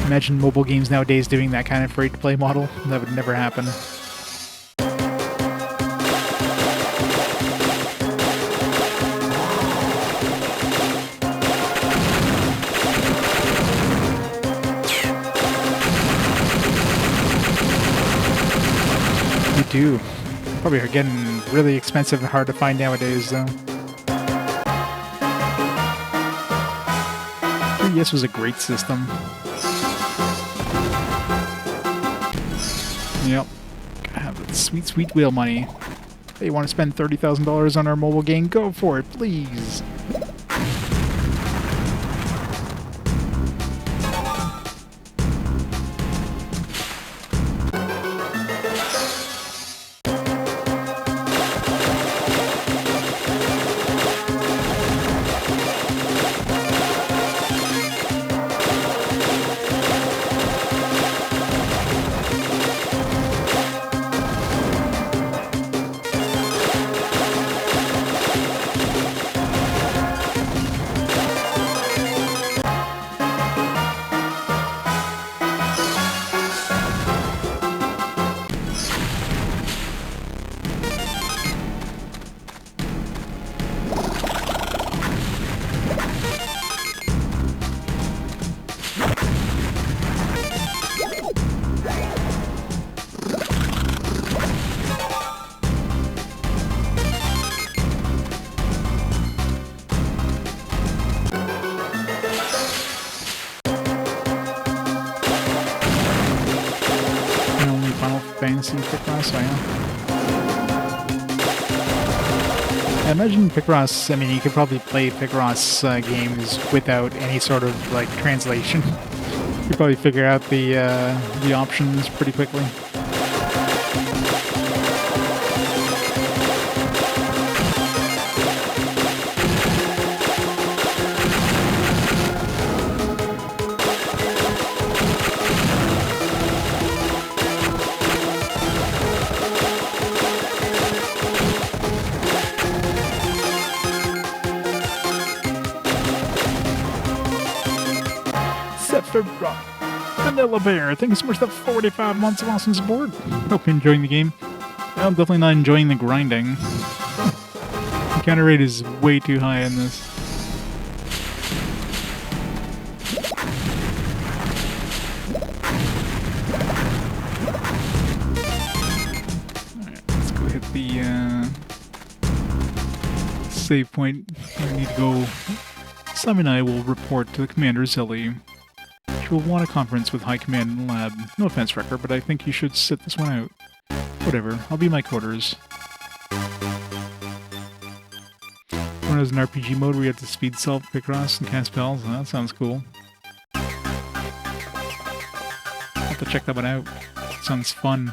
Speaker 1: Imagine mobile games nowadays doing that kind of free-to-play model. That would never happen. You do. Probably are getting really expensive and hard to find nowadays, though. 3DS was a great system. Yep. Gotta have that sweet, sweet wheel money. Hey, you want to spend $30,000 on our mobile game? Go for it, please. Fantasy Picross, I imagine Picross, I mean, you could probably play Picross games without any sort of, like, translation. You probably figure out the options pretty quickly. Vanilla Bear, thanks so much for the 45 months of awesome support. Hope you're enjoying the game. I'm definitely not enjoying the grinding. The counter rate is way too high in this. Alright, let's go hit the save point. We need to go. Simon and I will report to the Commander Zelly. Will want a conference with High Command in the lab. No offense, Recker, but I think you should sit this one out. Whatever, I'll be in my quarters. One has an RPG mode where you have to speed self, Picross, and cast spells. Oh, that sounds cool. I'll have to check that one out. Sounds fun.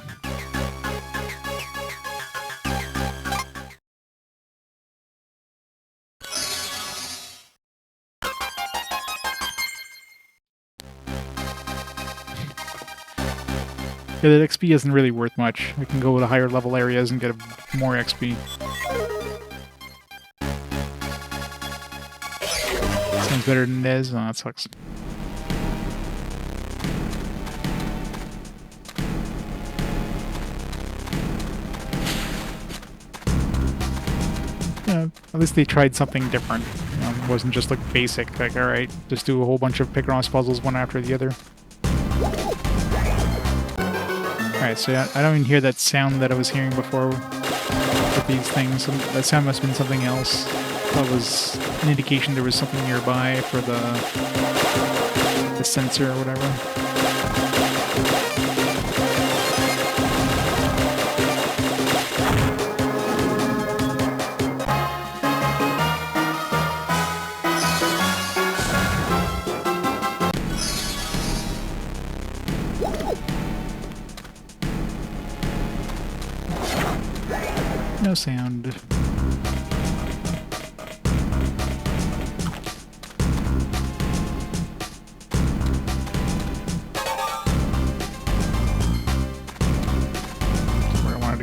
Speaker 1: Yeah, that XP isn't really worth much. We can go to higher level areas and get more XP. Sounds better than it is. Oh, that sucks. Yeah, at least they tried something different. It wasn't just like basic, like, alright, just do a whole bunch of Picross puzzles one after the other. Alright, so I don't even hear that sound that I was hearing before with these things. That sound must have been something else. That was an indication there was something nearby for the sensor or whatever. No sound.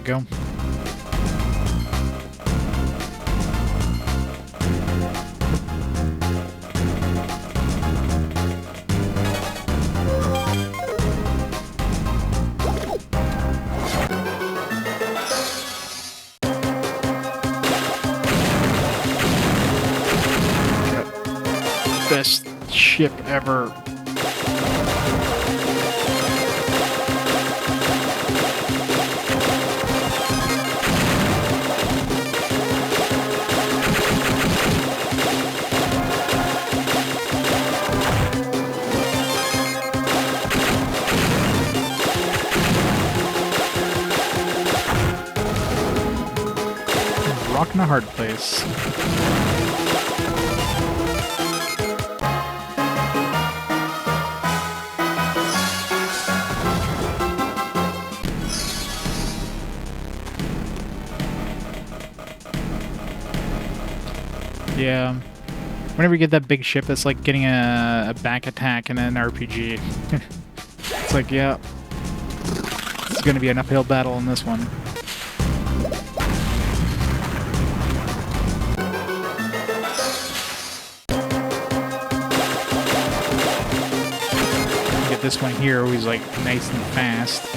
Speaker 1: go. Best ship ever. Rock in a hard place. Yeah. Whenever you get that big ship, it's like getting a back attack in an RPG. It's like, yeah, it's going to be an uphill battle in this one. Get this one here, always like nice and fast.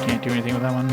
Speaker 1: Can't do anything with that one.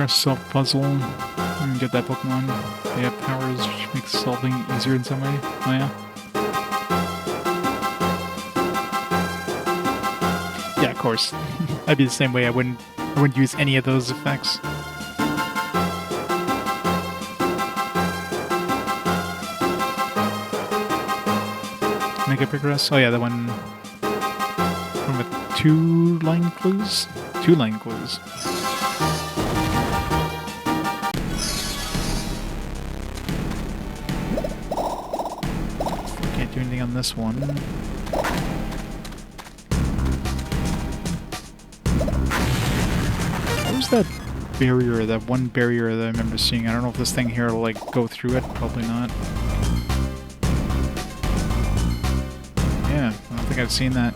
Speaker 1: Self puzzle and get that Pokemon. They have powers which makes solving easier in some way. Oh yeah. Yeah, of course. I'd be the same way. I wouldn't use any of those effects. Make a progress. Oh yeah, the one with 2 line clues. 2 line clues. Do anything on this one. What was that barrier, that one barrier that I remember seeing? I don't know if this thing here will like go through it, probably not. Yeah, I don't think I've seen that.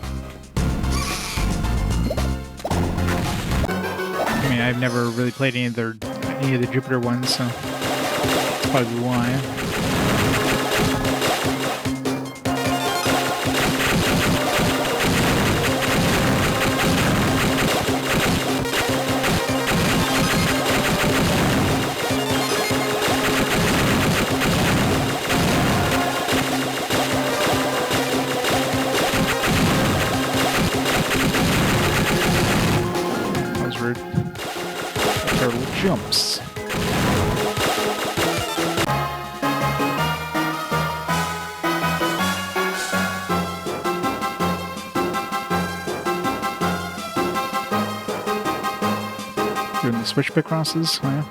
Speaker 1: I mean, I've never really played any of the Jupiter ones, so that's probably why. Jumps. Doing the switch pick crosses, oh yeah.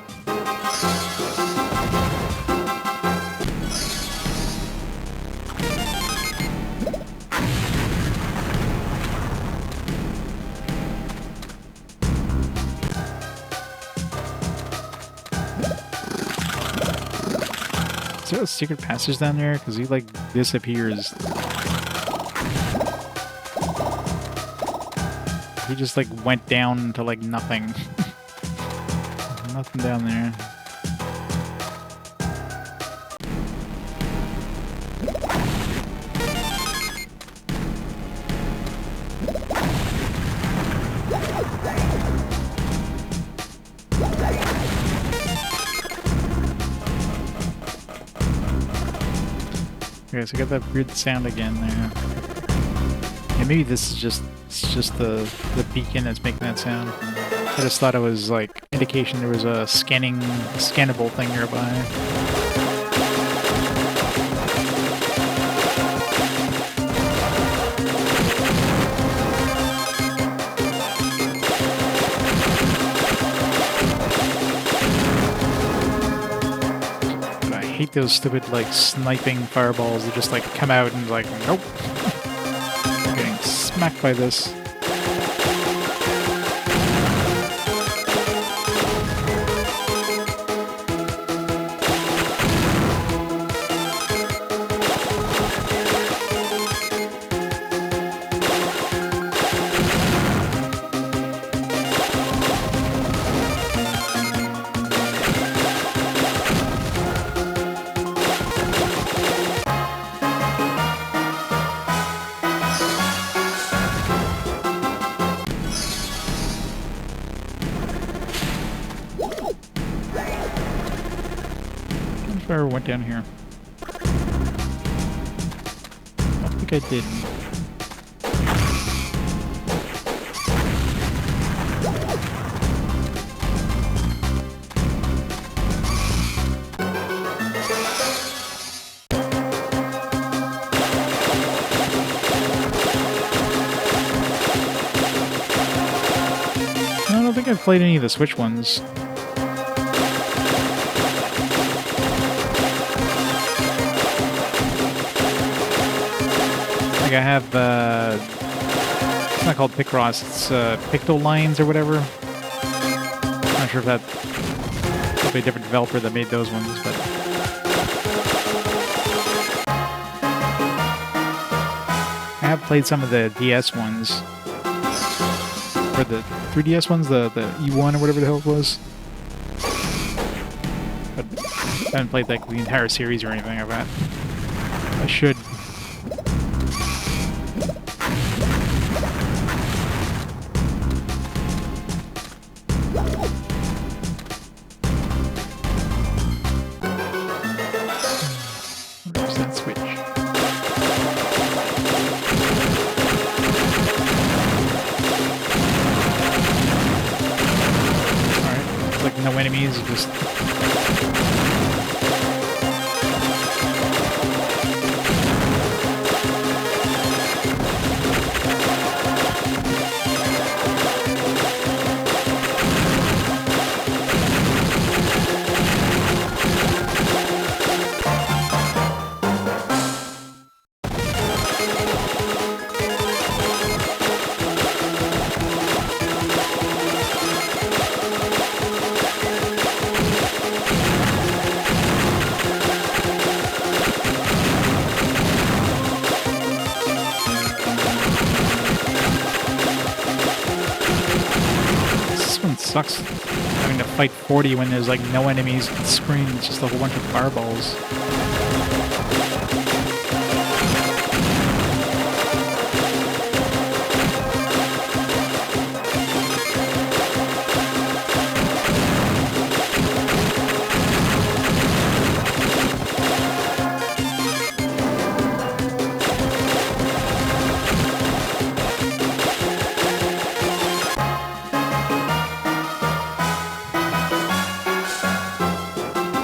Speaker 1: there a secret passage down there? Because he, like, disappears. He just, like, went down to, like, nothing. Nothing down there. Okay, so I got that weird sound again there. Yeah, maybe this is just the beacon that's making that sound. I just thought it was like indication there was a scannable thing nearby. I hate those stupid, like, sniping fireballs that just, like, come out and, like, nope. I'm getting smacked by this. If I ever went down here. I don't think I did. I don't think I've played any of the Switch ones. I have, it's not called Picross, it's Picto Lines or whatever. I'm not sure if that's probably a different developer that made those ones, but... I have played some of the DS ones. Or the 3DS ones, the E1 or whatever the hell it was. But I haven't played like the entire series or anything like that. I should. Where's that switch? Alright, it's like no enemies, just... Sucks having to fight 40 when there's like no enemies on the screen. It's just a whole bunch of fireballs.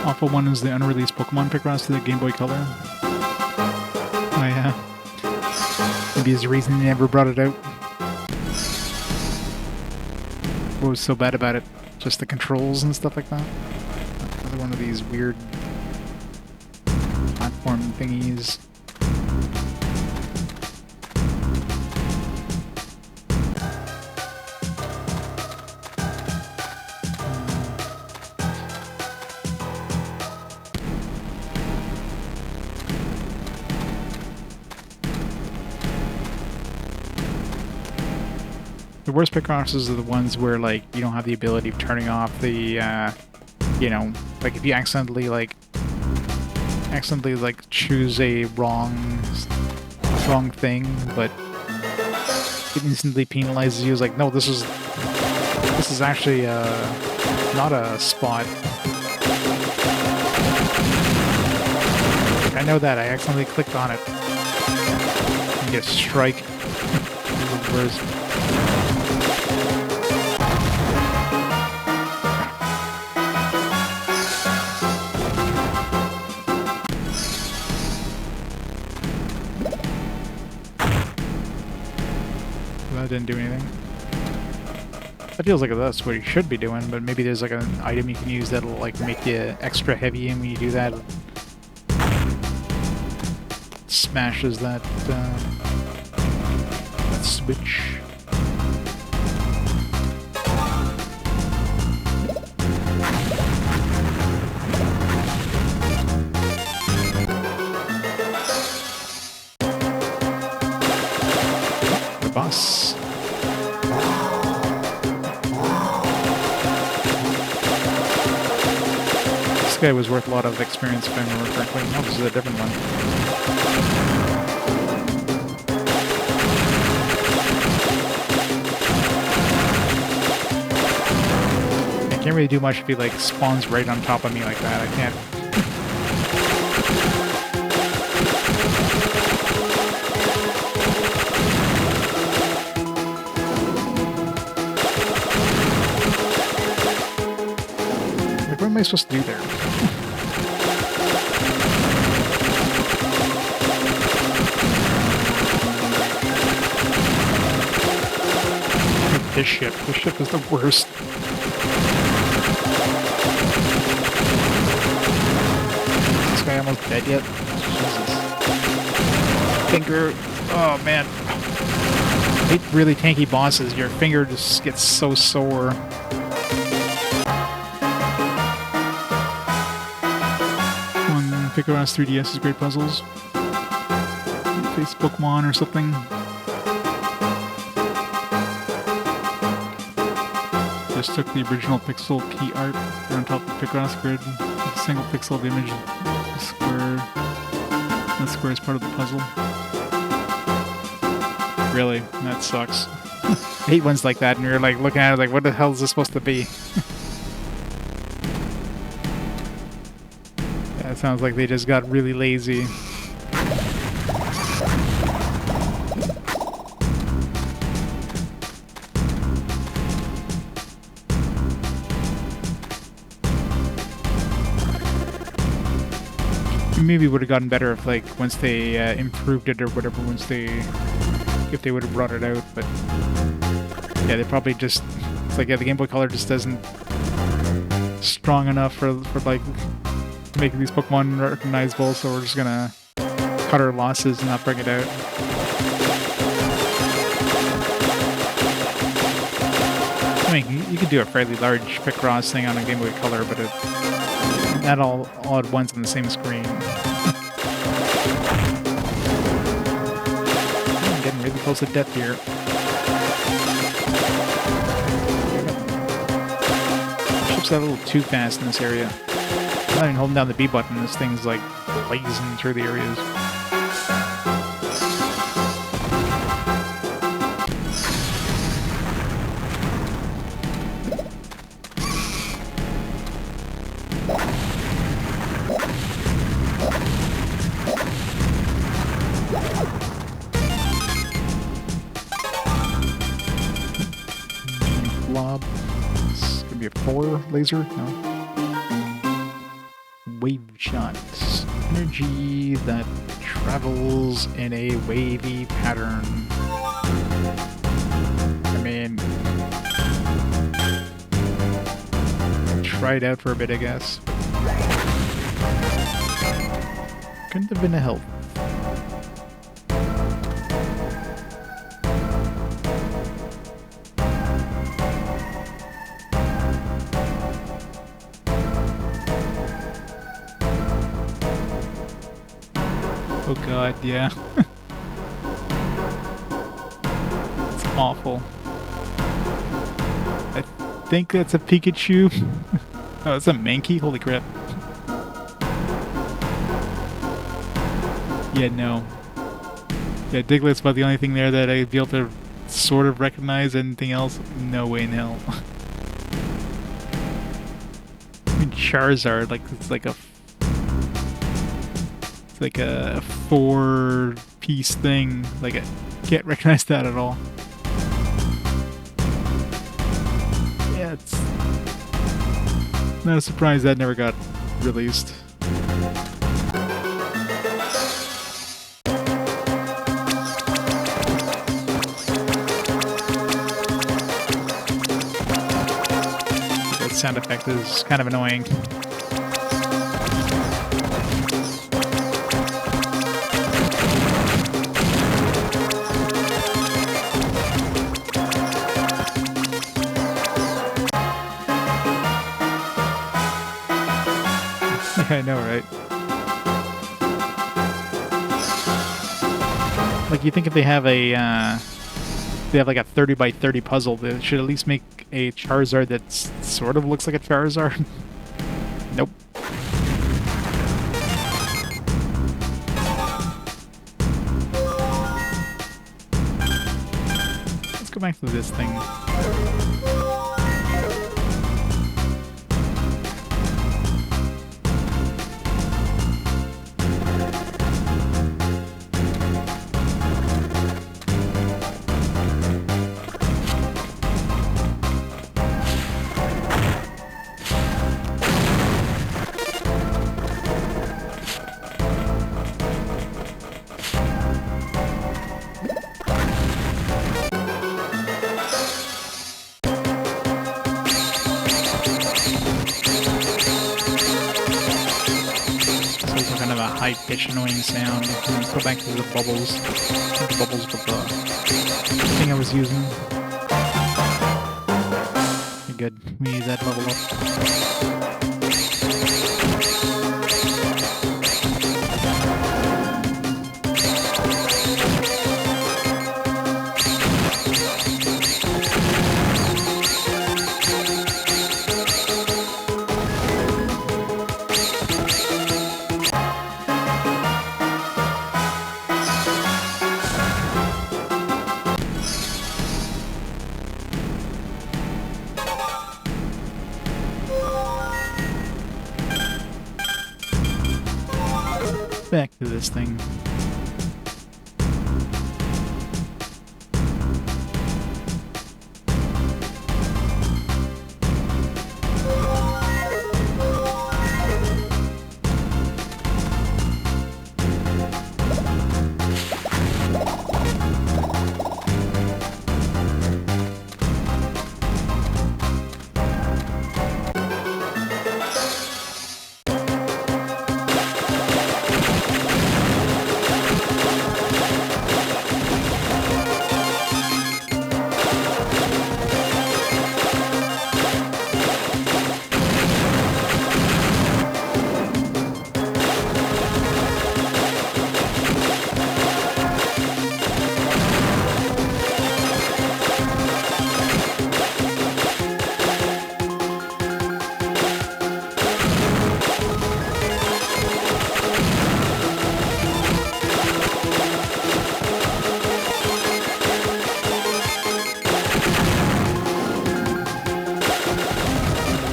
Speaker 1: Awful One is the unreleased Pokemon Picross to the Game Boy Color. Oh yeah. Maybe it's the reason they never brought it out. What was so bad about it? Just the controls and stuff like that? Another one of these weird platform thingies. The worst Picrosses are the ones where, like, you don't have the ability of turning off the, you know, like if you accidentally choose a wrong thing, but it instantly penalizes you. It's like, no, this is actually not a spot. I know that I accidentally clicked on it and get strike. Worst. That didn't do anything. That feels like that's what you should be doing, but maybe there's like an item you can use that'll like make you extra heavy, and when you do that, it smashes that switch. The boss. This guy was worth a lot of experience if I remember correctly. No, this is a different one. I can't really do much if he like spawns right on top of me like that. I can't. Like, what am I supposed to do there? This ship is the worst. Is this guy almost dead yet? Jesus. Finger. Oh man. I hate really tanky bosses. Your finger just gets so sore. One Picross 3DS is great puzzles. Facebook One or something. Just took the original pixel key art on top of the Picross grid with a single pixel of the image. The square. That square is part of the puzzle. Really? That sucks. I hate ones like that, and you're like looking at it like, what the hell is this supposed to be? Yeah, it sounds like they just got really lazy. Maybe would have gotten better if, like, once they improved it or whatever, if they would have brought it out, but yeah, they probably just, it's like, yeah, the Game Boy Color just isn't strong enough for like, making these Pokemon recognizable, so we're just gonna cut our losses and not bring it out. I mean, you could do a fairly large Picross thing on a Game Boy Color, but not all at once on the same screen. I'm getting really close to death here. Ship's a little too fast in this area. I'm not even holding down the B button. This thing's like blazing through the areas. Blob. It's gonna be a 4 laser? No. Wave shot. Energy that travels in a wavy pattern. I mean, try it out for a bit, I guess. Couldn't have been a help. Oh god, yeah. It's awful. think that's a Pikachu. Oh, it's a Mankey? Holy crap. Yeah, no. Yeah, Diglett's about the only thing there that I'd be able to sort of recognize. Anything else? No way in hell. I mean, Charizard, like, it's like a 4-piece thing. Like, I can't recognize that at all. Yeah, it's not a surprise that never got released. That sound effect is kind of annoying. I know, right? Like, you think if they have like a 30 by 30 puzzle, they should at least make a Charizard that sort of looks like a Charizard. Nope. Let's go back to this thing. High-pitched annoying sound. Let's go back to the bubbles. The bubbles with the thing I was using. You're good. We need that level up. Back to this thing.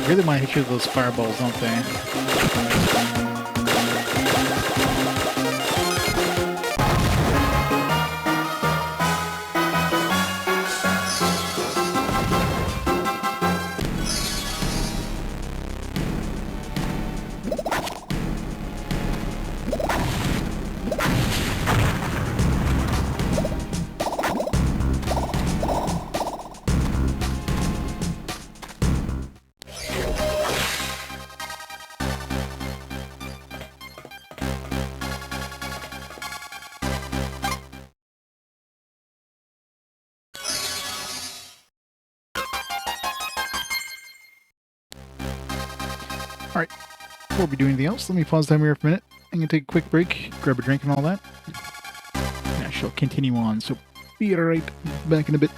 Speaker 1: Really want to hit you with those fireballs, don't they? Alright, before we do anything else, let me pause time here for a minute. I'm going to take a quick break, grab a drink and all that. And I shall continue on, so be right back in a bit.